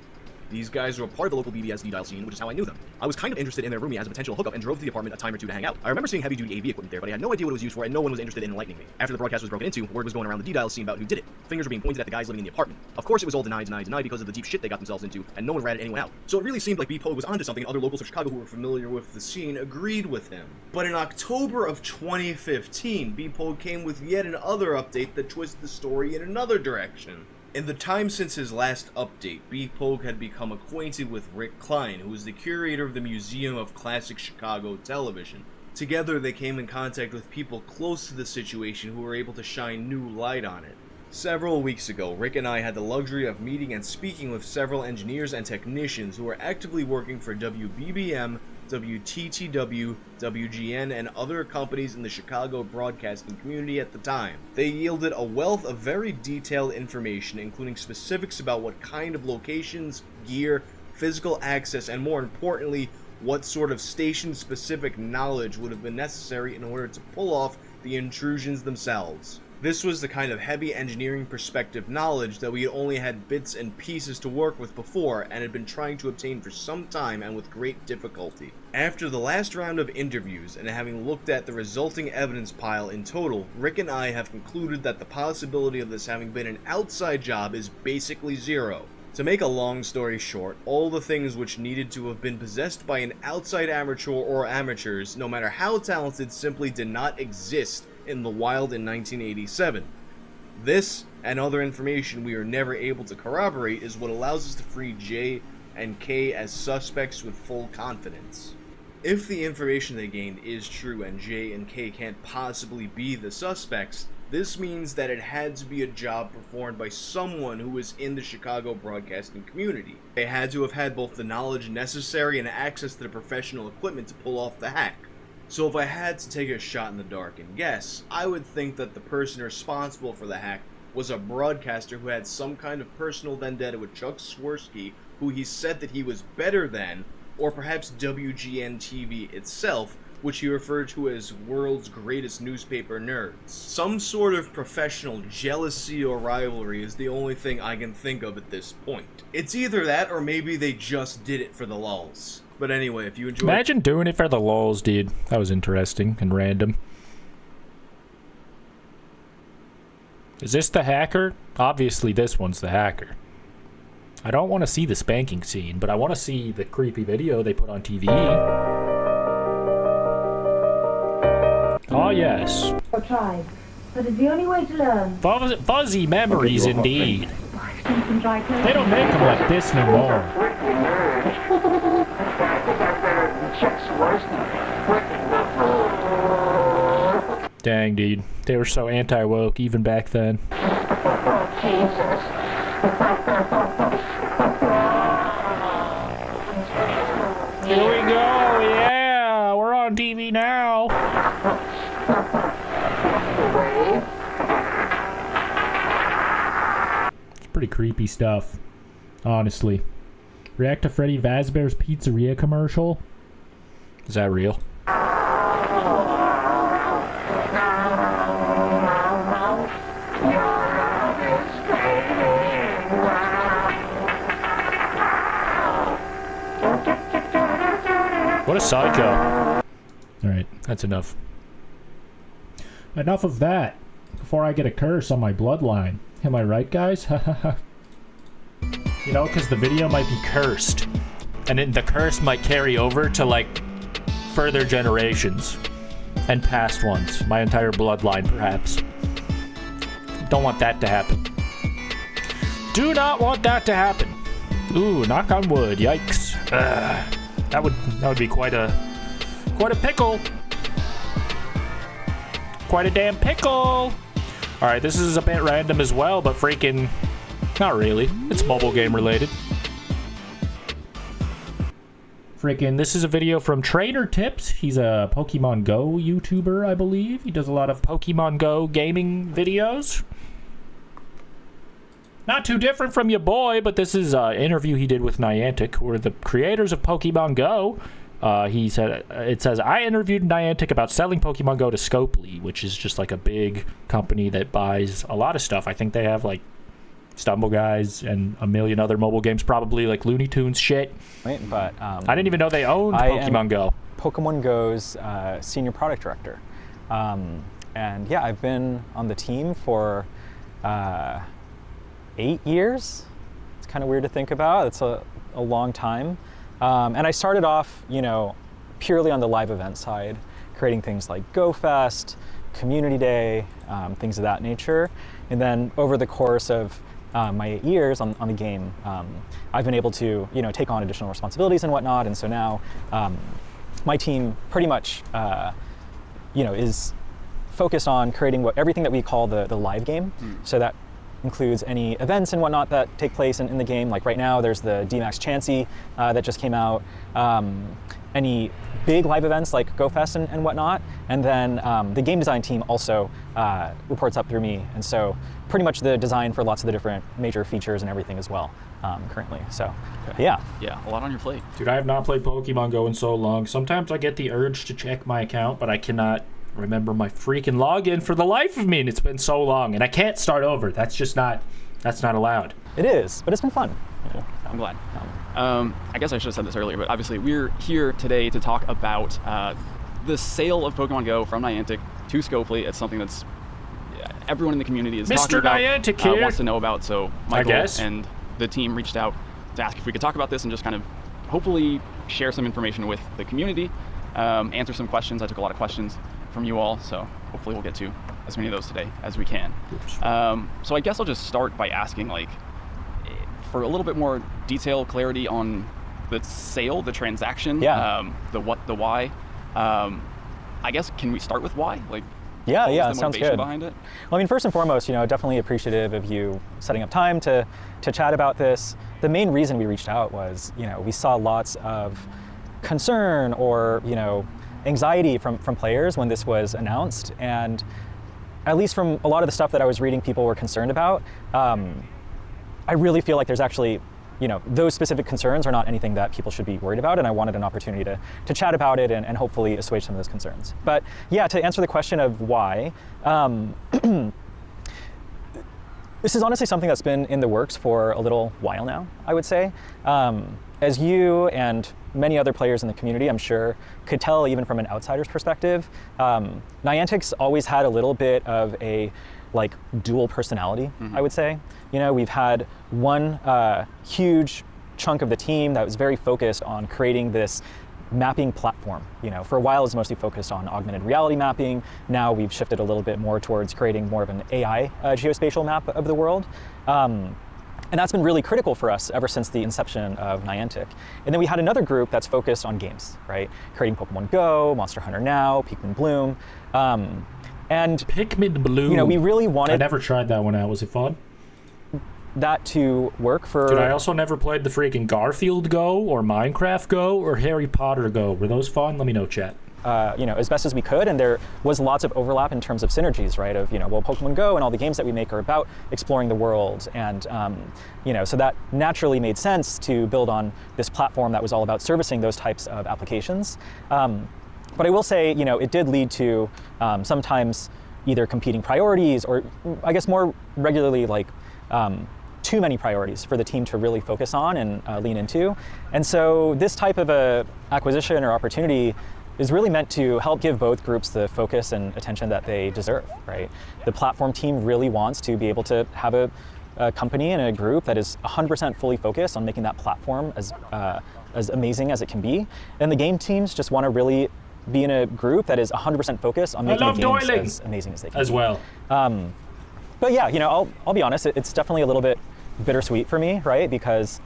These guys were a part of the local BBS D-dial scene, which is how I knew them. I was kind of interested in their roomie as a potential hookup and drove to the apartment a time or two to hang out. I remember seeing heavy-duty AV equipment there, but I had no idea what it was used for, and no one was interested in enlightening me. After the broadcast was broken into, word was going around the D-dial scene about who did it. Fingers were being pointed at the guys living in the apartment. Of course it was all denied because of the deep shit they got themselves into, and no one ratted anyone out. So it really seemed like B-Pogue was onto something, and other locals of Chicago who were familiar with the scene agreed with him. But in October of 2015, B-Pogue came with yet another update that twisted the story in another direction. In the time since his last update, B-Pogue had become acquainted with Rick Klein, who is the curator of the Museum of Classic Chicago Television. Together, they came in contact with people close to the situation who were able to shine new light on it. Several weeks ago, Rick and I had the luxury of meeting and speaking with several engineers and technicians who were actively working for WBBM, WTTW, WGN, and other companies in the Chicago broadcasting community at the time. They yielded a wealth of very detailed information, including specifics about what kind of locations, gear, physical access, and more importantly, what sort of station-specific knowledge would have been necessary in order to pull off the intrusions themselves. This was the kind of heavy engineering perspective knowledge that we had only had bits and pieces to work with before and had been trying to obtain for some time and with great difficulty. After the last round of interviews and having looked at the resulting evidence pile in total, Rick and I have concluded that the possibility of this having been an outside job is basically zero. To make a long story short, all the things which needed to have been possessed by an outside amateur or amateurs, no matter how talented, simply did not exist in the wild in 1987. This, and other information we are never able to corroborate, is what allows us to free J and K as suspects with full confidence. If the information they gained is true and J and K can't possibly be the suspects, this means that it had to be a job performed by someone who was in the Chicago broadcasting community. They had to have had both the knowledge necessary and access to the professional equipment to pull off the hack. So if I had to take a shot in the dark and guess, I would think that the person responsible for the hack was a broadcaster who had some kind of personal vendetta with Chuck Swirsky, who he said that he was better than, or perhaps WGN TV itself, which he referred to as world's greatest newspaper nerds. Some sort of professional jealousy or rivalry is the only thing I can think of at this point. It's either that or maybe they just did it for the lulz. But anyway, if you enjoyed... Imagine doing it for the lulz, dude. That was interesting and random. Is this the hacker? Obviously this one's the hacker. I don't want to see the spanking scene, but I want to see the creepy video they put on TV. Oh yes. Or tried, but it's the only way to learn. Fuzzy memories indeed. They don't make them like this no more. Dang, dude. They were so anti-woke even back then. Here we go, yeah! We're on TV now! It's pretty creepy stuff, honestly. React to Freddy Fazbear's Pizzeria commercial? Is that real? What a psycho. Alright, that's enough. Enough of that. Before I get a curse on my bloodline. Am I right, guys? You know, because the video might be cursed. And then the curse might carry over to, like, further generations. And past ones. My entire bloodline, perhaps. Don't want that to happen. Do not want that to happen. Ooh, knock on wood. Yikes. That would be quite a pickle. Quite a damn pickle. Alright, this is a bit random as well, but freaking... Not really. It's mobile game related. Freaking, this is a video from Trader Tips. He's a Pokemon Go YouTuber, I believe. He does a lot of Pokemon Go gaming videos. Not too different from your boy, but this is an interview he did with Niantic, who are the creators of Pokemon Go. He said, it says, I interviewed Niantic about selling Pokemon Go to Scopely, which is just like a big company that buys a lot of stuff. I think they have like Stumble Guys, and a million other mobile games, probably like Looney Tunes shit. Right, but I didn't even know they owned Pokemon Go. Pokemon Go's senior product director. And yeah, I've been on the team for 8 years. It's kind of weird to think about. It's a long time. And I started off, purely on the live event side, creating things like GoFest, Community Day, things of that nature. And then over the course of my 8 years on the game, I've been able to, take on additional responsibilities and whatnot. And so now my team pretty much, is focused on creating everything that we call the live game. So that includes any events and whatnot that take place in the game. Like right now, there's the DMAX Chansey that just came out. Any big live events like GoFest and whatnot. And then the game design team also reports up through me. And so pretty much the design for lots of the different major features and everything as well currently. So yeah. Yeah, a lot on your plate. Dude, I have not played Pokemon Go in so long. Sometimes I get the urge to check my account, but I cannot remember my freaking login for the life of me, and it's been so long, and I can't start over. That's not allowed. It is, but it's been fun. Cool. I'm glad. I guess I should have said this earlier, but obviously we're here today to talk about the sale of Pokemon Go from Niantic to Scopely. It's something that's everyone in the community is talking about, Niantic here. Wants to know about. So Michael and the team reached out to ask if we could talk about this and just kind of hopefully share some information with the community, answer some questions. I took a lot of questions from you all, so hopefully we'll get to as many of those today as we can. So I guess I'll just start by asking, like, for a little bit more detail, clarity on the sale, the transaction, the what, the why. I guess, can we start with why? Like, yeah, what was the sounds motivation good. behind it? Well, I mean, first and foremost, definitely appreciative of you setting up time to chat about this. The main reason we reached out was, we saw lots of concern or, anxiety from players when this was announced, and at least from a lot of the stuff that I was reading people were concerned about, I really feel like there's actually, those specific concerns are not anything that people should be worried about, and I wanted an opportunity to chat about it and hopefully assuage some of those concerns. But yeah, to answer the question of why, this is honestly something that's been in the works for a little while now, I would say. As you and many other players in the community, I'm sure, could tell even from an outsider's perspective, Niantic's always had a little bit of a dual personality, I would say. We've had one huge chunk of the team that was very focused on creating this mapping platform. For a while it was mostly focused on augmented reality mapping. Now we've shifted a little bit more towards creating more of an AI geospatial map of the world. And that's been really critical for us ever since the inception of Niantic. And then we had another group that's focused on games, right? Creating Pokemon Go, Monster Hunter Now, Pikmin Bloom. And Pikmin Bloom. We really wanted... I never tried that one out. Was it fun? That to work for... Dude, I also never played the freaking Garfield Go or Minecraft Go or Harry Potter Go. Were those fun? Let me know, chat. As best as we could, and there was lots of overlap in terms of synergies, right? Of, Pokemon Go and all the games that we make are about exploring the world, and, so that naturally made sense to build on this platform that was all about servicing those types of applications. But I will say, it did lead to sometimes either competing priorities or, I guess more regularly, too many priorities for the team to really focus on and lean into. And so this type of a acquisition or opportunity is really meant to help give both groups the focus and attention that they deserve, right? The platform team really wants to be able to have a company and a group that is 100% fully focused on making that platform as amazing as it can be. And the game teams just want to really be in a group that is 100% focused on making the games as amazing as they can as well. But yeah, I'll be honest, it's definitely a little bit bittersweet for me, right? Because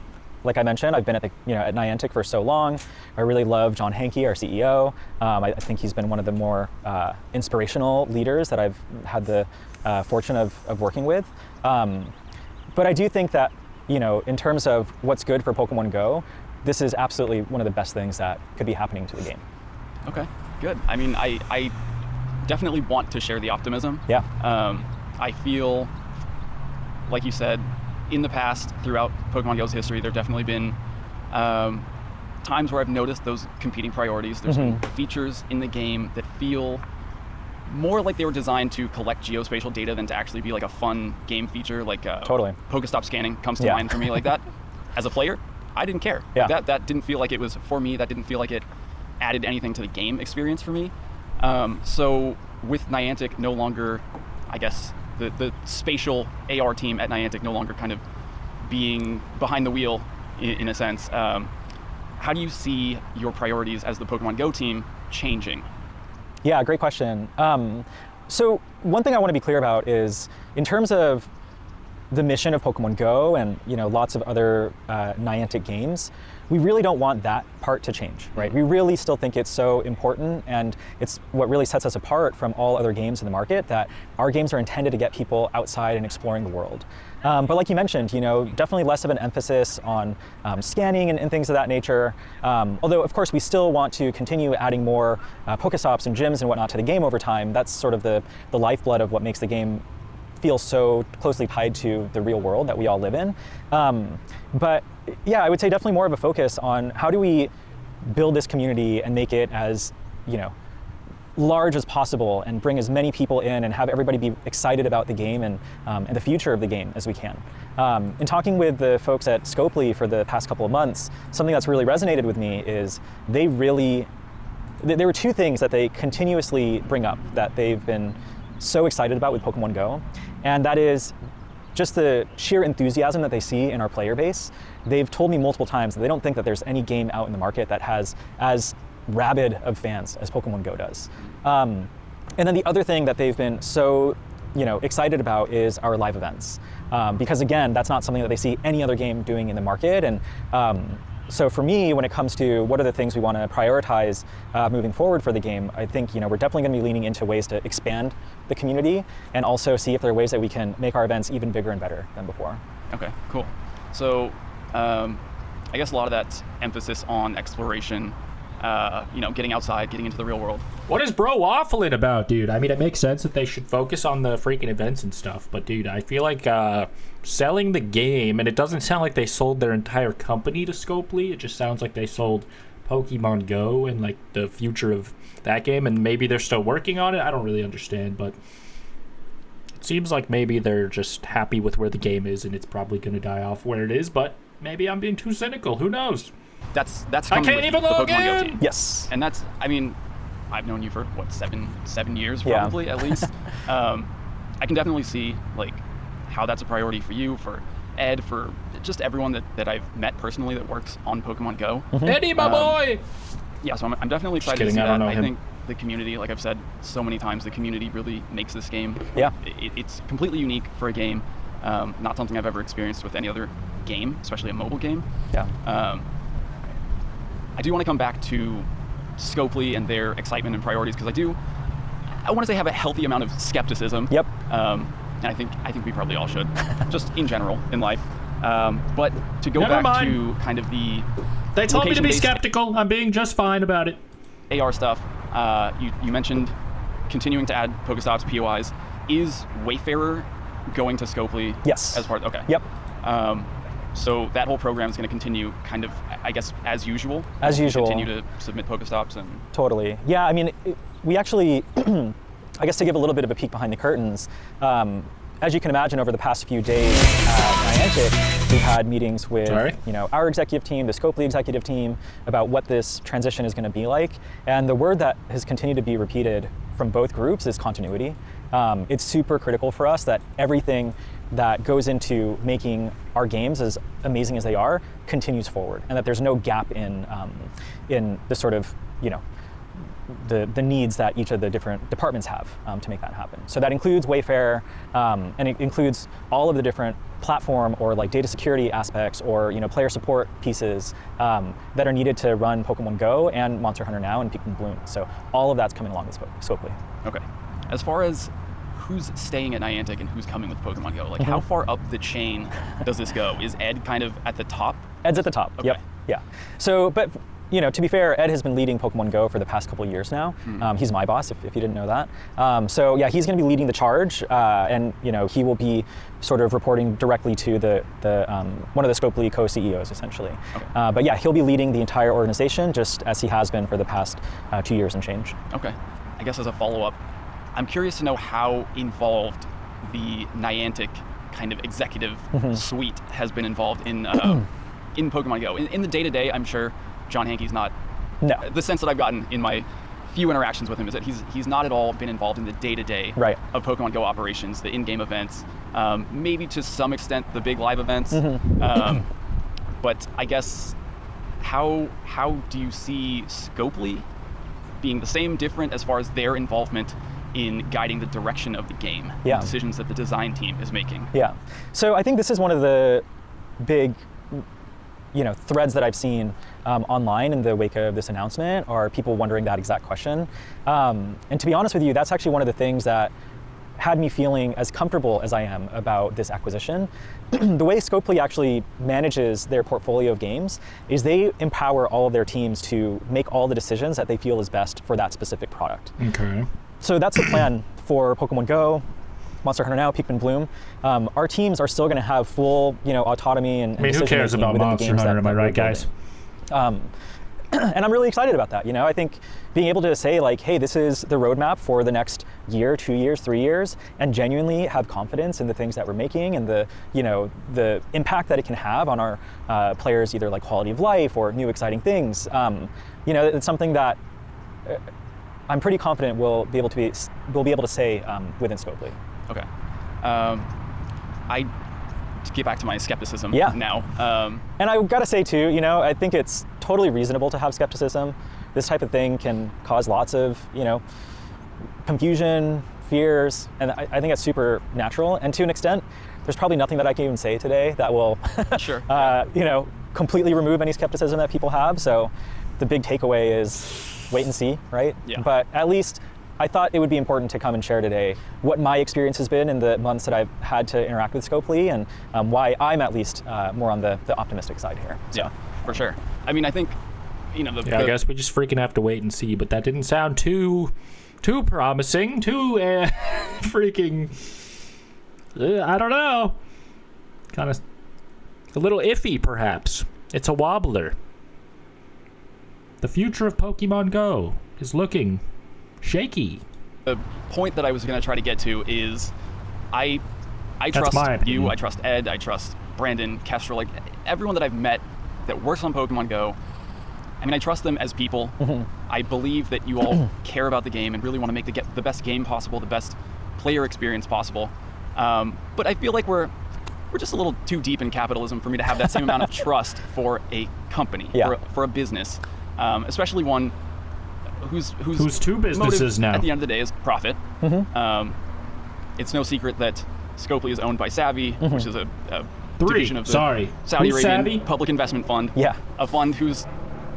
like I mentioned, I've been at at Niantic for so long. I really love John Hankey, our CEO. I think he's been one of the more inspirational leaders that I've had the fortune of working with. But I do think that, in terms of what's good for Pokemon Go, this is absolutely one of the best things that could be happening to the game. Okay, good. I mean, I definitely want to share the optimism. Yeah. I feel, like you said, in the past, throughout Pokemon Go's history, there have definitely been times where I've noticed those competing priorities. There's been features in the game that feel more like they were designed to collect geospatial data than to actually be like a fun game feature, like totally. Pokestop scanning comes to mind for me like that. As a player, I didn't care. Yeah. That didn't feel like it was for me. That didn't feel like it added anything to the game experience for me. So with Niantic no longer, I guess, the spatial AR team at Niantic no longer kind of being behind the wheel in a sense, how do you see your priorities as the Pokemon Go team changing? Yeah, great question. So one thing I want to be clear about is in terms of the mission of Pokemon Go and lots of other Niantic games, we really don't want that part to change, right? We really still think it's so important, and it's what really sets us apart from all other games in the market, that our games are intended to get people outside and exploring the world. But like you mentioned, definitely less of an emphasis on scanning and things of that nature. Although, of course, we still want to continue adding more Pokestops and gyms and whatnot to the game over time. That's sort of the lifeblood of what makes the game feel so closely tied to the real world that we all live in. But yeah, I would say definitely more of a focus on how do we build this community and make it as, large as possible and bring as many people in and have everybody be excited about the game and the future of the game as we can. In talking with the folks at Scopely for the past couple of months, something that's really resonated with me is there were two things that they continuously bring up that they've been so excited about with Pokemon Go, and that is just the sheer enthusiasm that they see in our player base. They've told me multiple times that they don't think that there's any game out in the market that has as rabid of fans as Pokemon Go does. And then the other thing that they've been so excited about is our live events. Because again, that's not something that they see any other game doing in the market. And so for me, when it comes to what are the things we want to prioritize moving forward for the game, I think we're definitely going to be leaning into ways to expand the community and also see if there are ways that we can make our events even bigger and better than before. Okay, cool. So I guess a lot of that emphasis on exploration, getting outside, getting into the real world. What is bro waffling about, dude? I mean, it makes sense that they should focus on the freaking events and stuff, but dude, I feel like selling the game, and it doesn't sound like they sold their entire company to Scopely. It just sounds like they sold Pokemon Go and like the future of that game, and maybe they're still working on it. I don't really understand, but it seems like maybe they're just happy with where the game is, and it's probably going to die off where it is, but maybe I'm being too cynical. Who knows? That's I can't even log Pokemon in. Go team. Yes. And that's, I mean, I've known you for what, seven years probably at least. I can definitely see like how that's a priority for you, for Ed, for just everyone that I've met personally that works on Pokemon Go. Mm-hmm. Eddie, my boy. Yeah, so I'm definitely excited to see I that. don't know I him. think the community, like I've said so many times, the community really makes this game. Yeah. It's completely unique for a game. Not something I've ever experienced with any other game, especially a mobile game. Yeah. I do want to come back to Scopely and their excitement and priorities, because I want to say have a healthy amount of skepticism. Yep. And I think we probably all should, just in general in life. But to go Never back mind. to kind of the They told me to be location-based skeptical. I'm being just fine about it. AR stuff, you mentioned continuing to add Pokestops, POIs. Is Wayfarer going to Scopely? Yes. As part? Okay. Yep. So that whole program is going to continue kind of, I guess, as usual? As usual. Continue to submit Pokestops and... Totally. Yeah, I mean, we actually, I guess to give a little bit of a peek behind the curtains, as you can imagine, over the past few days at Niantic, we've had meetings with our executive team, the Scopely executive team, about what this transition is going to be like. And the word that has continued to be repeated from both groups is continuity. It's super critical for us that everything that goes into making our games as amazing as they are continues forward, and that there's no gap in the sort of the needs that each of the different departments have to make that happen. So that includes Wayfair, and it includes all of the different platform or like data security aspects or player support pieces that are needed to run Pokemon Go and Monster Hunter Now and Pikmin Bloom. So all of that's coming along with Scopely. Okay. As far as who's staying at Niantic and who's coming with Pokemon Go, like how far up the chain does this go? Is Ed kind of at the top? Ed's at the top. Okay. Yep. Yeah. So, but to be fair, Ed has been leading Pokemon Go for the past couple of years now. He's my boss, if you didn't know that. So yeah, he's going to be leading the charge, and he will be sort of reporting directly to the one of the Scopely co-CEOs, essentially. Okay. But yeah, he'll be leading the entire organization, just as he has been for the past 2 years and change. Okay. I guess as a follow-up, I'm curious to know how involved the Niantic kind of executive suite has been involved in Pokemon Go. In the day-to-day, I'm sure John Hankey's not. No. The sense that I've gotten in my few interactions with him is that he's not at all been involved in the day-to-day of Pokemon Go operations, the in-game events, maybe to some extent the big live events. But I guess how do you see Scopely being the same, different as far as their involvement in guiding the direction of the game, the decisions that the design team is making? Yeah. So I think this is one of the big, threads that I've seen online in the wake of this announcement are people wondering that exact question. And to be honest with you, that's actually one of the things that had me feeling as comfortable as I am about this acquisition. The way Scopely actually manages their portfolio of games is they empower all of their teams to make all the decisions that they feel is best for that specific product. Okay. So that's the plan for Pokemon Go, Monster Hunter Now, Pikmin Bloom. Our teams are still going to have full, autonomy and who cares about Monster Hunter? Am I right, guys? And I'm really excited about that. I think being able to say like, hey, this is the roadmap for the next year, 2 years, 3 years, and genuinely have confidence in the things that we're making and the impact that it can have on our players, either like quality of life or new exciting things. It's something that I'm pretty confident we'll be able to say within Scopely. Okay. To get back to my skepticism now. And I gotta say too, I think it's totally reasonable to have skepticism. This type of thing can cause lots of, confusion, fears, and I think it's super natural. And to an extent, there's probably nothing that I can even say today that will, completely remove any skepticism that people have. So the big takeaway is wait and see, right? Yeah. But at least I thought it would be important to come and share today what my experience has been in the months that I've had to interact with Scopely and why I'm at least more on the optimistic side here. So. Yeah, for sure. I mean, I think, I guess we just freaking have to wait and see, but that didn't sound too promising, too freaking, I don't know, kind of a little iffy perhaps. It's a wobbler. The future of Pokemon Go is looking shaky. The point that I was going to try to get to is I trust you, I trust Ed, I trust Brandon, Kestrel, like everyone that I've met that works on Pokemon Go. I mean, I trust them as people. I believe that you all care about the game and really want to make the best game possible, the best player experience possible. But I feel like we're just a little too deep in capitalism for me to have that same amount of trust for a company, for a business, especially one whose two businesses now at the end of the day is profit. It's no secret that Scopely is owned by Savvy, which is a division of the Saudi Arabian Public Investment Fund. A fund whose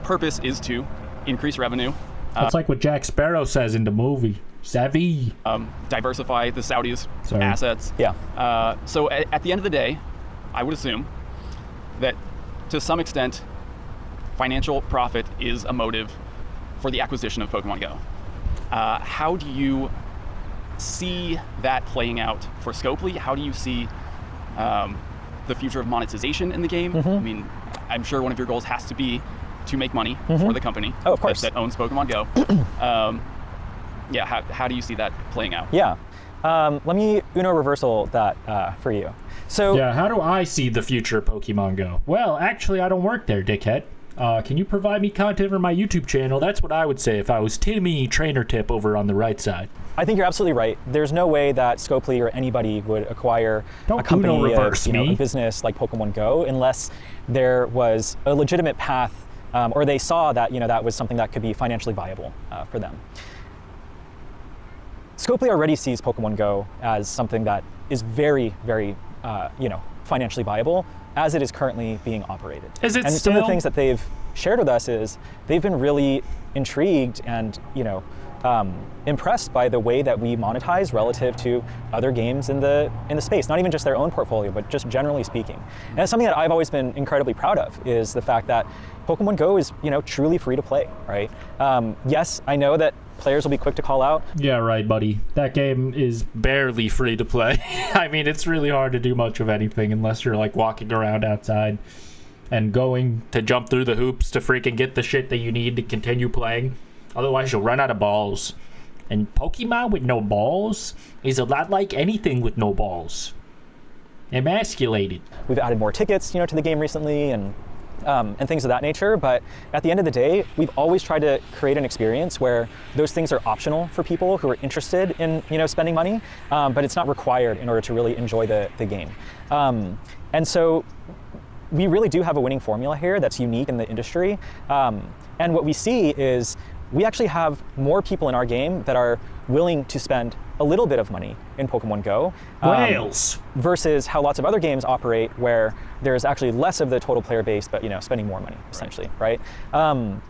purpose is to increase revenue. That's like what Jack Sparrow says in the movie. Savvy. Diversify the Saudis' assets. So at the end of the day, I would assume that to some extent, financial profit is a motive for the acquisition of Pokemon Go. How do you see that playing out for Scopely? How do you see the future of monetization in the game? I mean, I'm sure one of your goals has to be to make money for the company of course. that owns Pokemon Go. How do you see that playing out? Let me Uno reversal that for you. So how do I see the future of Pokemon Go? Well, actually, I don't work there, dickhead. Can you provide me content for my YouTube channel? That's what I would say if I was Timmy Trainer Tip over on the right side. I think you're absolutely right. There's no way that Scopely or anybody would acquire a company, a business like Pokemon Go unless there was a legitimate path or they saw that that was something that could be financially viable for them. Scopely already sees Pokemon Go as something that is very, very, financially viable as it is currently being operated. Is it and still? Some of the things that they've shared with us is they've been really intrigued and, impressed by the way that we monetize relative to other games in the space, not even just their own portfolio, but just generally speaking. And it's something that I've always been incredibly proud of is the fact that Pokemon Go is, truly free to play, right? Yes, I know that players will be quick to call out. Yeah, right, buddy. That game is barely free to play. I mean, it's really hard to do much of anything unless you're like walking around outside and going to jump through the hoops to freaking get the shit that you need to continue playing. Otherwise, you'll run out of balls. And Pokemon with no balls is a lot like anything with no balls. Emasculated. We've added more tickets, to the game recently and things of that nature. But at the end of the day, we've always tried to create an experience where those things are optional for people who are interested in, spending money, but it's not required in order to really enjoy the game. And so we really do have a winning formula here that's unique in the industry. And what we see is we actually have more people in our game that are willing to spend a little bit of money in Pokemon Go. Whales! Versus how lots of other games operate where there's actually less of the total player base, but spending more money, essentially, right? And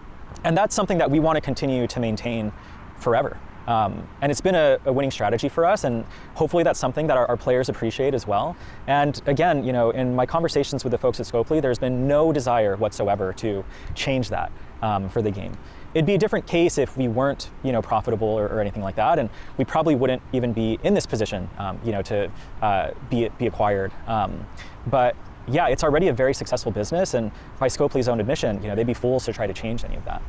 that's something that we want to continue to maintain forever. And it's been a winning strategy for us, and hopefully that's something that our players appreciate as well. And again, in my conversations with the folks at Scopely, there's been no desire whatsoever to change that for the game. It'd be a different case if we weren't, profitable or anything like that, and we probably wouldn't even be in this position, to be acquired. But yeah, it's already a very successful business, and by Scopely's own admission, they'd be fools to try to change any of that.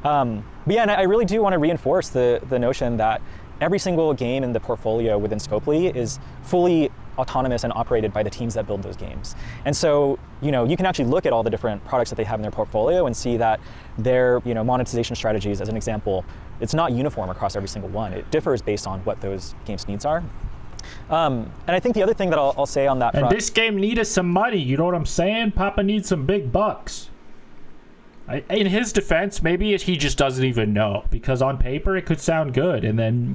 But yeah, and I really do want to reinforce the notion that every single game in the portfolio within Scopely is fully autonomous and operated by the teams that build those games. And so, you can actually look at all the different products that they have in their portfolio and see that their, monetization strategies, as an example, it's not uniform across every single one. It differs based on what those games' needs are. And I think the other thing that I'll say on that front... And this game needed some money, you know what I'm saying? Papa needs some big bucks. In his defense, maybe he just doesn't even know, because on paper it could sound good, and then,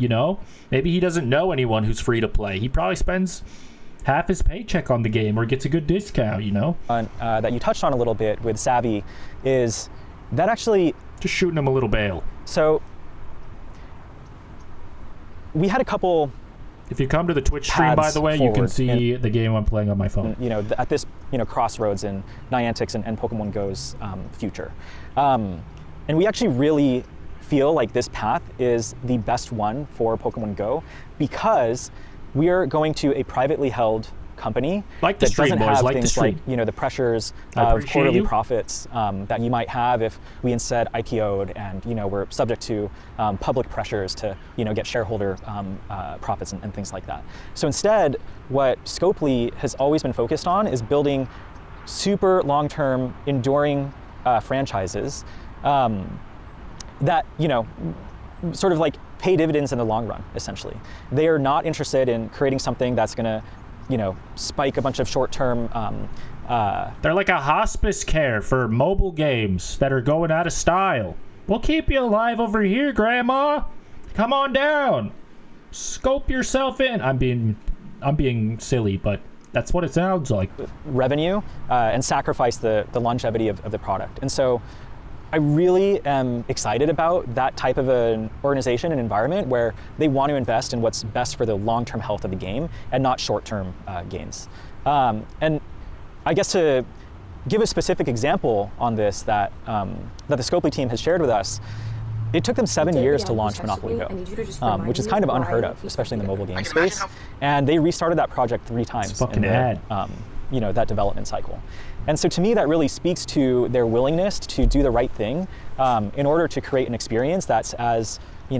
maybe he doesn't know anyone who's free to play. He probably spends half his paycheck on the game or gets a good discount, that you touched on a little bit with Savvy is that actually... Just shooting him a little bail. So, we had a couple... If you come to the Twitch stream, by the way, you can see the game I'm playing on my phone. At this, crossroads in Niantic's and Pokemon Go's future. And we actually really feel like this path is the best one for Pokemon Go because we are going to a privately held company that doesn't have things like the pressures of quarterly profits that you might have if we instead IPO'd and we're subject to public pressures to get shareholder profits and things like that. So instead, what Scopely has always been focused on is building super long-term, enduring franchises that sort of like pay dividends in the long run. Essentially, they are not interested in creating something that's going to spike a bunch of short-term... They're like a hospice care for mobile games that are going out of style. We'll keep you alive over here, Grandma. Come on down. Scope yourself in. I'm being silly, but that's what it sounds like. Revenue and sacrifice the longevity of the product. And so I really am excited about that type of an organization and environment where they want to invest in what's best for the long-term health of the game and not short-term gains. And I guess to give a specific example on this that the Scopely team has shared with us, it took them 7 years to launch Monopoly Go, which is kind of unheard of, especially in the mobile game space. And they restarted that project 3 times in that development cycle. And so to me, that really speaks to their willingness to do the right thing in order to create an experience that's as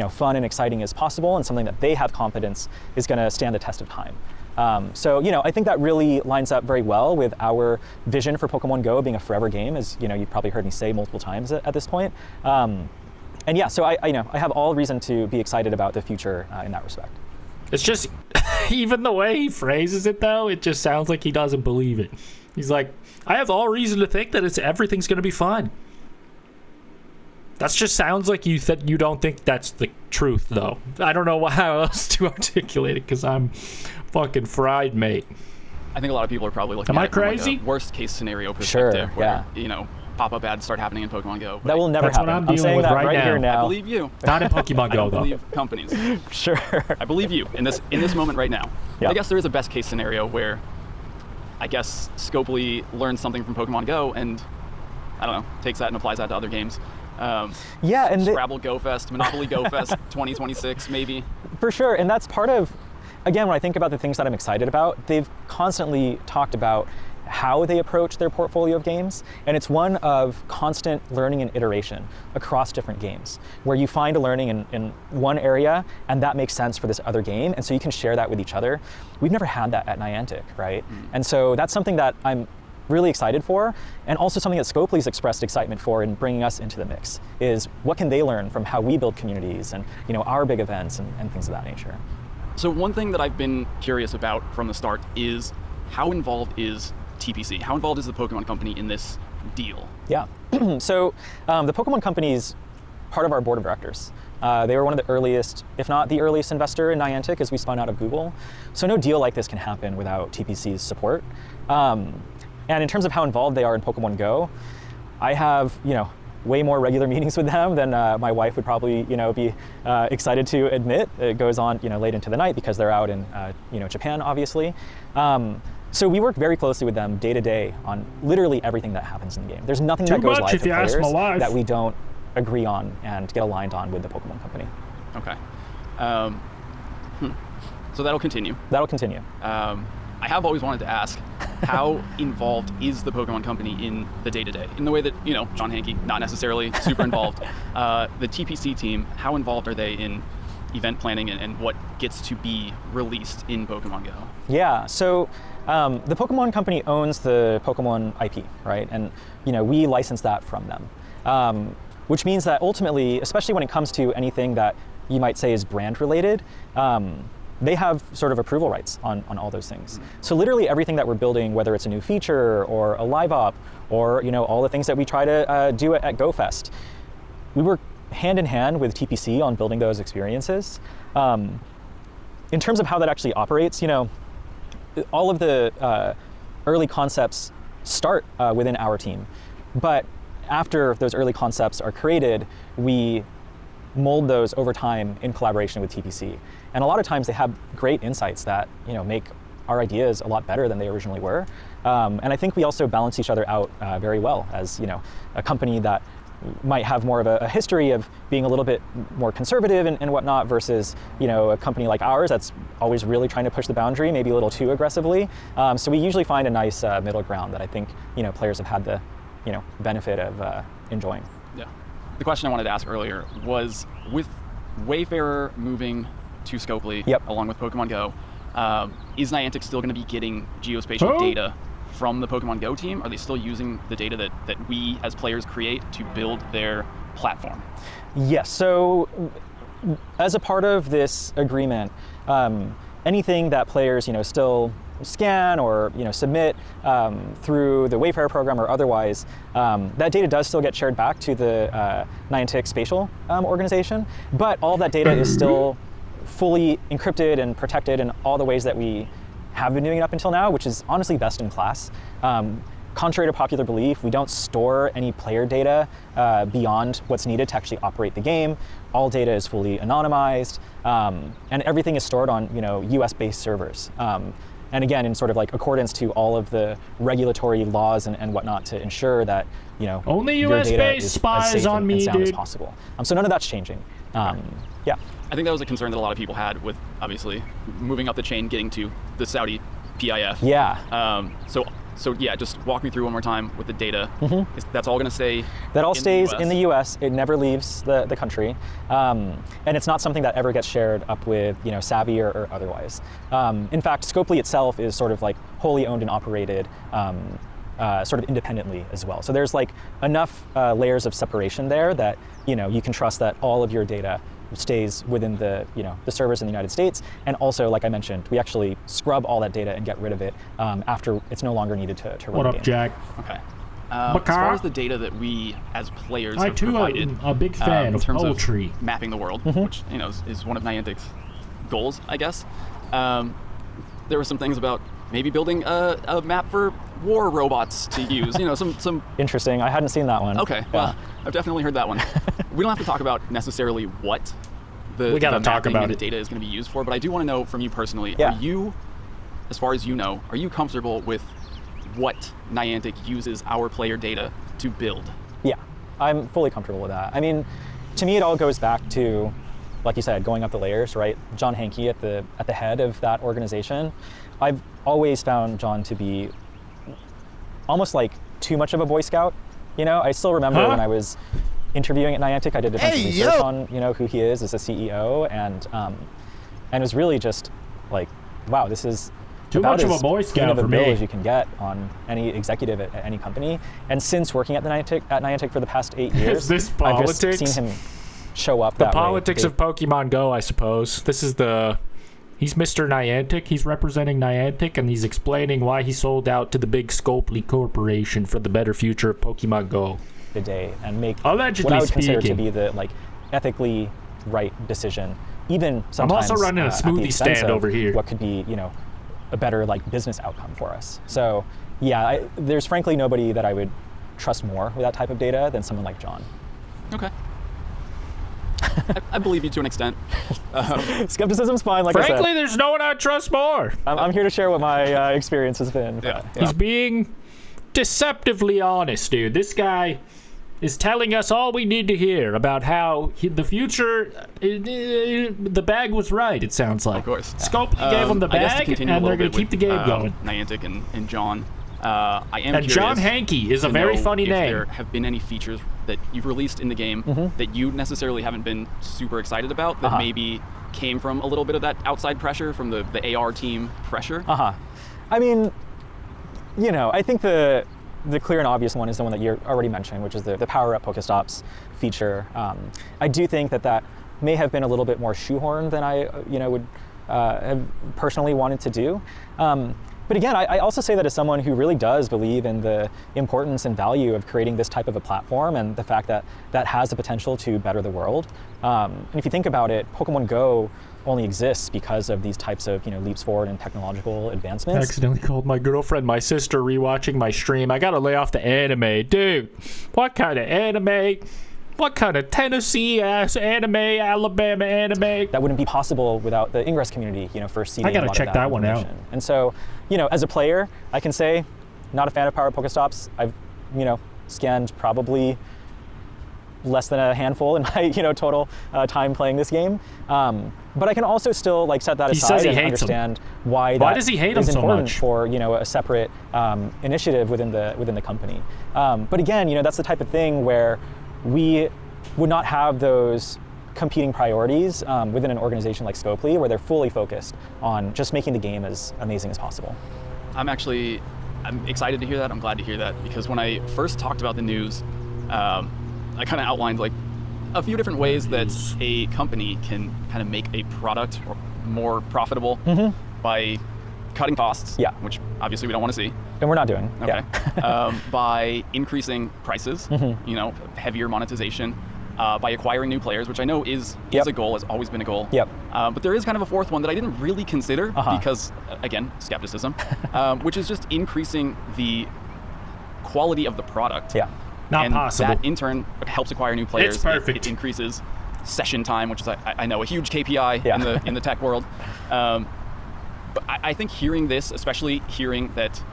fun and exciting as possible and something that they have confidence is going to stand the test of time. So I think that really lines up very well with our vision for Pokemon Go being a forever game, as you've probably heard me say multiple times at this point. And yeah, so I have all reason to be excited about the future in that respect. It's just, even the way he phrases it though, it just sounds like he doesn't believe it. He's like, I have all reason to think that everything's going to be fine. That just sounds like you don't think that's the truth, though. I don't know how else to articulate it because I'm fucking fried, mate. I think a lot of people are probably looking at it from like a worst case scenario perspective, where pop-up ads start happening in Pokemon Go. That will never happen. What I'm dealing with right here now. I believe you. Not in Pokemon Go, though. I believe companies. Sure. I believe you in this moment right now. Yep. I guess there is a best case scenario where I guess Scopely learns something from Pokemon Go and, I don't know, takes that and applies that to other games. And Scrabble Go Fest, Monopoly Go Fest 2026, maybe. For sure, and that's part of, again, when I think about the things that I'm excited about, they've constantly talked about how they approach their portfolio of games, and it's one of constant learning and iteration across different games, where you find a learning in one area, and that makes sense for this other game, and so you can share that with each other. We've never had that at Niantic, right? And so that's something that I'm really excited for, and also something that Scopely's expressed excitement for in bringing us into the mix, is what can they learn from how we build communities and our big events and things of that nature. So one thing that I've been curious about from the start is how involved is TPC? How involved is the Pokemon Company in this deal? Yeah, so the Pokemon Company is part of our board of directors. They were one of the earliest, if not the earliest investor in Niantic as we spun out of Google. So no deal like this can happen without TPC's support. And in terms of how involved they are in Pokemon Go, I have, way more regular meetings with them than my wife would probably, be excited to admit. It goes on, late into the night because they're out in, Japan, obviously. So we work very closely with them day to day on literally everything that happens in the game. There's nothing that goes live to players that we don't agree on and get aligned on with the Pokemon Company. Okay. So that'll continue. That'll continue. I have always wanted to ask, how involved is the Pokemon Company in the day-to-day? In the way that, John Hanke, not necessarily super involved. The TPC team, how involved are they in event planning and what gets to be released in Pokemon Go? Yeah, so the Pokemon Company owns the Pokemon IP, right? And, we license that from them. Which means that ultimately, especially when it comes to anything that you might say is brand related, they have sort of approval rights on all those things. So literally everything that we're building, whether it's a new feature or a live op or all the things that we try to do at GoFest, we work hand in hand with TPC on building those experiences. In terms of how that actually operates, all of the early concepts start within our team, but after those early concepts are created, we mold those over time in collaboration with TPC. And a lot of times they have great insights that make our ideas a lot better than they originally were. And I think we also balance each other out very well as a company that might have more of a history of being a little bit more conservative and whatnot versus a company like ours that's always really trying to push the boundary, maybe a little too aggressively. So we usually find a nice middle ground that I think players have had the benefit of enjoying. Yeah. The question I wanted to ask earlier was, with Wayfarer moving to Scopely along with Pokemon Go, is Niantic still going to be getting geospatial data from the Pokemon Go team? Are they still using the data that we as players create to build their platform? Yes, so as a part of this agreement, anything that players still scan or submit through the Wayfarer program or otherwise, that data does still get shared back to the Niantic Spatial organization, but all that data is still fully encrypted and protected in all the ways that we have been doing it up until now, which is honestly best in class. Contrary to popular belief, we don't store any player data beyond what's needed to actually operate the game. All data is fully anonymized, and everything is stored on US-based servers. And again, in sort of like accordance to all of the regulatory laws and whatnot to ensure that only your data US-based is spies as safe on and me, sound as dude. possible. So none of that's changing. Yeah. I think that was a concern that a lot of people had with obviously moving up the chain, getting to the Saudi PIF. Yeah. So yeah, just walk me through one more time with the data. That's all going to stay. That all stays in the U.S. It never leaves the country, and it's not something that ever gets shared up with Savvy or otherwise. In fact, Scopely itself is sort of like wholly owned and operated, sort of independently as well. So there's like enough layers of separation there that you can trust that all of your data stays within the the servers in the United States. And also, like I mentioned, we actually scrub all that data and get rid of it after it's no longer needed to run the game. What up, Jack? Okay. As far as the data that we as players have provided, am a big fan in of terms poetry. of mapping the world, which is one of Niantic's goals, I guess. There were some things about maybe building a map for war robots to use. Some interesting. I hadn't seen that one. Okay, well, I've definitely heard that one. We don't have to talk about necessarily what the mapping and the data is going to be used for, but I do want to know from you personally, are you, as far as are you comfortable with what Niantic uses our player data to build? Yeah, I'm fully comfortable with that. I mean, to me, it all goes back to, like you said, going up the layers, right? John Hanke at the head of that organization. I've always found John to be almost like too much of a Boy Scout. You know, I still remember when I was interviewing at Niantic, I did a bunch of research on, you know, who he is as a CEO, and it was really just like, wow, this is too much of a Boy Scout for me as you can get on any executive at any company. And since working at Niantic for the past 8 years, is this politics? I've just seen him show up. The politics of Pokemon Go, I suppose. This is he's Mr. Niantic. He's representing Niantic, and he's explaining why he sold out to the big Scopely Corporation for the better future of Pokemon Go. The day and make allegedly what I would consider speaking to be the like ethically right decision. Even sometimes I'm also running a smoothie stand over here. What could be, you know, a better like business outcome for us. So yeah, there's frankly nobody that I would trust more with that type of data than someone like John. Okay. I believe you to an extent. Skepticism's fine, like frankly, I said. There's no one I'd trust more. I'm here to share what my experience has been. Yeah. He's being deceptively honest, dude. This guy is telling us all we need to hear about how the future, the bag was right, it sounds like. Of course. Scopely gave him the bag, and they're going to keep the game going. Niantic and John. I am and curious John Hankey is a very funny name. If there have been any features that you've released in the game that you necessarily haven't been super excited about that maybe came from a little bit of that outside pressure, from the AR team pressure? I mean, you know, I think the clear and obvious one is the one that you're already mentioning, which is the Power Up Pokestops feature. I do think that may have been a little bit more shoehorned than I, you know, would have personally wanted to do. But again, I also say that as someone who really does believe in the importance and value of creating this type of a platform and the fact that that has the potential to better the world. And if you think about it, Pokemon Go only exists because of these types of, you know, leaps forward in technological advancements. I accidentally called my girlfriend my sister rewatching my stream. I gotta lay off the anime. Dude, what kind of anime? What kind of Tennessee-ass anime, Alabama anime? That wouldn't be possible without the Ingress community, you know, for seeding I gotta a lot check of that one out. And so, you know, as a player, I can say, not a fan of Power Pokestops. I've, you know, scanned probably less than a handful in my, you know, total time playing this game. But I can also still like set that aside and understand why does he hate him so important much? For, you know, a separate initiative within the company. But again, you know, that's the type of thing where we would not have those competing priorities within an organization like Scopely, where they're fully focused on just making the game as amazing as possible. I'm excited to hear that. I'm glad to hear that, because when I first talked about the news, I kind of outlined like a few different ways that a company can kind of make a product more profitable by cutting costs, which obviously we don't want to see. And we're not doing. Okay. By increasing prices, you know, heavier monetization, by acquiring new players, which I know is a goal, has always been a goal. But there is kind of a fourth one that I didn't really consider because, again, skepticism, which is just increasing the quality of the product. Not and possible. That in turn helps acquire new players. It's perfect. It increases session time, which is I know a huge KPI in the tech world. But I think hearing this, especially hearing that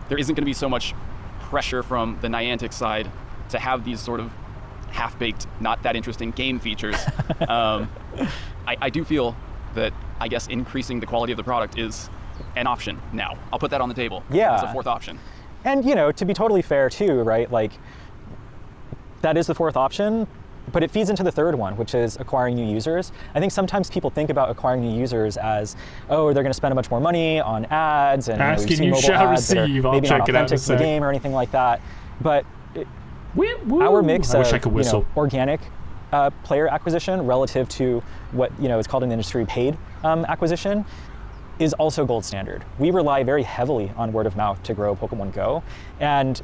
there isn't going to be so much pressure from the Niantic side to have these sort of half-baked, not that interesting game features, I do feel that, I guess, increasing the quality of the product is an option now. I'll put that on the table as a fourth option. And, you know, to be totally fair too, right, like, that is the fourth option, but it feeds into the third one, which is acquiring new users. I think sometimes people think about acquiring new users as, oh, they're going to spend much more money on ads, and asking you know, you shall receive. Maybe not authentic to the game or anything like that. But our mix of organic player acquisition relative to what, you know, is called in the industry paid acquisition is also gold standard. We rely very heavily on word of mouth to grow Pokemon Go, and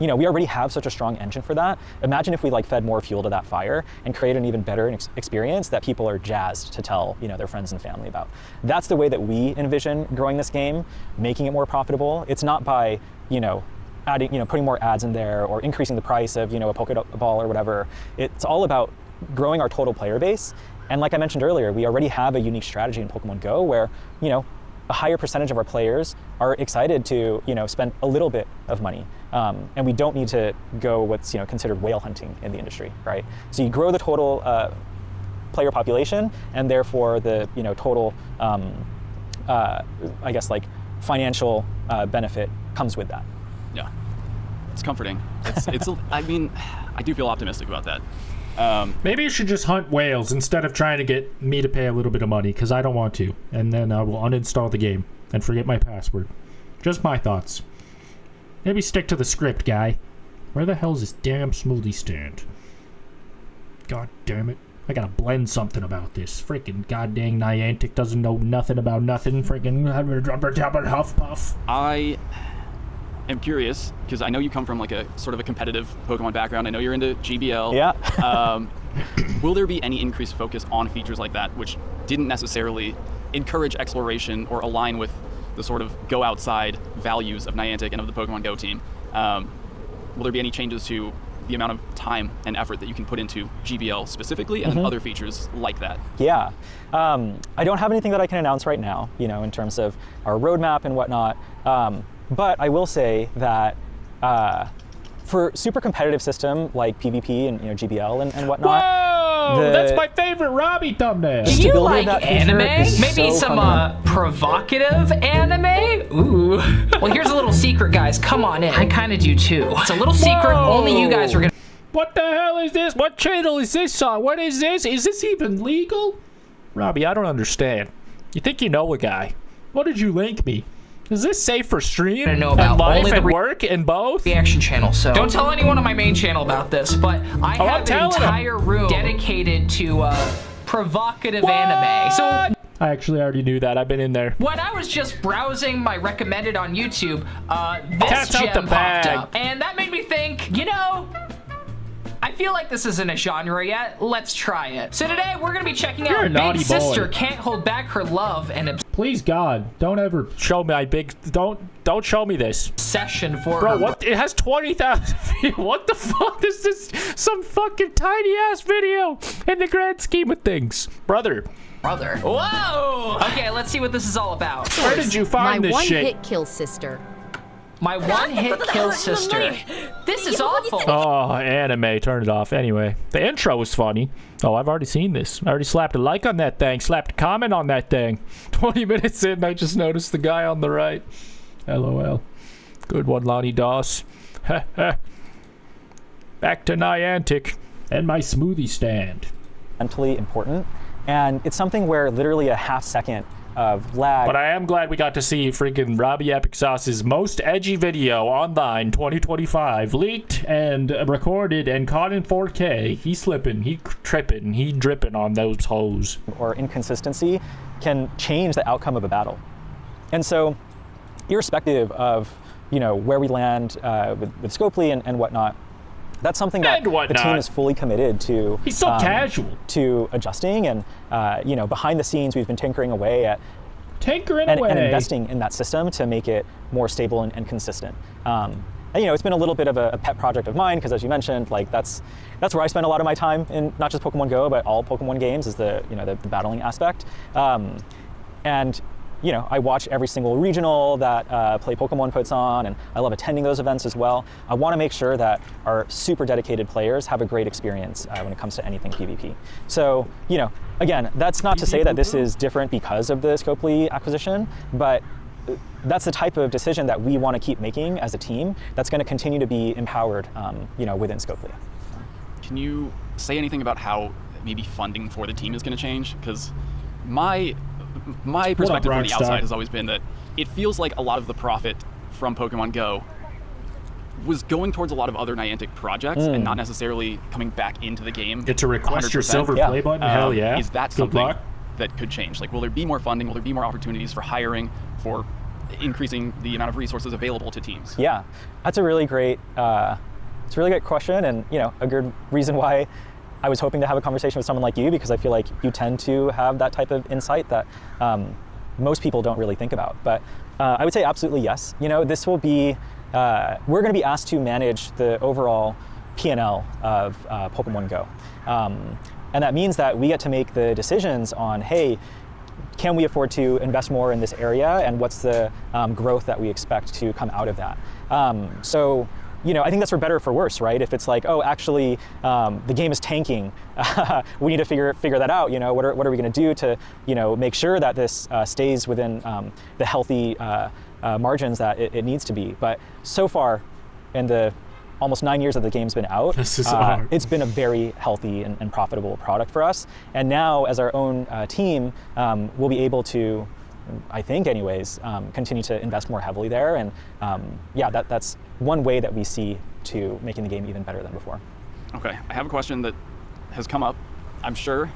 you know, we already have such a strong engine for that. Imagine if we like fed more fuel to that fire and created an even better experience that people are jazzed to tell, you know, their friends and family about. That's the way that we envision growing this game, making it more profitable. It's not by, you know, adding, you know, putting more ads in there or increasing the price of, you know, a Pokeball or whatever. It's all about growing our total player base. And like I mentioned earlier, we already have a unique strategy in Pokemon Go where, you know, a higher percentage of our players are excited to, you know, spend a little bit of money. And we don't need to go what's, you know, considered whale hunting in the industry, right? So you grow the total player population, and therefore the, you know, total, I guess, like financial benefit comes with that. Yeah. It's comforting. I mean, I do feel optimistic about that. Maybe you should just hunt whales instead of trying to get me to pay a little bit of money, because I don't want to. And then I will uninstall the game and forget my password. Just my thoughts. Maybe stick to the script, guy. Where the hell is this damn smoothie stand? God damn it. I gotta blend something about this. Freaking goddamn Niantic doesn't know nothing about nothing. Freaking huff puff. I am curious, because I know you come from like a sort of a competitive Pokemon background. I know you're into GBL. Yeah. Will there be any increased focus on features like that, which didn't necessarily encourage exploration or align with the sort of go outside values of Niantic and of the Pokemon Go team? Will there be any changes to the amount of time and effort that you can put into GBL specifically, and then other features like that? Yeah. I don't have anything that I can announce right now, in terms of our roadmap and whatnot. But I will say that for super competitive system like PvP and GBL and whatnot. Whoa! That's my favorite Robbie thumbnail. Do you like anime? Maybe some provocative anime? Ooh. Well, here's a little secret, guys. Come on in. I kind of do too. It's a little secret. Only you guys are gonna. What the hell is this? What channel is this on? What is this? Is this even legal? Robbie, I don't understand. You think you know a guy. What did you link me? Is this safe for stream? I know about and life only the and work and both? Reaction channel, so don't tell anyone on my main channel about this, but I have an entire room dedicated to provocative anime. So I actually already knew that. I've been in there. when I was just browsing my recommended on YouTube, this Cat's out gem the popped bag. up, and that made me think, I feel like this isn't a genre yet. Let's try it. So today we're gonna be checking You're a out naughty Big boy. Sister Can't Hold Back Her Love and Please God, don't ever show me don't show me this. Obsession for Bro, her. what? It has 20,000 views. What the fuck is this? Some fucking tiny ass video in the grand scheme of things. Brother. Whoa! Okay, let's see what this is all about. Where did you find this shit? My one-hit kill sister. My one-hit kill sister. This is awful. Oh, anime. Turn it off. Anyway, the intro was funny. Oh, I've already seen this. I already slapped a like on that thing. Slapped a comment on that thing. 20 minutes in, I just noticed the guy on the right. LOL. Good one, LonnieDos. Back to Niantic and my smoothie stand. Mentally important, and it's something where literally a half second of lag. But I am glad we got to see freaking Robbie Epic Sauce's most edgy video online 2025 leaked and recorded and caught in 4K. He slipping, he tripping, he dripping on those hoes. Or inconsistency can change the outcome of a battle. And so, irrespective of where we land with Scopely and whatnot, that's something that the team is fully committed to. He's so casual. To adjusting, and behind the scenes we've been tinkering away at and investing in that system to make it more stable and consistent. And, it's been a little bit of a pet project of mine because, as you mentioned, that's where I spend a lot of my time in not just Pokemon Go but all Pokemon games is the battling aspect. And I watch every single regional that Play Pokemon puts on, and I love attending those events as well. I want to make sure that our super dedicated players have a great experience when it comes to anything PvP. So, again, that's not to say that this is different because of the Scopely acquisition, but that's the type of decision that we want to keep making as a team that's going to continue to be empowered, within Scopely. Can you say anything about how maybe funding for the team is going to change? Because my perspective from the outside has always been that it feels like a lot of the profit from Pokemon Go was going towards a lot of other Niantic projects and not necessarily coming back into the game. Get to request 100%. your silver play button? Hell yeah. Is that something that could change? Like, will there be more funding? Will there be more opportunities for hiring, for increasing the amount of resources available to teams? Yeah, that's a really great, it's a really great question, and a good reason why I was hoping to have a conversation with someone like you, because I feel like you tend to have that type of insight that most people don't really think about. But I would say absolutely yes. This will be, we're going to be asked to manage the overall P&L of Pokemon Go. And that means that we get to make the decisions on, hey, can we afford to invest more in this area, and what's the growth that we expect to come out of that? So, I think that's for better or for worse, right? If it's like, oh, actually, the game is tanking, we need to figure that out. What are we going to do to, make sure that this stays within the healthy margins that it needs to be? But so far, in the almost 9 years that the game's been out, This is hard. it's been a very healthy and profitable product for us. And now, as our own team, we'll be able to, I think anyways, continue to invest more heavily there. And yeah, that's one way that we see to making the game even better than before. Okay, I have a question that has come up. I'm sure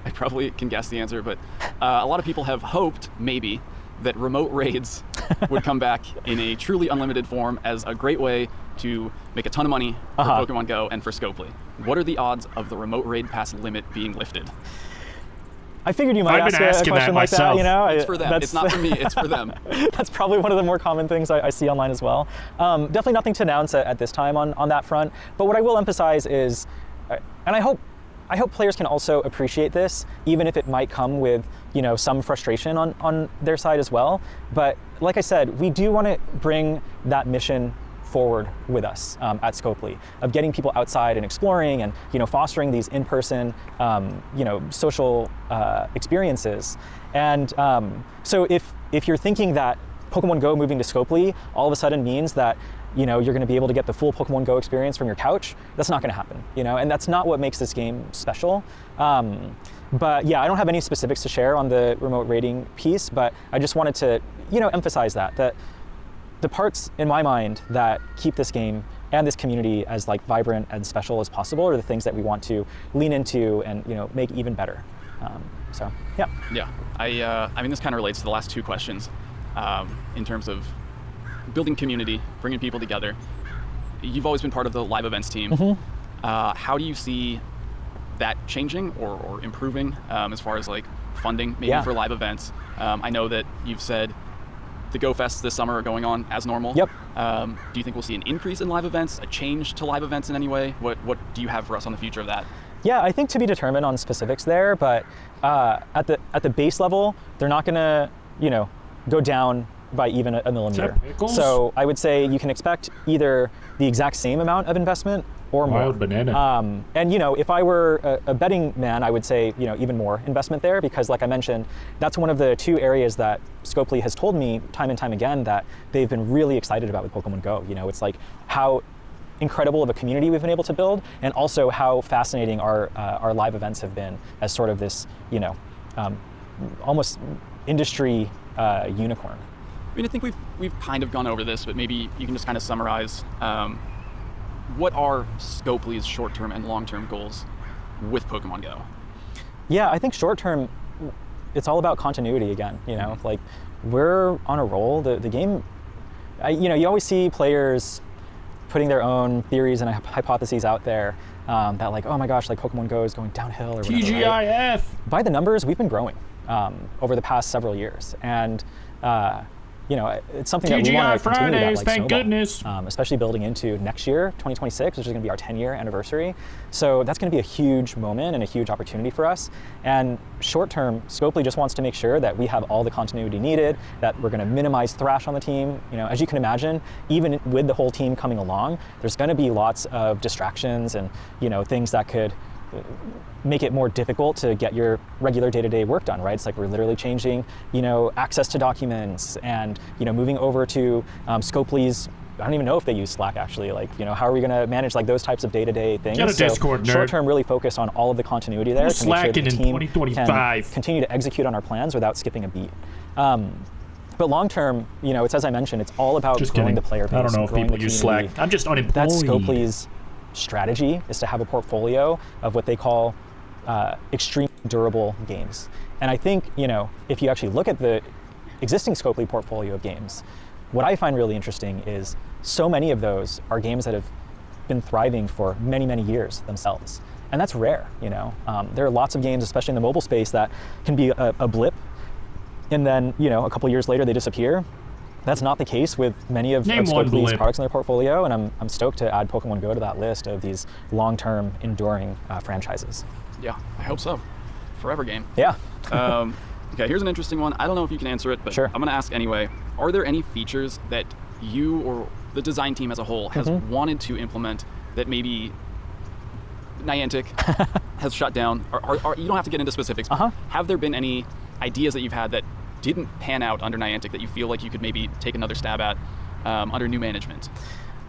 I probably can guess the answer, but a lot of people have hoped, maybe, that remote raids would come back in a truly unlimited form as a great way to make a ton of money for Pokemon Go and for Scopely. What are the odds of the remote raid pass limit being lifted? I figured you might ask a question like that, you know? It's for them. It's not for me, it's for them. That's probably one of the more common things I see online as well. Definitely nothing to announce at this time on that front. But what I will emphasize is, and I hope players can also appreciate this, even if it might come with, you know, some frustration on their side as well. But like I said, we do want to bring that mission forward with us at Scopely, of getting people outside and exploring and, you know, fostering these in-person, you know, social experiences. And so if you're thinking that Pokemon Go moving to Scopely all of a sudden means that, you know, you're going to be able to get the full Pokemon Go experience from your couch, that's not going to happen, you know, and that's not what makes this game special. But yeah, I don't have any specifics to share on the remote raiding piece, but I just wanted to, you know, emphasize that the parts in my mind that keep this game and this community as like vibrant and special as possible are the things that we want to lean into and, you know, make even better. So yeah. Yeah, I mean, this kind of relates to the last two questions in terms of building community, bringing people together. You've always been part of the live events team. How do you see that changing or improving as far as like funding maybe for live events? I know that you've said the Go Fests this summer are going on as normal. Yep. Do you think we'll see an increase in live events, a change to live events in any way? What do you have for us on the future of that? Yeah, I think to be determined on specifics there, but at the base level, they're not gonna, you know, go down by even a millimeter. So I would say you can expect either the exact same amount of investment or more. Wild banana. And you know, if I were a betting man, I would say, you know, even more investment there, because like I mentioned, that's one of the two areas that Scopely has told me time and time again that they've been really excited about with Pokemon Go. You know, it's like how incredible of a community we've been able to build, and also how fascinating our live events have been as sort of this, you know, almost industry unicorn. I mean, I think we've kind of gone over this, but maybe you can just kind of summarize what are Scopely's short-term and long-term goals with Pokemon Go? Yeah, I think short-term, it's all about continuity again. You know, like we're on a roll. The game, you know, you always see players putting their own theories and hypotheses out there that like, oh my gosh, like Pokemon Go is going downhill or whatever. TGIF. Right? By the numbers, we've been growing over the past several years, and you know, it's something that we want to continue Fridays, like thank snowball, goodness. Especially building into next year, 2026, which is going to be our 10-year anniversary. So that's going to be a huge moment and a huge opportunity for us. And short term, Scopely just wants to make sure that we have all the continuity needed, that we're going to minimize thrash on the team. You know, as you can imagine, even with the whole team coming along, there's going to be lots of distractions and, you know, things that could make it more difficult to get your regular day-to-day work done, right? It's like we're literally changing, you know, access to documents and, you know, moving over to Scopely's, I don't even know if they use Slack actually, like, you know, how are we gonna manage like those types of day-to-day things? Get a Discord, nerd. Short-term really focus on all of the continuity there to make sure that the team in 2025 can continue to execute on our plans without skipping a beat. But long-term, you know, it's as I mentioned, it's all about growing the player base. I don't know if people use Slack. I'm just unemployed. That's Scopely's strategy, is to have a portfolio of what they call extreme durable games. And I think, you know, if you actually look at the existing Scopely portfolio of games, what I find really interesting is so many of those are games that have been thriving for many, many years themselves. And that's rare, you know. There are lots of games, especially in the mobile space, that can be a blip, and then, you know, a couple years later they disappear. That's not the case with many of Scopely's products in their portfolio, and I'm stoked to add Pokemon Go to that list of these long-term, enduring franchises. Yeah, I hope so. Forever game. Yeah. Okay, here's an interesting one. I don't know if you can answer it, but I'm going to ask anyway. Are there any features that you or the design team as a whole has wanted to implement that maybe Niantic has shut down? Or you don't have to get into specifics, but have there been any ideas that you've had that didn't pan out under Niantic that you feel like you could maybe take another stab at under new management?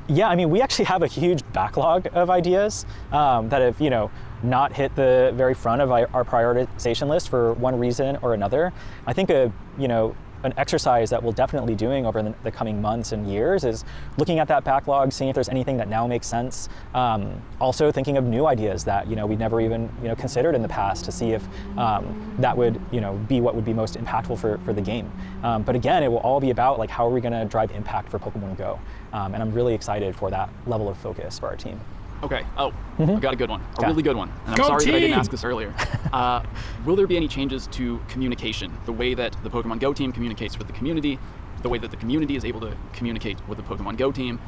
Yeah, I mean, we actually have a huge backlog of ideas that have, not hit the very front of our prioritization list for one reason or another. I think an exercise that we'll definitely be doing over the coming months and years is looking at that backlog, seeing if there's anything that now makes sense. Also thinking of new ideas that we'd never even considered in the past to see if that would be what would be most impactful for the game. But again, it will all be about like how are we going to drive impact for Pokemon Go, and I'm really excited for that level of focus for our team. Okay. Oh, I got a good one. A really good one. And I'm Go sorry team! that I didn't ask this earlier. Will there be any changes to communication? The way that the Pokemon Go team communicates with the community, the way that the community is able to communicate with the Pokemon Go team?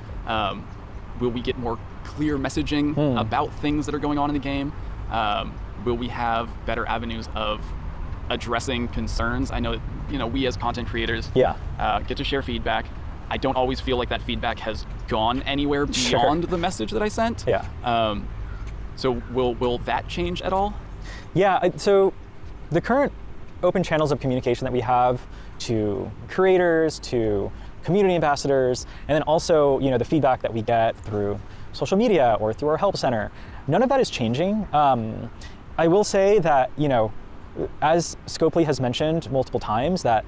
Will we get more clear messaging about things that are going on in the game? Will we have better avenues of addressing concerns? I know that, we as content creators get to share feedback. I don't always feel like that feedback has gone anywhere beyond the message that I sent. Yeah. So will that change at all? Yeah, so the current open channels of communication that we have to creators, to community ambassadors, and then also, the feedback that we get through social media or through our help center, none of that is changing. I will say that, as Scopely has mentioned multiple times, that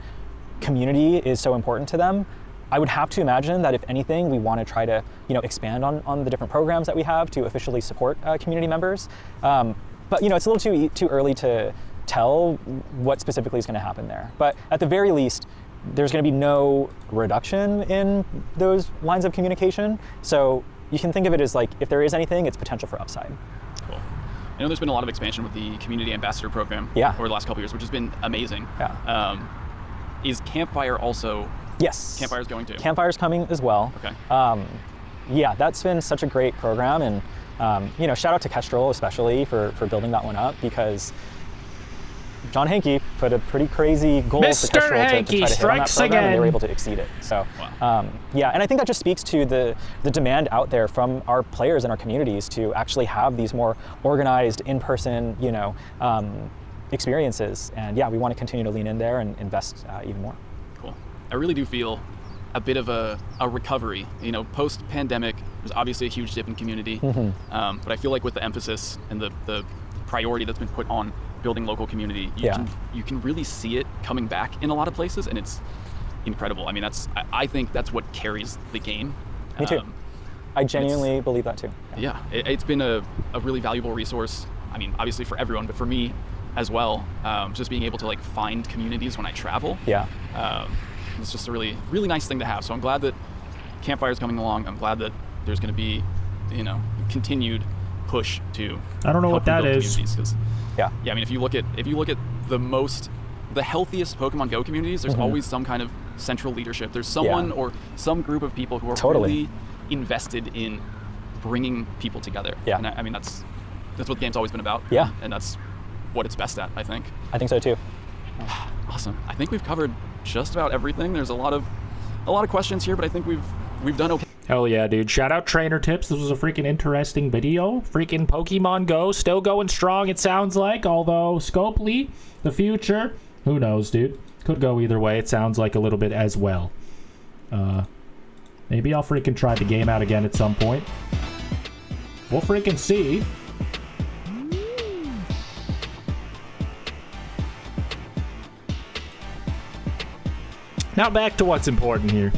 community is so important to them. I would have to imagine that if anything, we want to try to expand on the different programs that we have to officially support community members. But it's a little too early to tell what specifically is going to happen there. But at the very least, there's going to be no reduction in those lines of communication. So you can think of it as like if there is anything, it's potential for upside. Cool. I know there's been a lot of expansion with the community ambassador program over the last couple of years, which has been amazing. Yeah. Is Campfire also? Yes. Campfire's going too. Campfire's coming as well. Okay. Yeah, that's been such a great program, and shout out to Kestrel especially for building that one up, because John Hankey put a pretty crazy goal for Kestrel to try to hit on that program, and they were able to exceed it. So, yeah, and I think that just speaks to the demand out there from our players and our communities to actually have these more organized, in-person, experiences. And yeah, we want to continue to lean in there and invest even more. Cool. I really do feel a bit of a recovery. Post-pandemic, there's obviously a huge dip in community, but I feel like with the emphasis and the priority that's been put on building local community, you can really see it coming back in a lot of places, and it's incredible. I mean, I think that's what carries the game. Me too. I genuinely believe that too. Yeah, it's been a really valuable resource. I mean, obviously for everyone, but for me as well. Just being able to find communities when I travel. Yeah. It's just a really, really nice thing to have. So I'm glad that Campfire's coming along. I'm glad that there's going to be, continued push to. I don't know what that is. Yeah. I mean, if you look at the healthiest Pokemon Go communities, there's always some kind of central leadership. There's someone or some group of people who are really invested in bringing people together. Yeah. And I mean, that's what the game's always been about. Yeah. And that's what it's best at, I think. I think so too. Awesome. I think we've covered just about everything. There's a lot of questions here, but I think we've done okay. Hell yeah, dude. Shout out Trainer Tips. This was a freaking interesting video. Freaking Pokemon Go still going strong, it sounds like, although Scopely, the future, who knows, dude. Could go either way. It sounds like a little bit as well. Maybe I'll freaking try the game out again at some point. We'll freaking see. Now back to what's important here.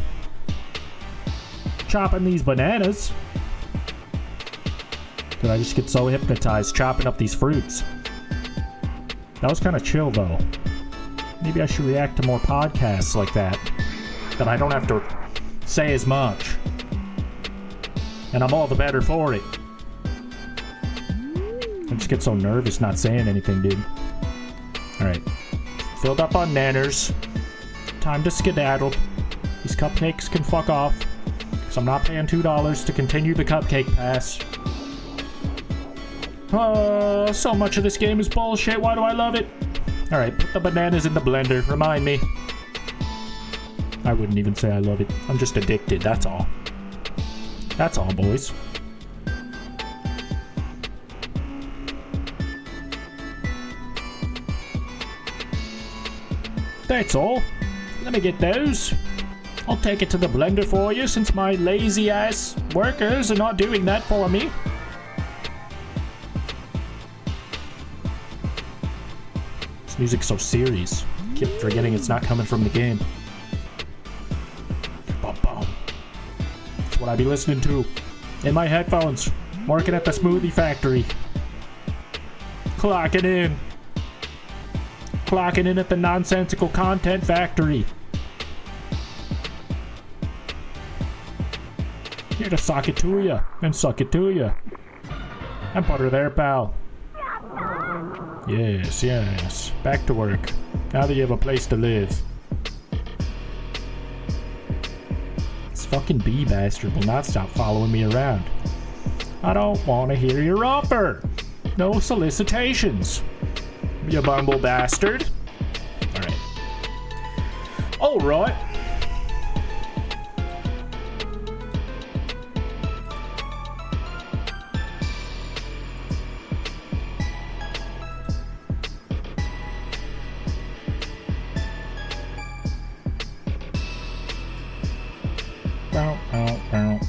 Chopping these bananas. Did I just get so hypnotized chopping up these fruits? That was kind of chill though. Maybe I should react to more podcasts like that. That I don't have to say as much. And I'm all the better for it. I just get so nervous not saying anything, dude. Alright. Filled up on nanners. Time to skedaddle. These cupcakes can fuck off. Because I'm not paying $2 to continue the cupcake pass. Oh, so much of this game is bullshit. Why do I love it? Alright, put the bananas in the blender. Remind me. I wouldn't even say I love it. I'm just addicted, that's all. That's all, boys. That's all. Let me get those. I'll take it to the blender for you since my lazy ass workers are not doing that for me. This music's so serious. I keep forgetting it's not coming from the game. Bum, bum. That's what I be listening to in my headphones. Working at the smoothie factory. Clocking in. Clocking in at the nonsensical content factory. Here to sock it to ya and suck it to ya. And put her there, pal. Yes, yes. Back to work. Now that you have a place to live. This fucking bee bastard will not stop following me around. I don't want to hear your offer. No solicitations. You bumble bastard. Alright. Alright. Bow, bow, bow.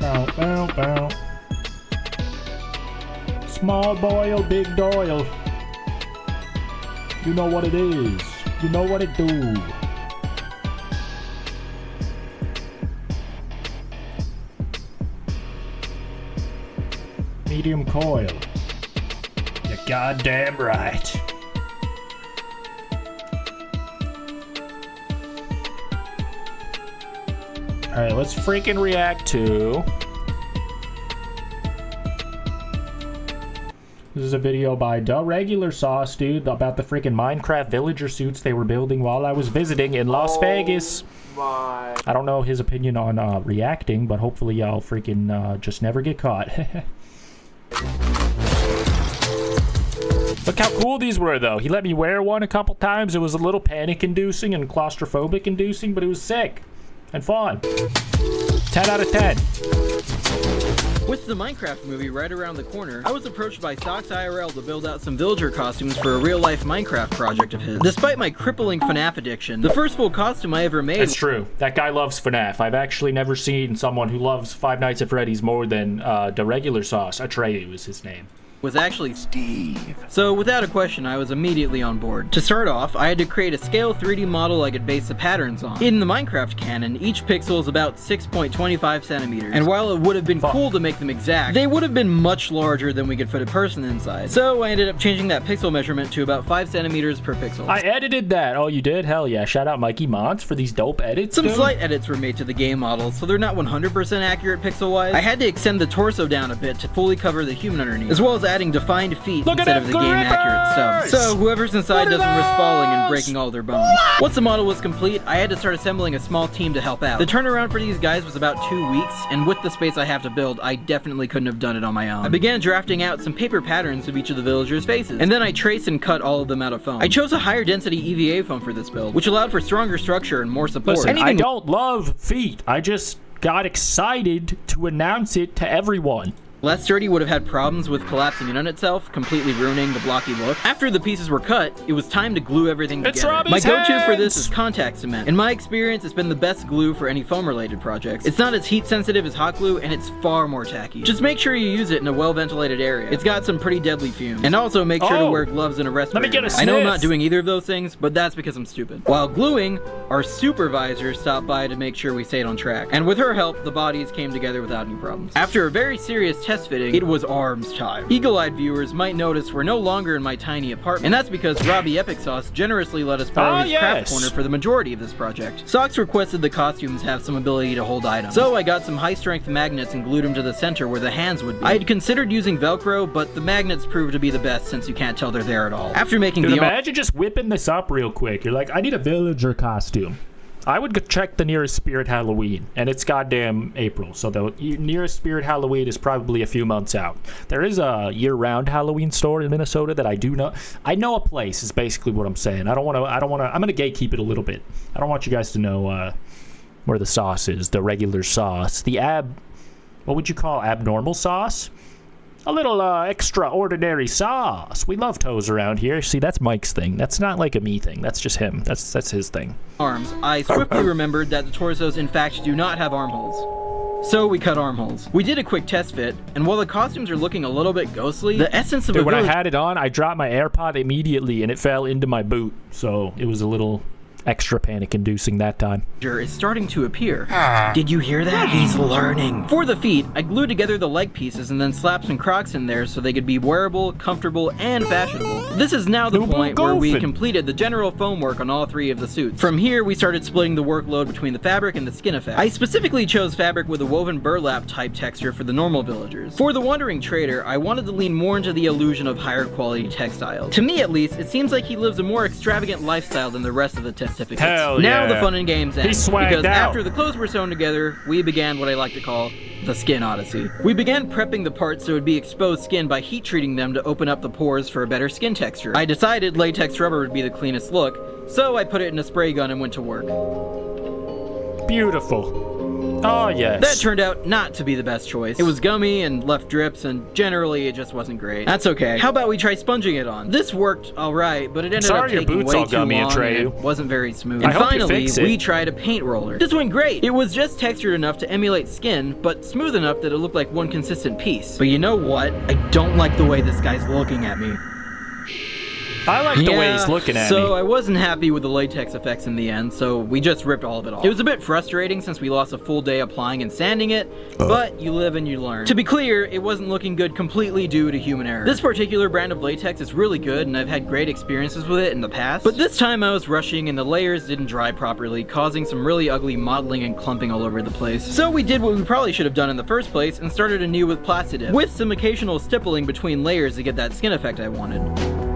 Bow, bow, bow. Small boil, big doyle. You know what it is. You know what it do. Medium coil. You're goddamn right. Alright, let's freaking react to... This is a video by The Regular Sauce, dude, about the freaking Minecraft villager suits they were building while I was visiting in Las Vegas. I don't know his opinion on reacting, but hopefully I'll freaking just never get caught. Look how cool these were, though. He let me wear one a couple times. It was a little panic-inducing and claustrophobic-inducing, but it was sick and fun. 10 out of 10. With the Minecraft movie right around the corner, I was approached by Socks IRL to build out some villager costumes for a real-life Minecraft project of his. Despite my crippling FNAF addiction, the first full costume I ever made... That's true. That guy loves FNAF. I've actually never seen someone who loves Five Nights at Freddy's more than The Regular Sauce. Atreyu is his name. Was actually Steve. So without a question, I was immediately on board. To start off, I had to create a scale 3D model I could base the patterns on. In the Minecraft canon, each pixel is about 6.25 centimeters. And while it would have been cool to make them exact, they would have been much larger than we could fit a person inside. So I ended up changing that pixel measurement to about 5 centimeters per pixel. I edited that. Oh, you did? Hell yeah. Shout out Mikeymonst for these dope edits. Some slight edits were made to the game model, so they're not 100% accurate pixel-wise. I had to extend the torso down a bit to fully cover the human underneath, as well as adding defined feet instead of the game-accurate subs. So whoever's inside doesn't risk falling and breaking all their bones. Once the model was complete, I had to start assembling a small team to help out. The turnaround for these guys was about 2 weeks, and with the space I have to build, I definitely couldn't have done it on my own. I began drafting out some paper patterns of each of the villagers' faces, and then I traced and cut all of them out of foam. I chose a higher density EVA foam for this build, which allowed for stronger structure and more support. Listen, I don't love feet. I just got excited to announce it to everyone. Less sturdy would have had problems with collapsing in on itself, completely ruining the blocky look. After the pieces were cut, it was time to glue everything together. My go-to for this is contact cement. In my experience, it's been the best glue for any foam-related projects. It's not as heat-sensitive as hot glue, and it's far more tacky. Just make sure you use it in a well-ventilated area. It's got some pretty deadly fumes. And also make sure to wear gloves and a respirator. Let me get a sniff. I know I'm not doing either of those things, but that's because I'm stupid. While gluing, our supervisor stopped by to make sure we stayed on track. And with her help, the bodies came together without any problems. After a very serious test fitting, it was arms time. Eagle-eyed viewers might notice we're no longer in my tiny apartment, and that's because Robbie Epic Sauce generously let us borrow his craft corner for the majority of this project. Socks requested the costumes have some ability to hold items, so I got some high-strength magnets and glued them to the center where the hands would be. I had considered using Velcro, but the magnets proved to be the best since you can't tell they're there at all. After making Dude, imagine just whipping this up real quick. You're like, I need a villager costume. I would go check the nearest Spirit Halloween, and it's goddamn April, so the nearest Spirit Halloween is probably a few months out. There is a year-round Halloween store in Minnesota that I do know. I know a place is basically what I'm saying. I'm gonna gatekeep it a little bit. I don't want you guys to know where the sauce is, the regular sauce, what would you call abnormal sauce? A little extraordinary sauce. We love toes around here. See, that's Mike's thing. That's not like a me thing. That's just him. That's his thing. Arms. I swiftly remembered that the torsos in fact do not have armholes. So we cut armholes. We did a quick test fit, and while the costumes are looking a little bit ghostly, the essence of Dude, when I had it on, I dropped my AirPod immediately and it fell into my boot. So it was a little extra panic-inducing that time. Is starting to appear. Did you hear that? He's learning. For the feet, I glued together the leg pieces and then slapped some Crocs in there so they could be wearable, comfortable, and fashionable. This is now the point where we completed the general foam work on all 3 of the suits. From here, we started splitting the workload between the fabric and the skin effect. I specifically chose fabric with a woven burlap type texture for the normal villagers. For the Wandering Trader, I wanted to lean more into the illusion of higher quality textiles. To me at least, it seems like he lives a more extravagant lifestyle than the rest of the certificates. Hell now yeah. the fun and games end, He's swagged because out. after the clothes were sewn together, we began what I like to call the skin odyssey. We began prepping the parts so it would be exposed skin by heat treating them to open up the pores for a better skin texture. I decided latex rubber would be the cleanest look, so I put it in a spray gun and went to work. Beautiful. Oh, yes. That turned out not to be the best choice. It was gummy and left drips, and generally it just wasn't great. That's okay. How about we try sponging it on? This worked alright, but it ended up taking way too long and it wasn't very smooth. And finally, we tried a paint roller. This went great. It was just textured enough to emulate skin, but smooth enough that it looked like one consistent piece. But you know what? I don't like the way this guy's looking at me. I like the way he's looking at me. So I wasn't happy with the latex effects in the end, so we just ripped all of it off. It was a bit frustrating since we lost a full day applying and sanding it, but you live and you learn. To be clear, it wasn't looking good completely due to human error. This particular brand of latex is really good, and I've had great experiences with it in the past, but this time I was rushing and the layers didn't dry properly, causing some really ugly modeling and clumping all over the place. So we did what we probably should have done in the first place and started anew with Plastidip, with some occasional stippling between layers to get that skin effect I wanted.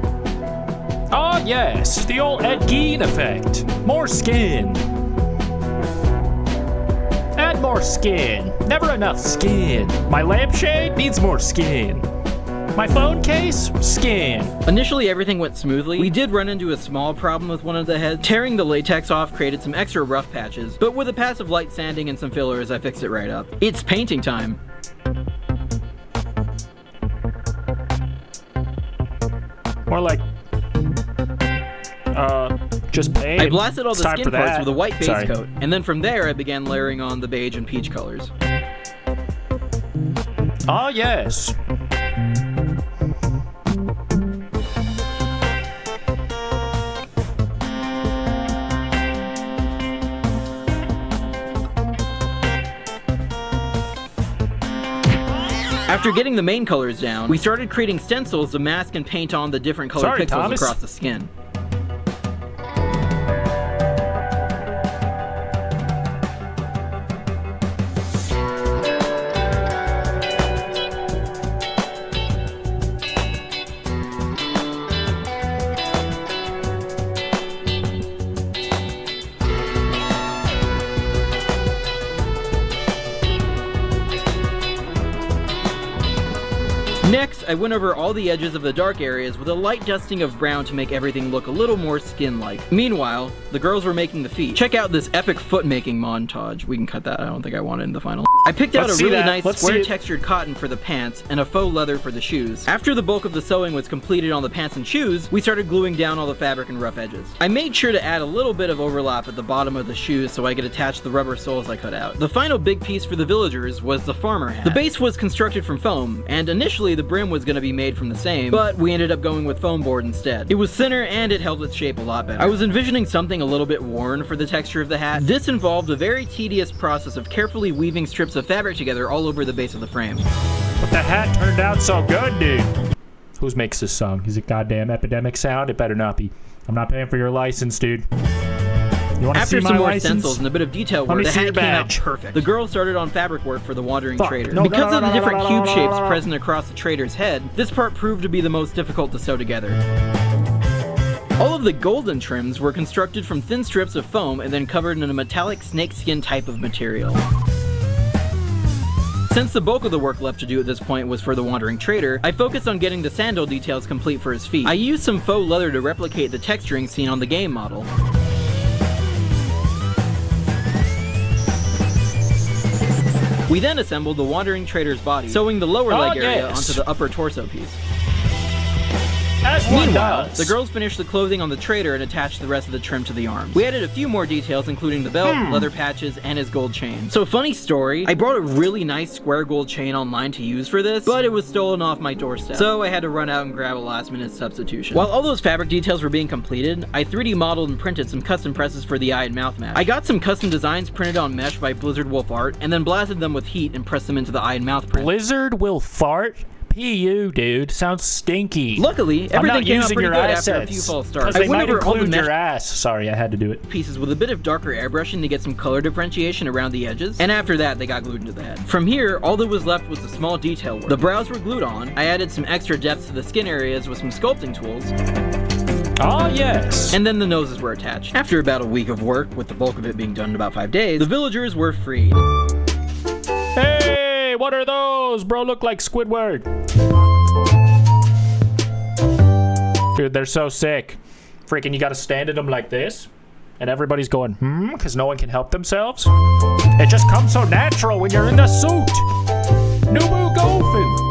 Oh yes, the old Ed Gein effect. More skin. Add more skin. Never enough skin. My lampshade needs more skin. My phone case? Skin. Initially everything went smoothly. We did run into a small problem with one of the heads. Tearing the latex off created some extra rough patches, but with a passive light sanding and some fillers I fixed it right up. It's painting time. More like just paint. I blasted all the skin parts with a white base coat, and then from there I began layering on the beige and peach colors. Oh yes. After getting the main colors down, we started creating stencils to mask and paint on the different colored pixels across the skin. Next, I went over all the edges of the dark areas with a light dusting of brown to make everything look a little more skin-like. Meanwhile, the girls were making the feet. Check out this epic foot-making montage. We can cut that, I don't think I want it in the final. I picked out a really nice square-textured cotton for the pants and a faux leather for the shoes. After the bulk of the sewing was completed on the pants and shoes, we started gluing down all the fabric and rough edges. I made sure to add a little bit of overlap at the bottom of the shoes so I could attach the rubber soles I cut out. The final big piece for the villagers was the farmer hat. The base was constructed from foam, and initially the brim was going to be made from the same, but we ended up going with foam board instead. It was thinner and it held its shape a lot better. I was envisioning something a little bit worn for the texture of the hat. This involved a very tedious process of carefully weaving strips of fabric together all over the base of the frame. But the hat turned out so good, dude. Who makes this song? Is it goddamn Epidemic Sound? It better not be. I'm not paying for your license, dude. You want to see my license? After some more stencils and a bit of detail work, the hat came out perfect. The girl started on fabric work for the Wandering Trader. Because of the different cube shapes present across the trader's head, this part proved to be the most difficult to sew together. All of the golden trims were constructed from thin strips of foam and then covered in a metallic snakeskin type of material. Since the bulk of the work left to do at this point was for the Wandering Trader, I focused on getting the sandal details complete for his feet. I used some faux leather to replicate the texturing seen on the game model. We then assembled the wandering trader's body, sewing the lower leg area onto the upper torso piece. Meanwhile, the girls finished the clothing on the trader and attached the rest of the trim to the arms. We added a few more details, including the belt, leather patches, and his gold chain. So funny story, I brought a really nice square gold chain online to use for this, but it was stolen off my doorstep. So I had to run out and grab a last minute substitution. While all those fabric details were being completed, I 3D modeled and printed some custom presses for the eye and mouth mask. I got some custom designs printed on mesh by Blizzard Wolf Art, and then blasted them with heat and pressed them into the eye and mouth print. Blizzard will fart? PU, dude. Sounds stinky. Luckily, everything came out pretty good after a few false starts. They might include your ass. Sorry, I had to do it. Pieces with a bit of darker airbrushing to get some color differentiation around the edges, and after that, they got glued into the head. From here, all that was left was the small detail work. The brows were glued on. I added some extra depth to the skin areas with some sculpting tools. Oh, yes. And then the noses were attached. After about a week of work, with the bulk of it being done in about 5 days, the villagers were freed. Hey, what are those? Bro, look like Squidward. Dude, they're so sick. Freaking, you gotta stand in them like this, and everybody's going, because no one can help themselves. It just comes so natural when you're in the suit. Nubu Golfin.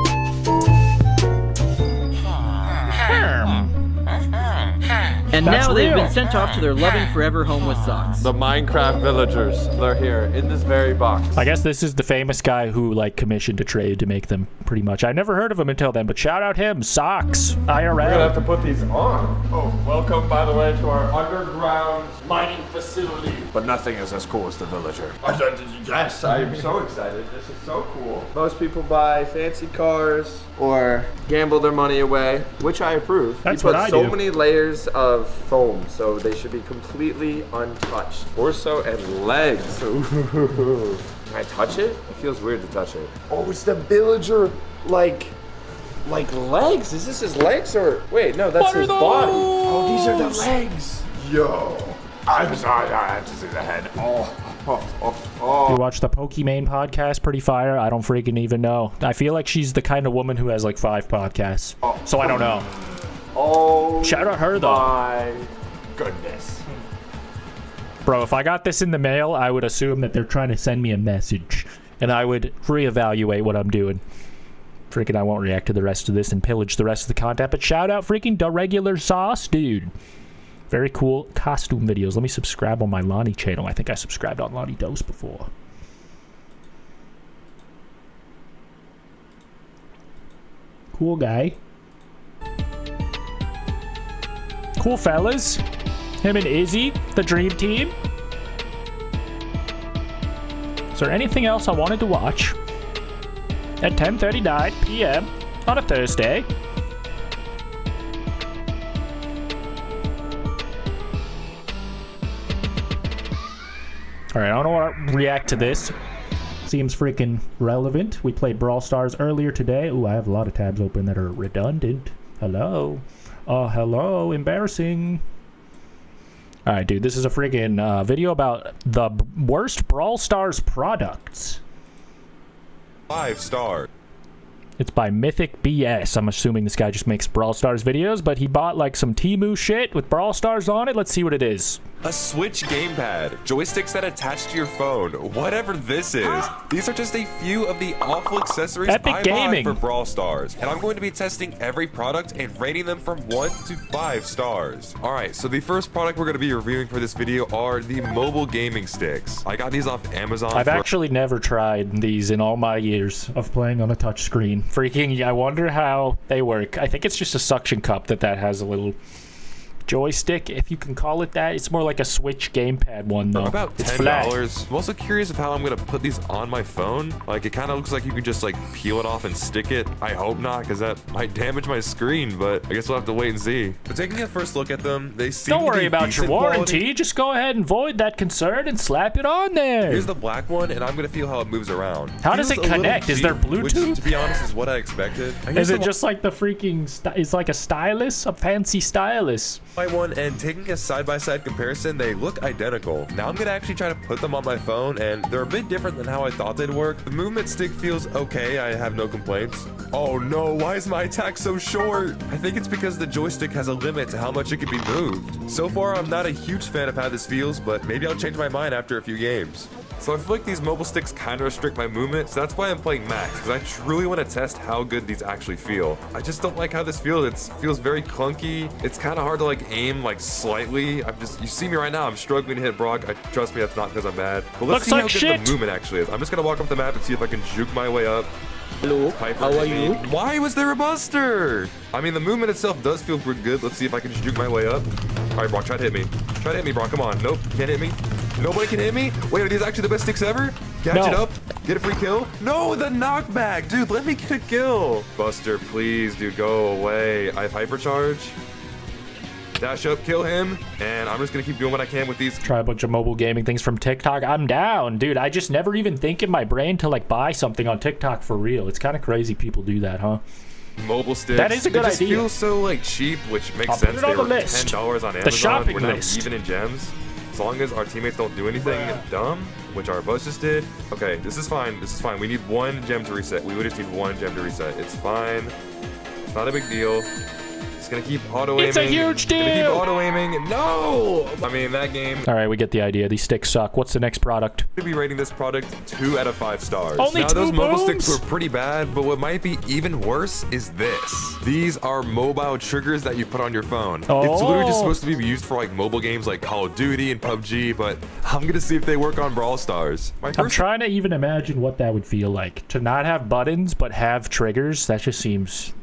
And now they've been sent off to their loving forever home with socks. The Minecraft villagers, they're here in this very box. I guess this is the famous guy who like commissioned a trade to make them, pretty much. I never heard of him until then, but shout out him. Socks. IRL. We're gonna have to put these on. Oh, welcome, by the way, to our underground mining facility. But nothing is as cool as the villager. Yes, I am so excited. This is so cool. Most people buy fancy cars or gamble their money away, which I approve. That's you what put I so do. many layers of foam, so they should be completely untouched. Torso and legs. Ooh. Can I touch it? It feels weird to touch it. Oh, it's the villager, like legs. Is this his legs or wait? No, that's his body. Oh, these are the legs. Yo, I'm sorry, I had to see the head. You watch the Pokimane podcast, pretty fire. I don't freaking even know. I feel like she's the kind of woman who has like 5 podcasts, so I don't know. Oh, shout out her though. My goodness. Bro, if I got this in the mail, I would assume that they're trying to send me a message, and I would reevaluate what I'm doing. Freaking, I won't react to the rest of this and pillage the rest of the content, but shout out freaking the regular sauce, dude. Very cool costume videos. Let me subscribe on my Lonnie channel. I think I subscribed on LonnieDos before. Cool guy. Cool fellas. Him and Izzy, the dream team. Is there anything else I wanted to watch at 10:39 p.m. on a Thursday? Alright, I don't want to react to this. Seems freaking relevant. We played Brawl Stars earlier today. Ooh, I have a lot of tabs open that are redundant. Hello. Hello. Embarrassing. Alright, dude. This is a freaking video about the worst Brawl Stars products. 5 stars. It's by Mythic BS. I'm assuming this guy just makes Brawl Stars videos, but he bought like some Temu shit with Brawl Stars on it. Let's see what it is. A Switch gamepad, joysticks that attach to your phone, whatever this is. These are just a few of the awful accessories I buy for Brawl Stars. And I'm going to be testing every product and rating them from 1 to 5 stars. Alright, so the first product we're going to be reviewing for this video are the mobile gaming sticks. I got these off Amazon. I've actually never tried these in all my years of playing on a touch screen. Freaking, I wonder how they work. I think it's just a suction cup that has a little joystick, if you can call it that. It's more like a Switch gamepad one though. About $10. I'm also curious of how I'm gonna put these on my phone. Like, it kind of looks like you can just like peel it off and stick it. I hope not, because that might damage my screen, but I guess we'll have to wait and see. But taking a first look at them, they seem Don't worry to be about your decent warranty. quality. Just go ahead and void that concern and slap it on there. Here's the black one, and I'm gonna feel how it moves around. How does it connect? Is there Bluetooth? Which, to be honest, is what I expected. Is it just like the freaking it's like a stylus, a fancy stylus? My one, and taking a side-by-side comparison, they look identical. Now I'm gonna actually try to put them on my phone, and they're a bit different than how I thought they'd work. The movement stick feels okay. I have no complaints. Oh no, why is my attack so short? I think it's because the joystick has a limit to how much it can be moved. So far, I'm not a huge fan of how this feels, but maybe I'll change my mind after a few games. So I feel like these mobile sticks kind of restrict my movement, so that's why I'm playing max, because I truly want to test how good these actually feel. I just don't like how this feels. It feels very clunky. It's kind of hard to like aim like slightly. You see me right now, I'm struggling to hit Brock. Trust me, that's not because I'm bad. But let's see how good the movement actually is. I'm just gonna walk up the map and see if I can juke my way up. Hello, how are you? Why was there a buster? I mean, the movement itself does feel pretty good. Let's see if I can juke my way up. All right, Brock, try to hit me. Try to hit me, Brock. Come on. Nope, can't hit me. Nobody can hit me? Wait, are these actually the best sticks ever? Catch it up, get a free kill. No, the knockback. Dude, let me get a kill. Buster, please, dude, go away. I have hypercharge. Dash up, kill him, and I'm just gonna keep doing what I can with these. Try a bunch of mobile gaming things from TikTok. I'm down, dude. I just never even think in my brain to like buy something on TikTok for real. It's kind of crazy people do that, huh? Mobile sticks. That is a good idea. It just feels so like cheap, which makes sense. They were $10 on Amazon. The shopping We're now list. even in gems. As long as our teammates don't do anything dumb, which our buzz just did. Okay, this is fine. This is fine. We need 1 gem to reset. We would just need 1 gem to reset. It's fine. It's not a big deal. It's gonna keep auto-aiming. It's a huge deal! It's gonna keep auto-aiming. No! I mean, that game... All right, we get the idea. These sticks suck. What's the next product? I'm gonna be rating this product 2 out of 5 stars. Only now, 2 those mobile booms? sticks were pretty bad, but what might be even worse is this. These are mobile triggers that you put on your phone. It's literally just supposed to be used for like mobile games like Call of Duty and PUBG, but I'm gonna see if they work on Brawl Stars. I'm trying to even imagine what that would feel like. To not have buttons, but have triggers. That just seems...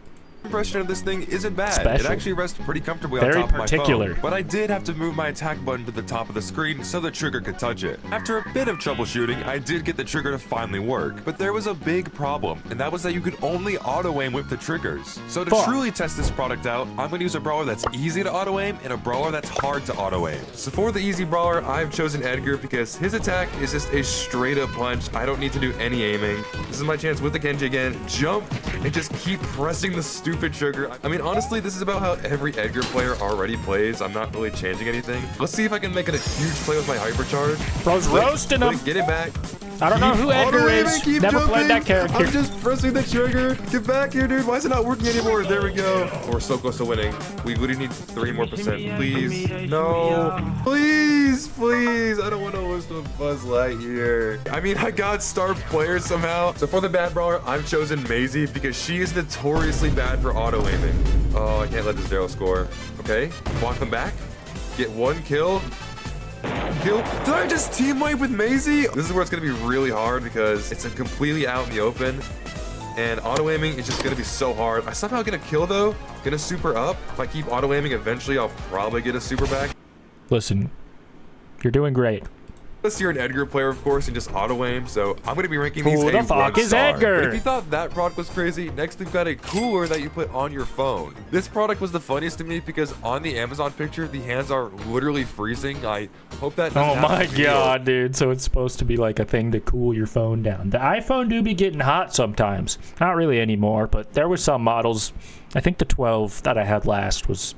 impression of this thing isn't bad. Special. It actually rests pretty comfortably Very on top particular. of my phone. But I did have to move my attack button to the top of the screen so the trigger could touch it. After a bit of troubleshooting, I did get the trigger to finally work. But there was a big problem, and that was that you could only auto-aim with the triggers. So to truly test this product out, I'm going to use a brawler that's easy to auto-aim and a brawler that's hard to auto-aim. So for the easy brawler, I've chosen Edgar because his attack is just a straight-up punch. I don't need to do any aiming. This is my chance with the Genji again. Jump and just keep pressing the stupid trigger. I mean, honestly, this is about how every Edgar player already plays. I'm not really changing anything. Let's see if I can make it a huge play with my hypercharge. Bro's roasting him. Get it back. I don't know who Edgar is. Never played that character. I'm just pressing the trigger. Get back here, dude. Why is it not working anymore? There we go. We're so close to winning. We literally need 3 more %. Please. No. Please, please. I don't want to lose to Buzz Lightyear. I mean, I got star player somehow. So for the bad brawler, I've chosen Maisie because she is notoriously bad for auto-aiming. Oh, I can't let this Daryl score. Okay. Walk them back. Get 1 kill. Kill. Did I just team wipe with Maisie? This is where it's going to be really hard because it's completely out in the open. And auto-aiming is just going to be so hard. I somehow get a kill though. Gonna super up. If I keep auto-aiming, eventually I'll probably get a super back. Listen, you're doing great. Unless you're an Edgar player, of course, and just auto-aim, so I'm going to be ranking these Who the a fuck 1 is star. Edgar? But if you thought that product was crazy, next we've got a cooler that you put on your phone. This product was the funniest to me because on the Amazon picture, the hands are literally freezing. I hope that doesn't Oh my happen to you. god, dude. So it's supposed to be like a thing to cool your phone down. The iPhone do be getting hot sometimes. Not really anymore, but there was some models. I think the 12 that I had last was...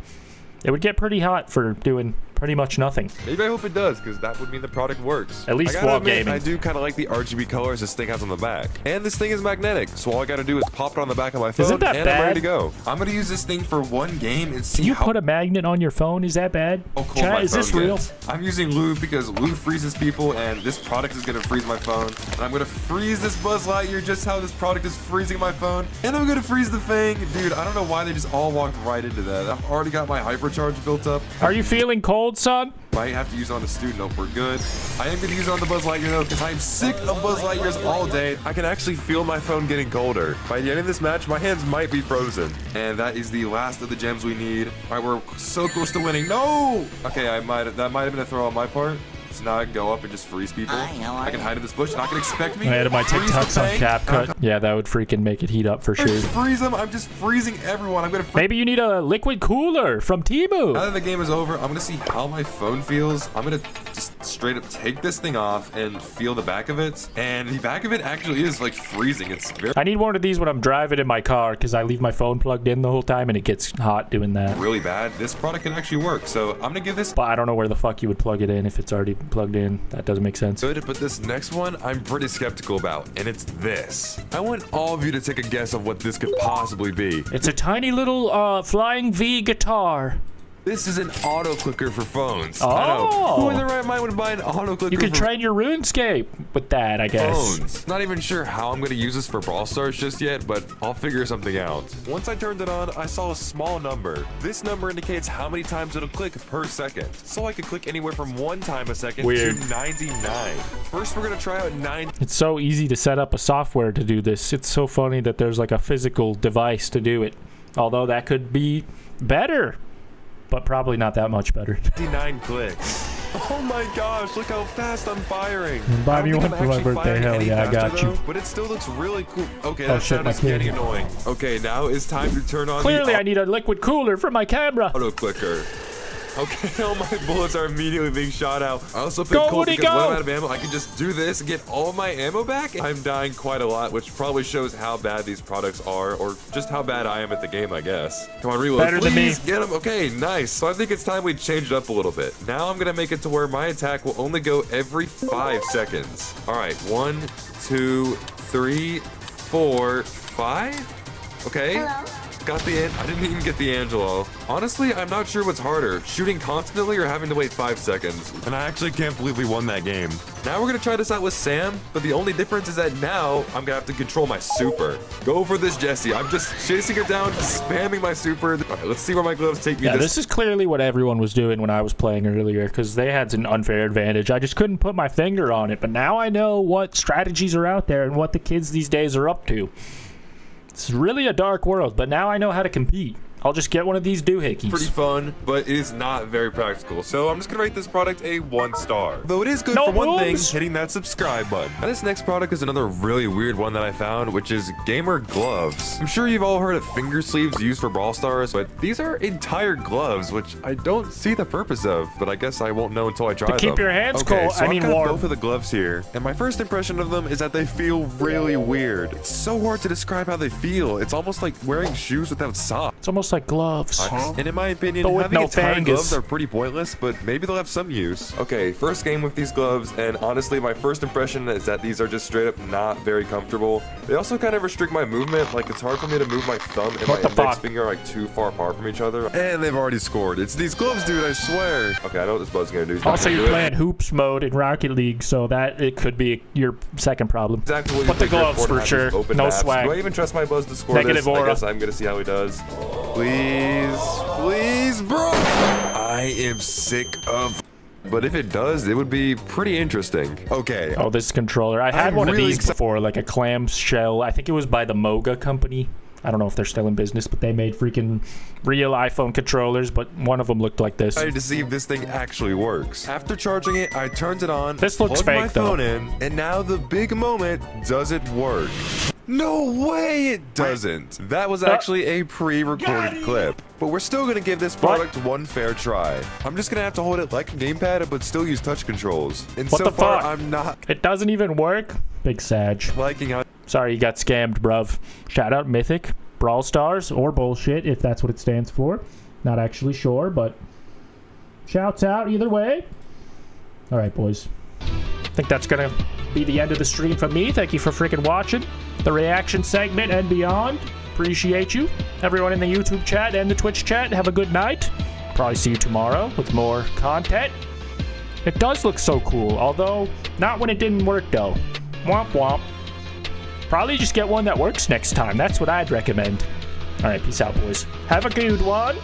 It would get pretty hot for doing pretty much nothing. Maybe I hope it does, because that would mean the product works. At least I gotta while admit, gaming. I do kind of like the RGB colors this thing has on the back. And this thing is magnetic, so all I gotta do is pop it on the back of my phone, Isn't that and bad? I'm ready to go. I'm gonna use this thing for 1 game and see You how put a magnet on your phone? Is that bad? cold Chat, my is this phone real? gets. I'm using lube because lube freezes people, and this product is gonna freeze my phone. And I'm gonna freeze this Buzz Lightyear just how this product is freezing my phone. And I'm gonna freeze the Fang. Dude, I don't know why they just all walked right into that. I've already got my hypercharge built up. Are you feeling cold, son? Might have to use it on the student. Nope, we're good. I am going to use it on the Buzz Lightyear though, because I'm sick of Buzz Lightyears all day. I can actually feel my phone getting colder. By the end of this match, my hands might be frozen. And that is the last of the gems we need. All right, we're so close to winning. No! Okay, that might have been a throw on my part. So now I can go up and just freeze people. I can hide in this bush. Not gonna expect me. I added my Freeze the TikToks on Fang. CapCut. Yeah, that would freaking make it heat up for sure. Freeze them. I'm just freezing everyone. I'm gonna Maybe you need a liquid cooler from Temu. Now that the game is over, I'm gonna see how my phone feels. I'm gonna just straight up take this thing off and feel the back of it. And the back of it actually is like freezing. It's very I need one of these when I'm driving in my car because I leave my phone plugged in the whole time and it gets hot doing that. really bad. This product can actually work. So I'm gonna give this But I don't know where the fuck you would plug it in if it's already plugged in. That doesn't make sense. good, but this next one I'm pretty skeptical about, and it's this. I want all of you to take a guess of what this could possibly be. It's a tiny little flying V guitar. This is an auto clicker for phones. Oh. I know. Who in their right mind would buy an auto clicker? You can train your RuneScape with that, I guess. Phones. Not even sure how I'm going to use this for Brawl Stars just yet, but I'll figure something out. Once I turned it on, I saw a small number. This number indicates how many times it'll click per second. So I could click anywhere from 1 time a second Weird. to 99. First, we're going to try out 9. It's so easy to set up a software to do this. It's so funny that there's like a physical device to do it. Although that could be better, but probably not that much better. 99 clicks. Oh my gosh, look how fast I'm firing. Buy me one for my birthday. Hell yeah, I got you. But it still looks really cool. Okay, Oh that shit, sound my is getting kid. annoying. Okay, now it's time to turn on Clearly, the I need a liquid cooler for my camera. auto clicker. Okay, all my bullets are immediately being shot out. I also picked Go, Colt Woody, because when go! I'm out of ammo, I can just do this and get all my ammo back. I'm dying quite a lot, which probably shows how bad these products are, or just how bad I am at the game, I guess. Come on, reload. Better than me. Please get him. Okay, nice. So I think it's time we change it up a little bit. Now I'm gonna make it to where my attack will only go every 5 seconds. All right, 1, 2, 3, 4, 5. Okay. Hello? Got the I didn't even get the Angelo. Honestly, I'm not sure what's harder, shooting constantly or having to wait 5 seconds. And I actually can't believe we won that game. Now we're gonna try this out with Sam, but the only difference is that now I'm gonna have to control my super. Go for this, Jesse. I'm just chasing her down, spamming my super. All right, let's see where my gloves take me. Yeah, this is clearly what everyone was doing when I was playing earlier, because they had an unfair advantage. I just couldn't put my finger on it, but now I know what strategies are out there and what the kids these days are up to. It's really a dark world, but now I know how to compete. I'll just get one of these doohickeys. Pretty fun, but it is not very practical. So I'm just gonna rate this product a 1 star. Though it is good for one thing, hitting that subscribe button. Now this next product is another really weird one that I found, which is gamer gloves. I'm sure you've all heard of finger sleeves used for Brawl Stars, but these are entire gloves, which I don't see the purpose of, but I guess I won't know until I try them. To keep your hands cold, so I mean I've got warm. both of the gloves here, and my first impression of them is that they feel really weird. It's so hard to describe how they feel. It's almost like wearing shoes without socks. It's almost like gloves. And in my opinion, But with having no entire fangus. gloves are pretty pointless, but maybe they'll have some use. Okay, first game with these gloves, and honestly, my first impression is that these are just straight up not very comfortable. They also kind of restrict my movement, like it's hard for me to move my thumb and my index finger like too far apart from each other. And they've already scored. It's these gloves, dude, I swear. Okay, I know what this buzz is gonna do. It's not Also, gonna you're do it. playing hoops mode in Rocket League, so that it could be your second problem. Exactly what you But the think your gloves for Fortnite sure. is open No maps. swag. Do I even trust my buzz to score Negative this? aura. I guess I'm gonna see how he does. Please, bro. I am sick of. But if it does, it would be pretty interesting. Okay. Oh, this controller. I had I'm one really of these before, like a clamshell. I think it was by the Moga company. I don't know if they're still in business, but they made freaking real iPhone controllers, but one of them looked like this. To see if this thing actually works. After charging it, I turned it on. This looks plugged my fake, though. phone in, and now the big moment: does it work? No way it doesn't. That was actually a pre-recorded clip. But we're still gonna give this product one fair try. I'm just gonna have to hold it like a gamepad, but still use touch controls. And What so the far, fuck? I'm not It doesn't even work? Big Sag. liking how. Sorry you got scammed, bruv. Shout out Mythic, Brawl Stars, or bullshit, if that's what it stands for. Not actually sure, but shouts out either way. All right, boys. I think that's gonna be the end of the stream from me. Thank you for freaking watching the reaction segment and beyond. Appreciate you. Everyone in the YouTube chat and the Twitch chat, have a good night. Probably see you tomorrow with more content. It does look so cool, although not when it didn't work though. Womp womp. Probably just get one that works next time. That's what I'd recommend. All right, peace out, boys. Have a good one.